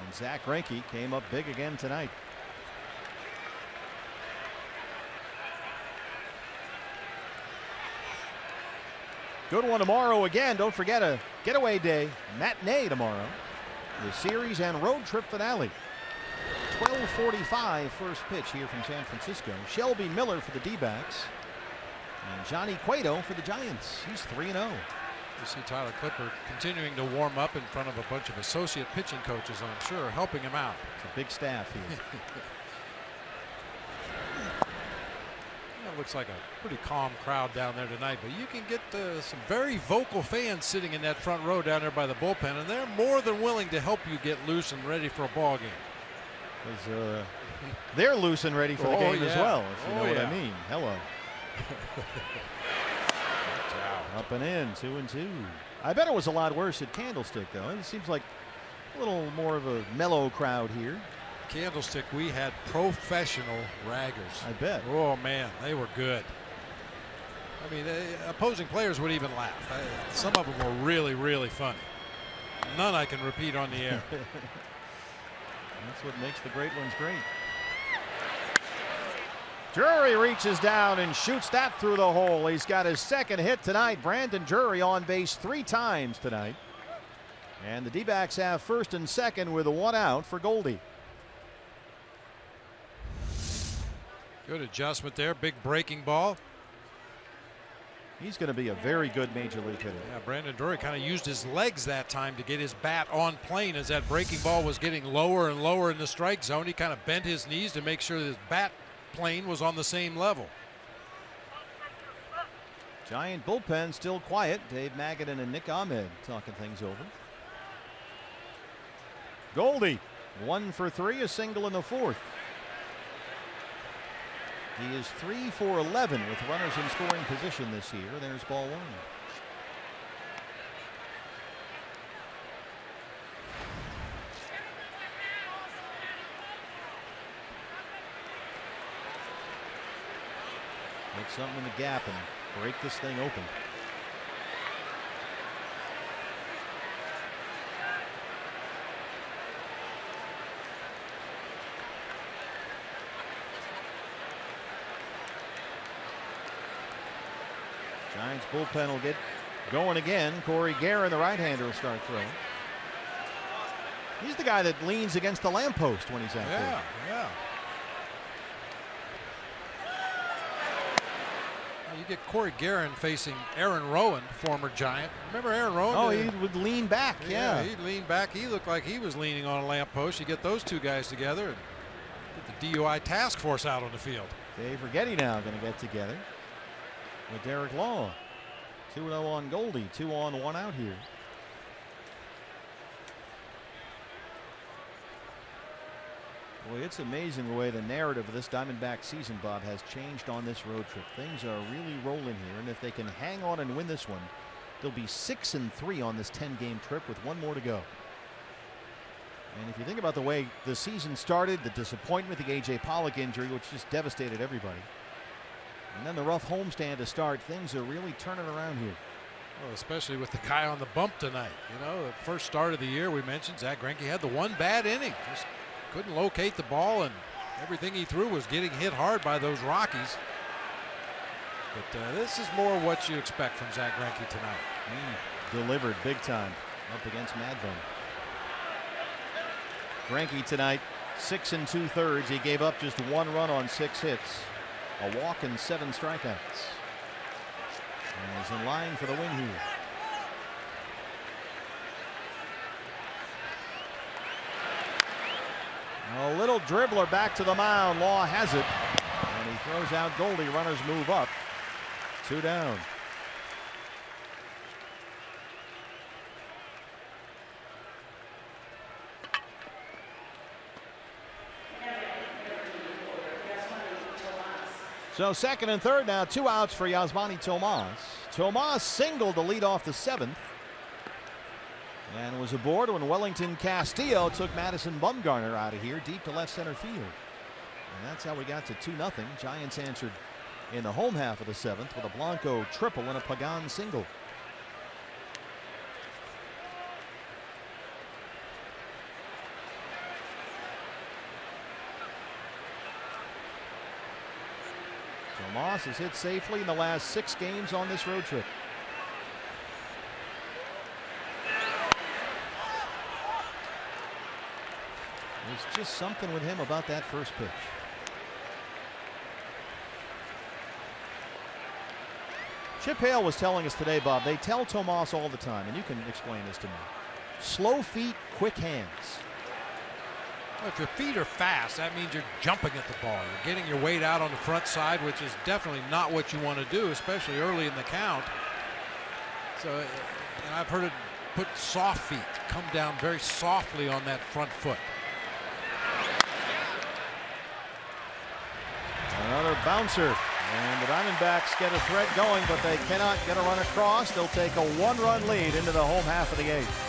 And Zach Greinke came up big again tonight. Good one tomorrow again. Don't forget a getaway day matinee tomorrow. The series and road trip finale. 12:45 first pitch here from San Francisco. Shelby Miller for the D-backs and Johnny Cueto for the Giants. He's 3-0. You see Tyler Clippard continuing to warm up in front of a bunch of associate pitching coaches, I'm sure, helping him out. It's a big staff here. It looks like a pretty calm crowd down there tonight, but you can get some very vocal fans sitting in that front row down there by the bullpen, and they're more than willing to help you get loose and ready for a ball game. They're loose and ready for the game as well, if you know what yeah. I mean. Hello. Up and in, 2-2. I bet it was a lot worse at Candlestick, though. It seems like a little more of a mellow crowd here. Candlestick, we had professional raggers. I bet. Oh, man, they were good. I mean, opposing players would even laugh. Some of them were really, really funny. None I can repeat on the air. That's what makes the great ones great. Drury reaches down and shoots that through the hole. He's got his second hit tonight. Brandon Drury on base 3 times tonight. And the D-backs have first and second with a 1 out for Goldie. Good adjustment there. Big breaking ball. He's going to be a very good major league hitter. Yeah, Brandon Drury kind of used his legs that time to get his bat on plane as that breaking ball was getting lower and lower in the strike zone. He kind of bent his knees to make sure that his bat plane was on the same level. Giant bullpen still quiet. Dave Magadan and Nick Ahmed talking things over. Goldie 1 for 3, a single in the 4th. He is 3 for 11 with runners in scoring position this year. There's ball 1. Make something in the gap and break this thing open. Giants bullpen will get going again. Corey Guerin, the right-hander, will start throwing. He's the guy that leans against the lamppost when he's out there. Yeah. You get Corey Guerin facing Aaron Rowan, former Giant. Remember Aaron Rowan? Oh, he would lean back, yeah. He'd lean back. He looked like he was leaning on a lamppost. You get those two guys together and get the DUI task force out on the field. Dave Righetti now going to get together with Derek Law. 2-0 on Goldie, 2 on, 1 out here. Boy, it's amazing the way the narrative of this Diamondback season, Bob, has changed on this road trip. Things are really rolling here, and if they can hang on and win this one, they'll be 6-3 on this 10-game trip with one more to go. And if you think about the way the season started, the disappointment, the A.J. Pollock injury, which just devastated everybody, and then the rough homestand to start, things are really turning around here. Well, especially with the guy on the bump tonight. You know, the first start of the year, we mentioned Zack Greinke had the one bad inning. Just couldn't locate the ball, and everything he threw was getting hit hard by those Rockies. But this is more what you expect from Zack Greinke tonight. Delivered big time up against Madvin. Greinke tonight, 6 2/3. He gave up just 1 run on 6 hits, a walk and 7 strikeouts. And he's in line for the win here. A little dribbler back to the mound. Law has it. And he throws out Goldie. Runners move up. 2 down. So second and third now, 2 outs for Yasmani Tomas. Tomas singled to lead off the 7th. And was aboard when Wellington Castillo took Madison Bumgarner out of here deep to left center field. And that's how we got to 2-0. Giants answered in the home half of the 7th with a Blanco triple and a Pagan single. Tomas has hit safely in the last 6 games on this road trip. There's just something with him about that first pitch. Chip Hale was telling us today, Bob, they tell Tomas all the time, and you can explain this to me. Slow feet, quick hands. Well, if your feet are fast, that means you're jumping at the ball. You're getting your weight out on the front side, which is definitely not what you want to do, especially early in the count. So, and I've heard it put soft feet, come down very softly on that front foot. Another bouncer, and the Diamondbacks get a threat going, but they cannot get a run across. They'll take a 1-run lead into the home half of the 8th.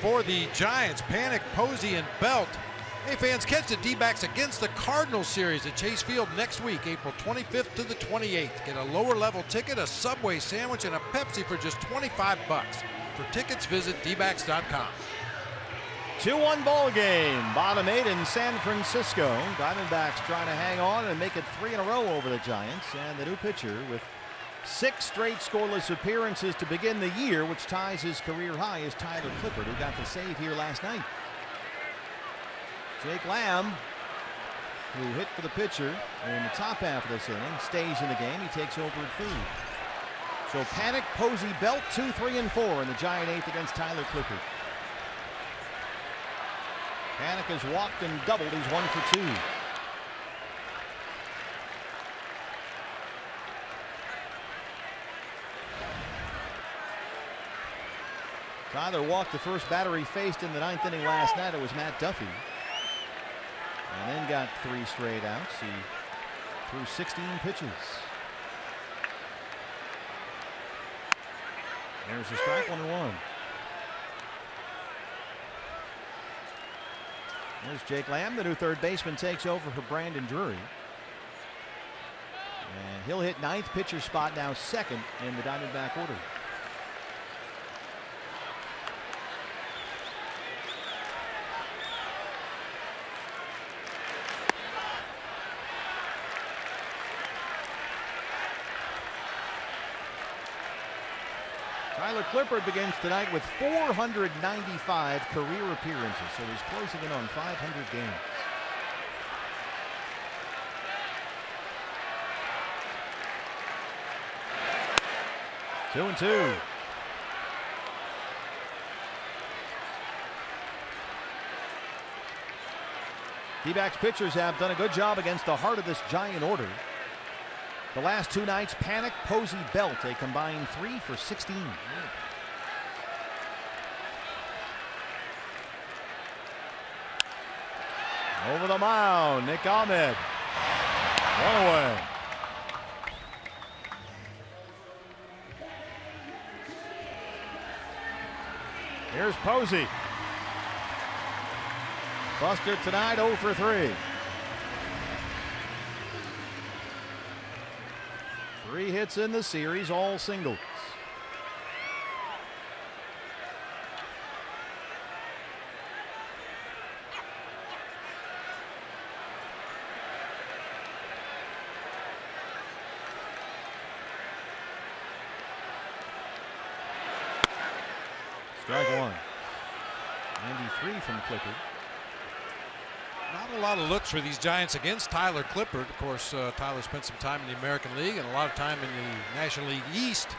for the Giants. Panic, Posey, and Belt. Hey fans, catch the D-backs against the Cardinals series at Chase Field next week, April 25th to the 28th. Get a lower level ticket, a Subway sandwich, and a Pepsi for just $25. For tickets, visit dbacks.com. 2-1 ball game. Bottom 8 in San Francisco. Diamondbacks trying to hang on and make it 3 in a row over the Giants. And the new pitcher with 6 straight scoreless appearances to begin the year, which ties his career high, is Tyler Clippard, who got the save here last night. Jake Lamb, who hit for the pitcher in the top half of this inning, stays in the game. He takes over at 3. So Panic, Posey, Belt, 2, 3, and 4 in the Giant 8th against Tyler Clippard. Panic has walked and doubled. He's 1 for 2. Tyler walked the first batter he faced in the 9th inning last night. It was Matt Duffy. And then got 3 straight outs. He threw 16 pitches. There's a strike, 1-1. There's Jake Lamb. The new third baseman takes over for Brandon Drury. And he'll hit 9th pitcher spot, now 2nd in the Diamondback order. Tyler Clippard begins tonight with 495 career appearances, so he's closing in on 500 games. Two and 2. D-backs pitchers have done a good job against the heart of this Giant order. The last 2 nights, Panic, Posey, Belt, a combined 3 for 16. Over the mound, Nick Ahmed. 1 away. Here's Posey. Buster tonight, 0 for 3. 3 hits in the series, all singles. Strike 1. 93 from Clippard. Not a lot of looks for these Giants against Tyler Clippard. Of course, Tyler spent some time in the American League and a lot of time in the National League East.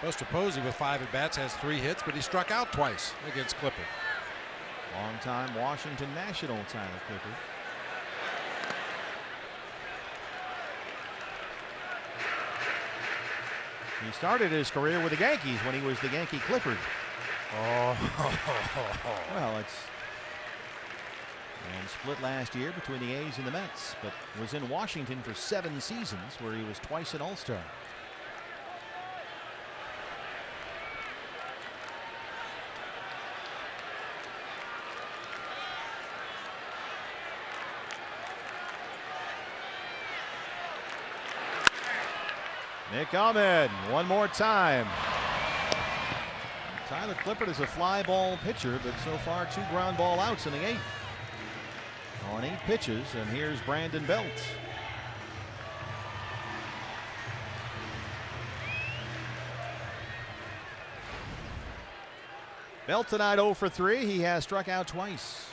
Buster Posey with 5 at-bats has 3 hits, but he struck out twice against Clippard. Longtime Washington National Tyler Clippard. He started his career with the Yankees when he was the Yankee Clippard. Oh. Well, it's... And split last year between the A's and the Mets, but was in Washington for 7 seasons where he was twice an All-Star. Nick Ahmed, one more time. Tyler Clippard is a fly ball pitcher, but so far 2 ground ball outs in the 8th. On 8 pitches, and here's Brandon Belt. Belt tonight 0 for 3. He has struck out twice.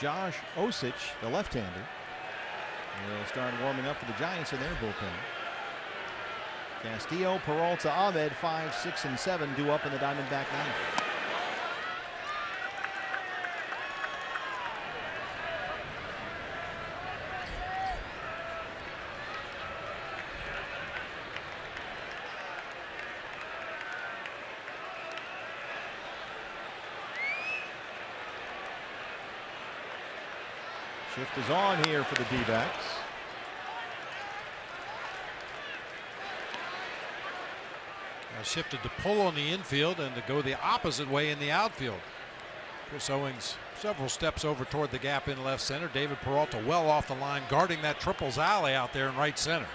Josh Osich, the left-hander, will start warming up for the Giants in their bullpen. Castillo, Peralta, Ahmed, 5, 6, and 7 due up in the Diamondback 9th. Shift is on here for the D-backs. Shifted to pull on the infield and to go the opposite way in the outfield. Chris Owings several steps over toward the gap in left center. David Peralta well off the line, guarding that triples alley out there in right center.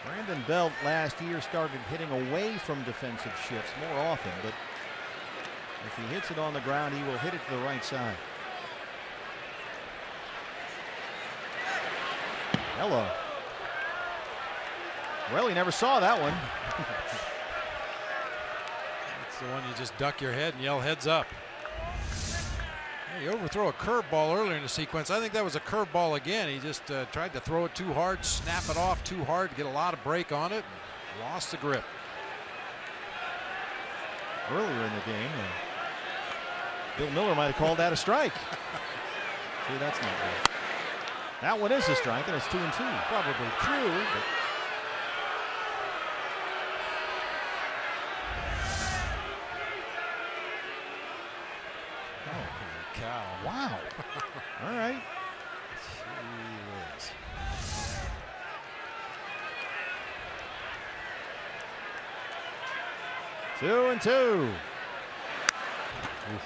Brandon Belt last year started hitting away from defensive shifts more often, but if he hits it on the ground, he will hit it to the right side. Hello. Well, he never saw that one. That's the one you just duck your head and yell heads up. He overthrew a curveball earlier in the sequence. I think that was a curveball again. He just tried to throw it too hard, snap it off too hard to get a lot of break on it. Lost the grip. Earlier in the game, Bill Miller might have called that a strike. See, that's not good. That one is a strike, and it's 2-2. Probably true, but cow. Wow. All right. Gee whiz. 2-2. Oof.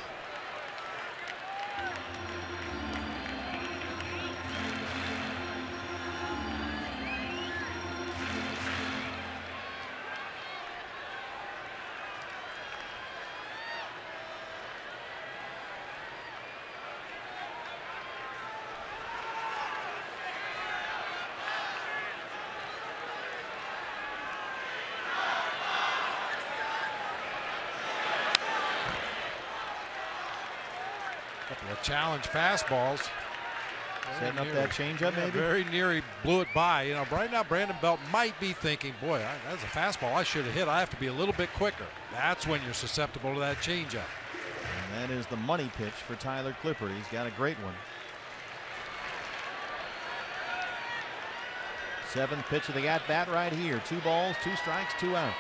Couple of challenge fastballs. Setting up that changeup, yeah, maybe? Very near he blew it by. You know, right now Brandon Belt might be thinking, boy, that's a fastball I should have hit. I have to be a little bit quicker. That's when you're susceptible to that changeup. And that is the money pitch for Tyler Clippard. He's got a great one. Seventh pitch of the at-bat right here. 2 balls, 2 strikes, 2 outs.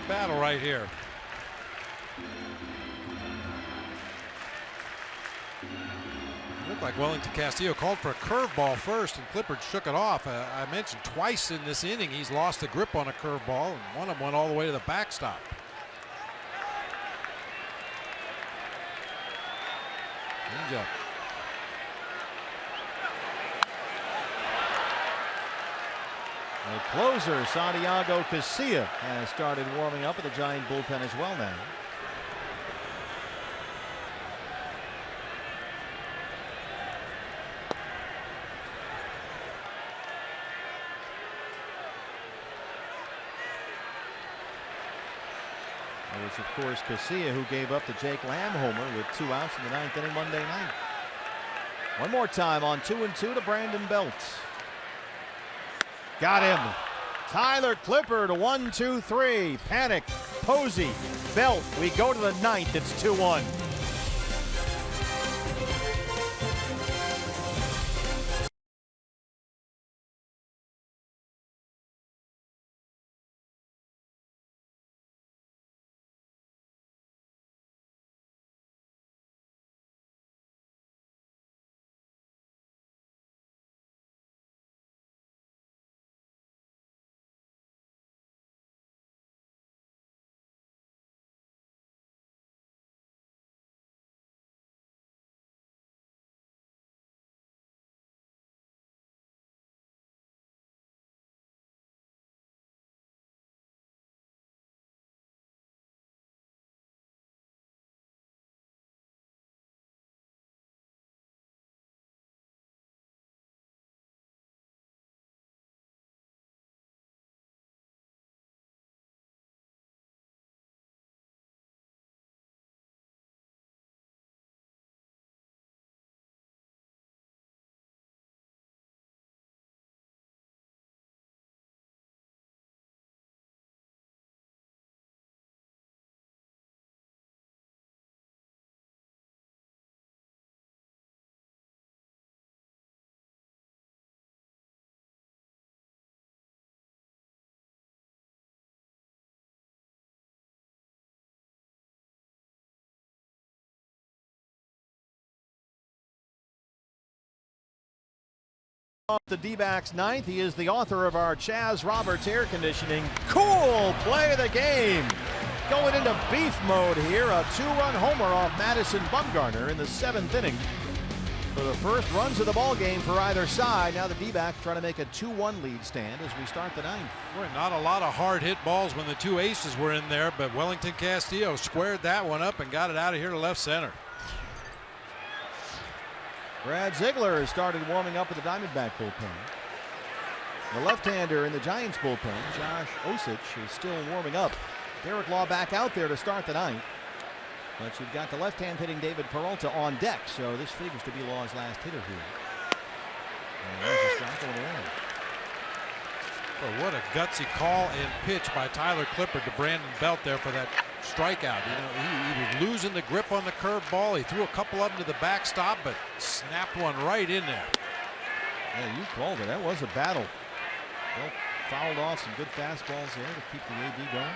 Battle right here. Looked like Wellington Castillo called for a curveball first, and Clippard shook it off. I mentioned twice in this inning he's lost the grip on a curveball, and one of them went all the way to the backstop. Changeup. The closer, Santiago Casilla, has started warming up at the Giant bullpen as well now. It was, of course, Casilla who gave up the Jake Lamb homer with 2 outs in the 9th inning Monday night. One more time on 2-2 to Brandon Belt. Got him. Tyler Clippard, 1-2-3. Panic. Posey. Belt. We go to the 9th. It's 2-1. Off the D-backs ninth, he is the author of our Chaz Roberts air conditioning cool play of the game. Going into beef mode here, a 2-run homer off Madison Bumgarner in the 7th inning. For the first runs of the ball game for either side. Now the D-backs trying to make a 2-1 lead stand as we start the ninth. Boy, not a lot of hard hit balls when the two aces were in there, but Wellington Castillo squared that one up and got it out of here to left center. Brad Ziegler has started warming up with the Diamondback bullpen. The left-hander in the Giants bullpen, Josh Osich, is still warming up. Derek Law back out there to start the ninth. But you've got the left-hand hitting David Peralta on deck, so this figures to be Law's last hitter here. And there's a strike on the way. Well, what a gutsy call and pitch by Tyler Clippard to Brandon Belt there for that strikeout. You know, he was losing the grip on the curved ball. He threw a couple of them to the backstop, but snapped one right in there. Yeah, you called it. That was a battle. Belt fouled off some good fastballs there to keep the AB going.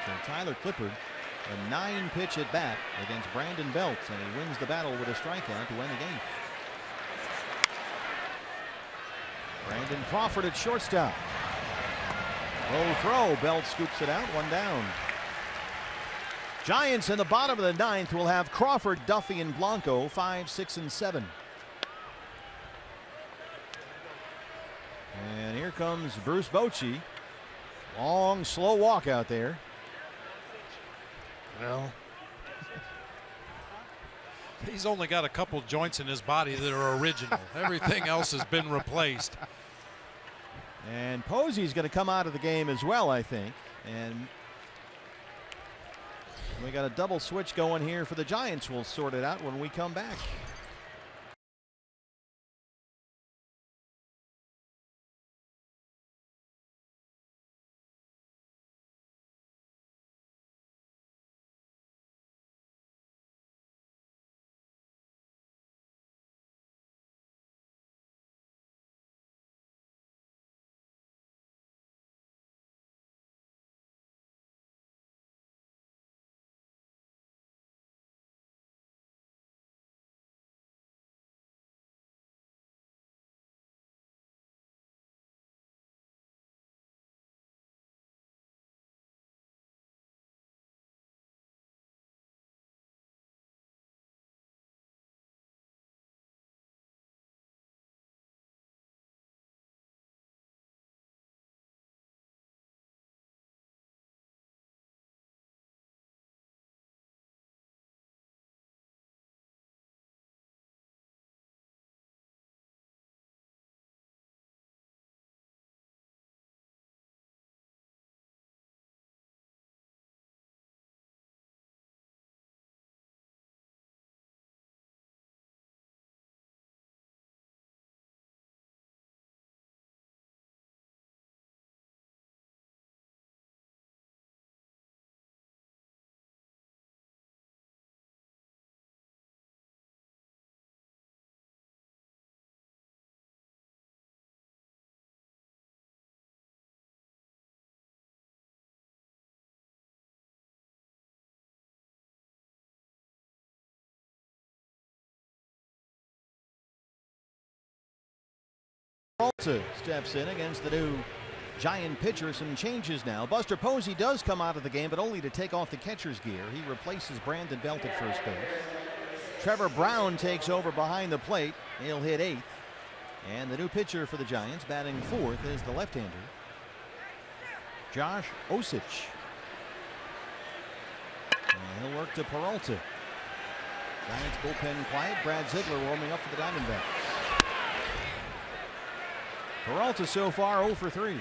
But Tyler Clippard, a 9-pitch at bat against Brandon Belt, and he wins the battle with a strikeout to win the game. Brandon Crawford at shortstop. Low throw. Belt scoops it out. One down. Giants in the bottom of the ninth will have Crawford, Duffy, and Blanco 5, 6, and 7. And here comes Bruce Bochy. Long, slow walk out there. Well, he's only got a couple joints in his body that are original. Everything else has been replaced. And Posey's going to come out of the game as well, I think. And we got a double switch going here for the Giants. We'll sort it out when we come back. Peralta steps in against the new Giant pitcher. Some changes now. Buster Posey does come out of the game, but only to take off the catcher's gear. He replaces Brandon Belt at first base. Trevor Brown takes over behind the plate. He'll hit 8th. And the new pitcher for the Giants, batting 4th, is the left-hander, Josh Osich. And he'll work to Peralta. Giants bullpen quiet. Brad Ziegler warming up for the Diamondbacks. Peralta so far 0 for 3.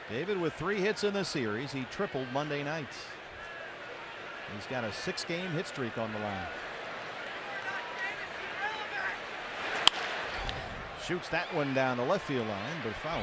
David with 3 hits in the series. He tripled Monday night. He's got a 6-game hit streak on the line. Shoots that one down the left field line, but foul.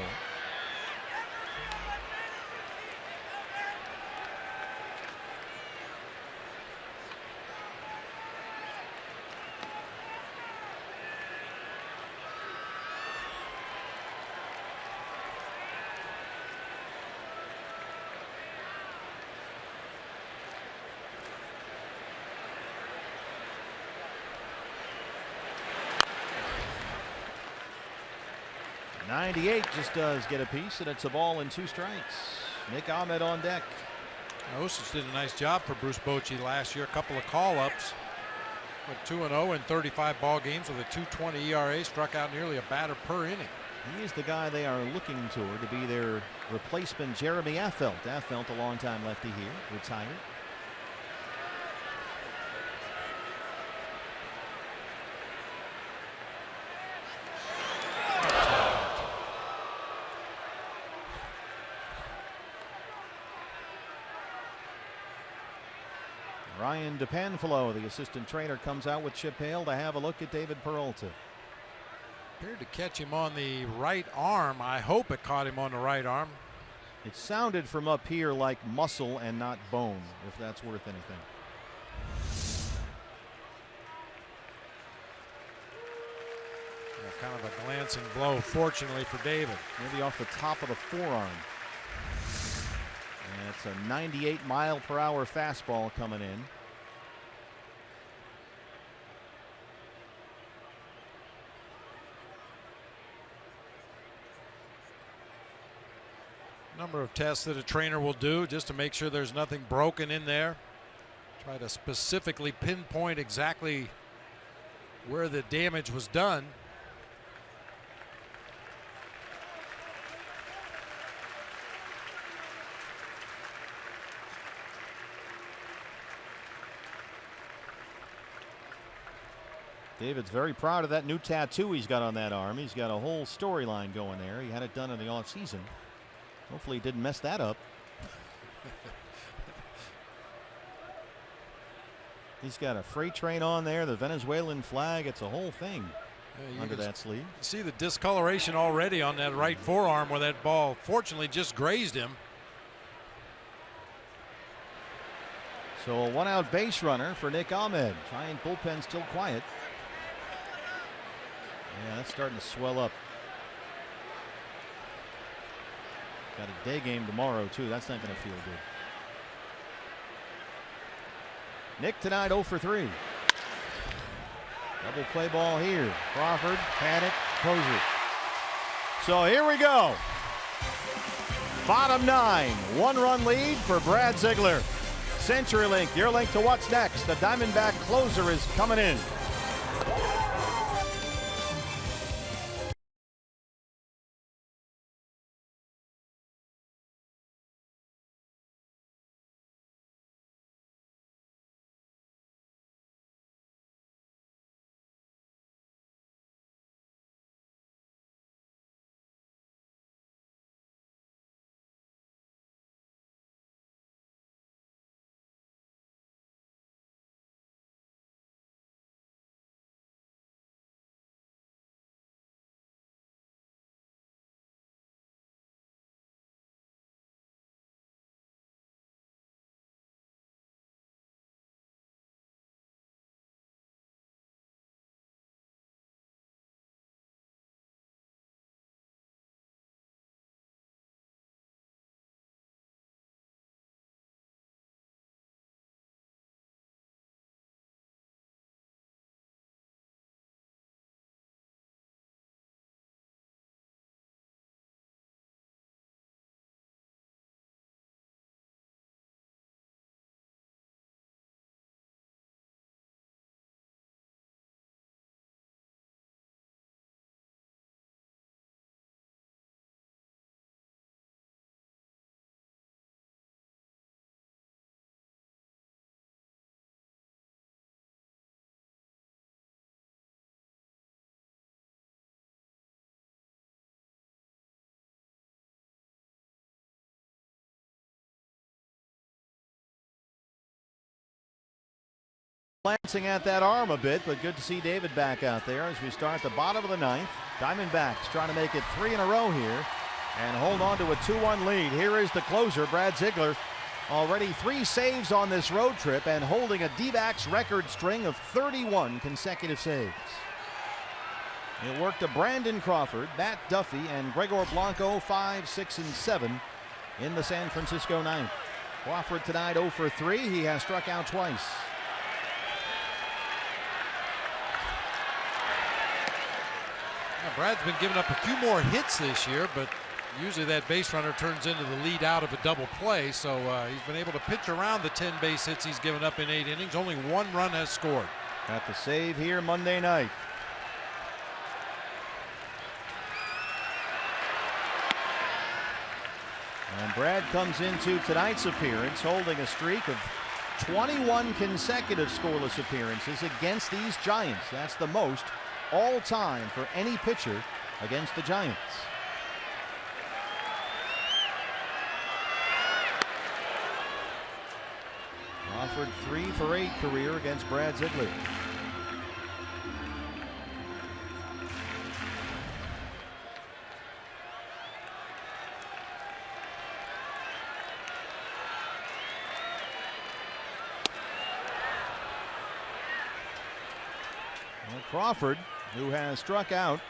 98 just does get a piece, and it's a ball and 2 strikes. Nick Ahmed on deck. Osich did a nice job for Bruce Bochy last year. A couple of call-ups. Went 2-0 in 35 ball games with a 2.20 ERA. Struck out nearly a batter per inning. He is the guy they are looking toward to be their replacement, Jeremy Affeldt. Affeldt, a longtime lefty here, retired. Ryan DePanfilo, the assistant trainer, comes out with Chip Hale to have a look at David Peralta. Appeared to catch him on the right arm. I hope it caught him on the right arm. It sounded from up here like muscle and not bone, if that's worth anything. Kind of a glancing blow, fortunately for David. Maybe off the top of the forearm. And it's a 98-mile-per-hour fastball coming in. Number of tests that a trainer will do just to make sure there's nothing broken in there. Try to specifically pinpoint exactly where the damage was done. David's very proud of that new tattoo he's got on that arm. He's got a whole storyline going there. He had it done in the offseason. Hopefully he didn't mess that up. He's got a freight train on there, the Venezuelan flag. It's a whole thing under that sleeve. See the discoloration already on that right forearm where that ball fortunately just grazed him. So a 1-out base runner for Nick Ahmed. Giant bullpen still quiet. Yeah, that's starting to swell up. Got a day game tomorrow, too. That's not going to feel good. Nick tonight 0 for 3. Double play ball here. Crawford, Paddock, Tozer. So here we go. Bottom 9. 1-run lead for Brad Ziegler. CenturyLink, your link to what's next. The Diamondback closer is coming in. Glancing at that arm a bit, but good to see David back out there as we start the bottom of the 9th. Diamondbacks trying to make it 3 in a row here and hold on to a 2-1 lead. Here is the closer, Brad Ziegler. Already 3 saves on this road trip and holding a D-backs record string of 31 consecutive saves. It worked to Brandon Crawford, Matt Duffy, and Gregor Blanco 5, 6, and 7 in the San Francisco 9th. Crawford tonight 0 for 3. He has struck out twice. Now, Brad's been giving up a few more hits this year, but usually that base runner turns into the lead out of a double play, so he's been able to pitch around the 10 base hits he's given up in 8 innings. Only 1 run has scored. Got the save here Monday night. And Brad comes into tonight's appearance holding a streak of 21 consecutive scoreless appearances against these Giants. That's the most all time for any pitcher against the Giants. Crawford 3 for 8 career against Brad Ziegler. Crawford, who has struck out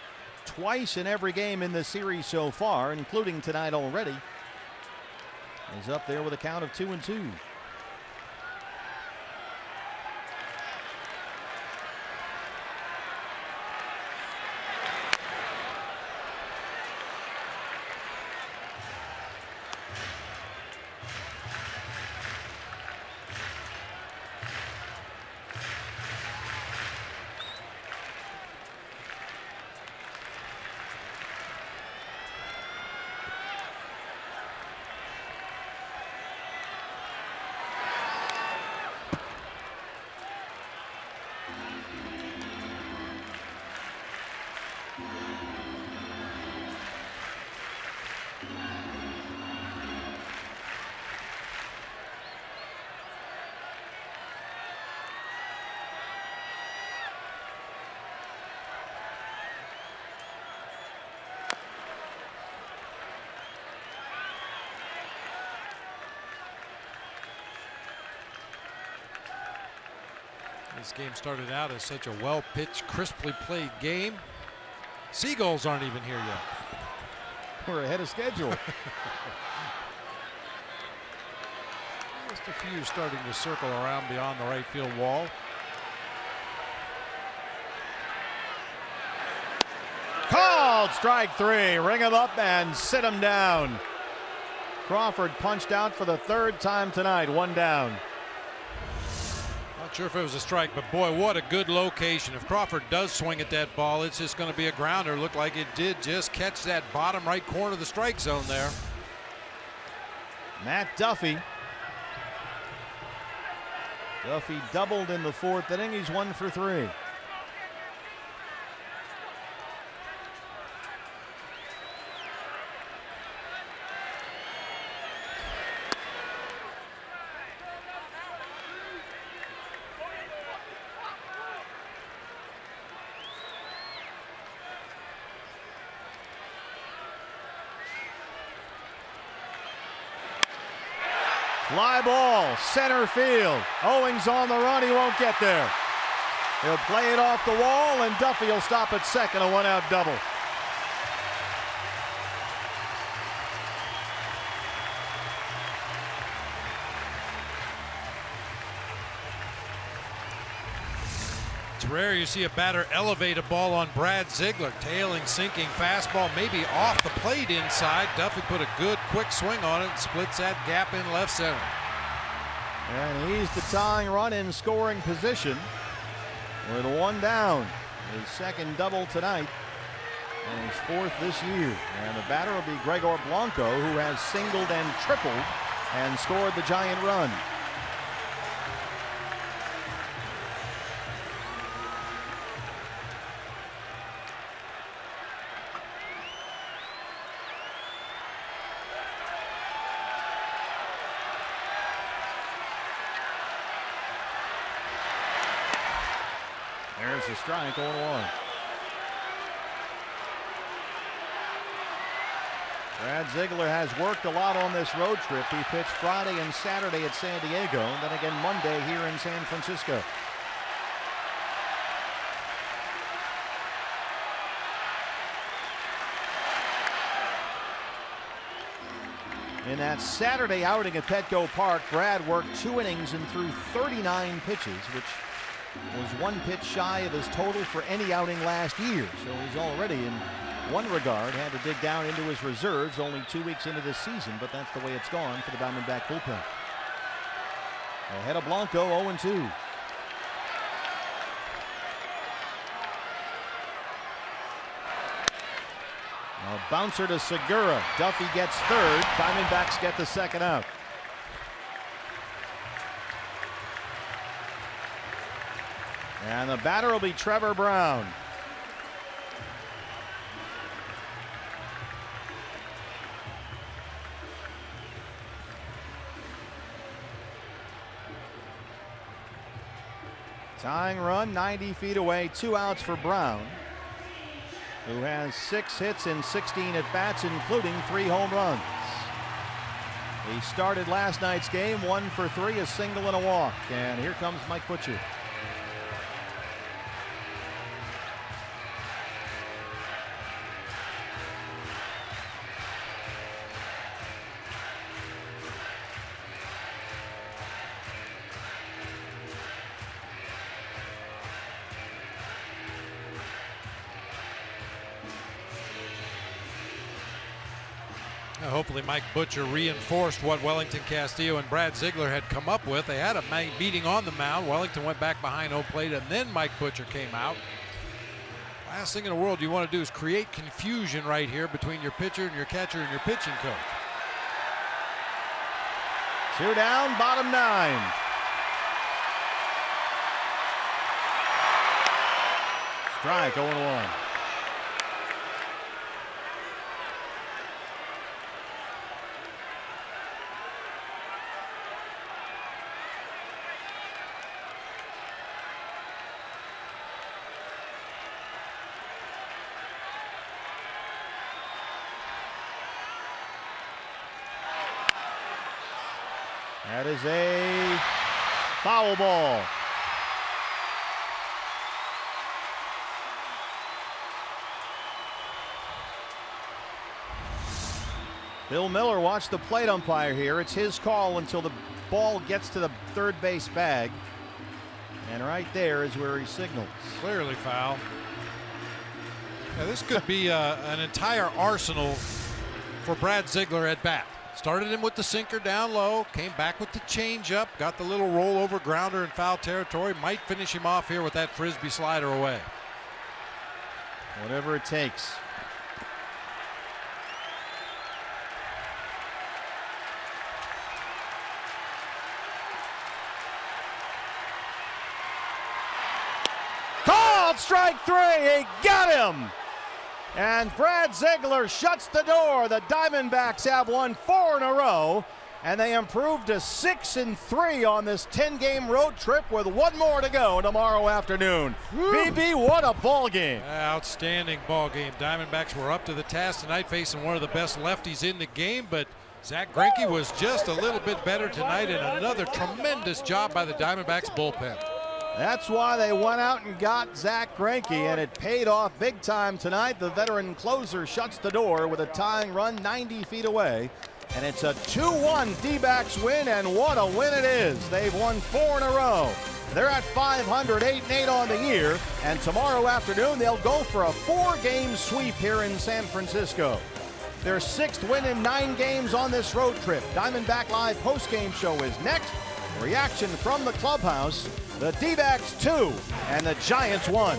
twice in every game in the series so far, including tonight already, is up there with a count of 2-2. This game started out as such a well-pitched, crisply played game. Seagulls aren't even here yet. We're ahead of schedule. Just a few starting to circle around beyond the right field wall. Called strike 3. Ring him up and sit him down. Crawford punched out for the 3rd time tonight. 1 down. Not sure if it was a strike, but boy, what a good location. If Crawford does swing at that ball, it's just going to be a grounder. Looked like it did just catch that bottom right corner of the strike zone there. Matt Duffy. Duffy doubled in the 4th inning. He's 1 for 3. Fly ball, center field. Owings on the run, he won't get there. He'll play it off the wall, and Duffy will stop at second, a 1-out double. It's rare you see a batter elevate a ball on Brad Ziegler. Tailing, sinking fastball, maybe off the plate inside. Duffy put a good quick swing on it and splits that gap in left center. And he's the tying run in scoring position with 1 down. His 2nd double tonight and his 4th this year. And the batter will be Gregor Blanco, who has singled and tripled and scored the Giant run. There's the strike, 0-1. Brad Ziegler has worked a lot on this road trip. He pitched Friday and Saturday at San Diego, and then again Monday here in San Francisco. In that Saturday outing at Petco Park, Brad worked 2 innings and threw 39 pitches, which was 1 pitch shy of his total for any outing last year. So he's already, in one regard, had to dig down into his reserves only 2 weeks into this season, but that's the way it's gone for the Diamondback bullpen. Ahead of Blanco, 0-2. A bouncer to Segura. Duffy gets third. Diamondbacks get the second out. And the batter will be Trevor Brown. Tying run 90 feet away, 2 outs for Brown, who has 6 hits in 16 at-bats, including 3 home runs. He started last night's game 1 for 3, a single and a walk. And here comes Mike Butcher. Hopefully Mike Butcher reinforced what Wellington Castillo and Brad Ziegler had come up with. They had a meeting on the mound. Wellington went back behind home plate, and then Mike Butcher came out. Last thing in the world you want to do is create confusion right here between your pitcher and your catcher and your pitching coach. 2 down, bottom 9. Strike, 0-1. That is a foul ball. Bill Miller watched the plate umpire here. It's his call until the ball gets to the third base bag. And right there is where he signals. Clearly foul. Yeah, this could be an entire arsenal for Brad Ziegler at bat. Started him with the sinker down low, came back with the changeup, got the little rollover grounder in foul territory. Might finish him off here with that frisbee slider away. Whatever it takes. Called strike 3. He got him. And Brad Ziegler shuts the door. The Diamondbacks have won 4 in a row, and they improved to 6-3 on this 10-game road trip with 1 more to go tomorrow afternoon. BB, what a ball game. Outstanding ball game. Diamondbacks were up to the task tonight, facing one of the best lefties in the game, but Zack Greinke was just a little bit better tonight, and another tremendous job by the Diamondbacks bullpen. That's why they went out and got Zack Greinke, and it paid off big time tonight. The veteran closer shuts the door with a tying run 90 feet away, and it's a 2-1 D-backs win, and what a win it is. They've won 4 in a row. They're at 500, 8-8 on the year, and tomorrow afternoon they'll go for a 4-game sweep here in San Francisco. Their 6th win in 9 games on this road trip. Diamondback Live postgame show is next. Reaction from the clubhouse. The D-backs 2 and the Giants 1.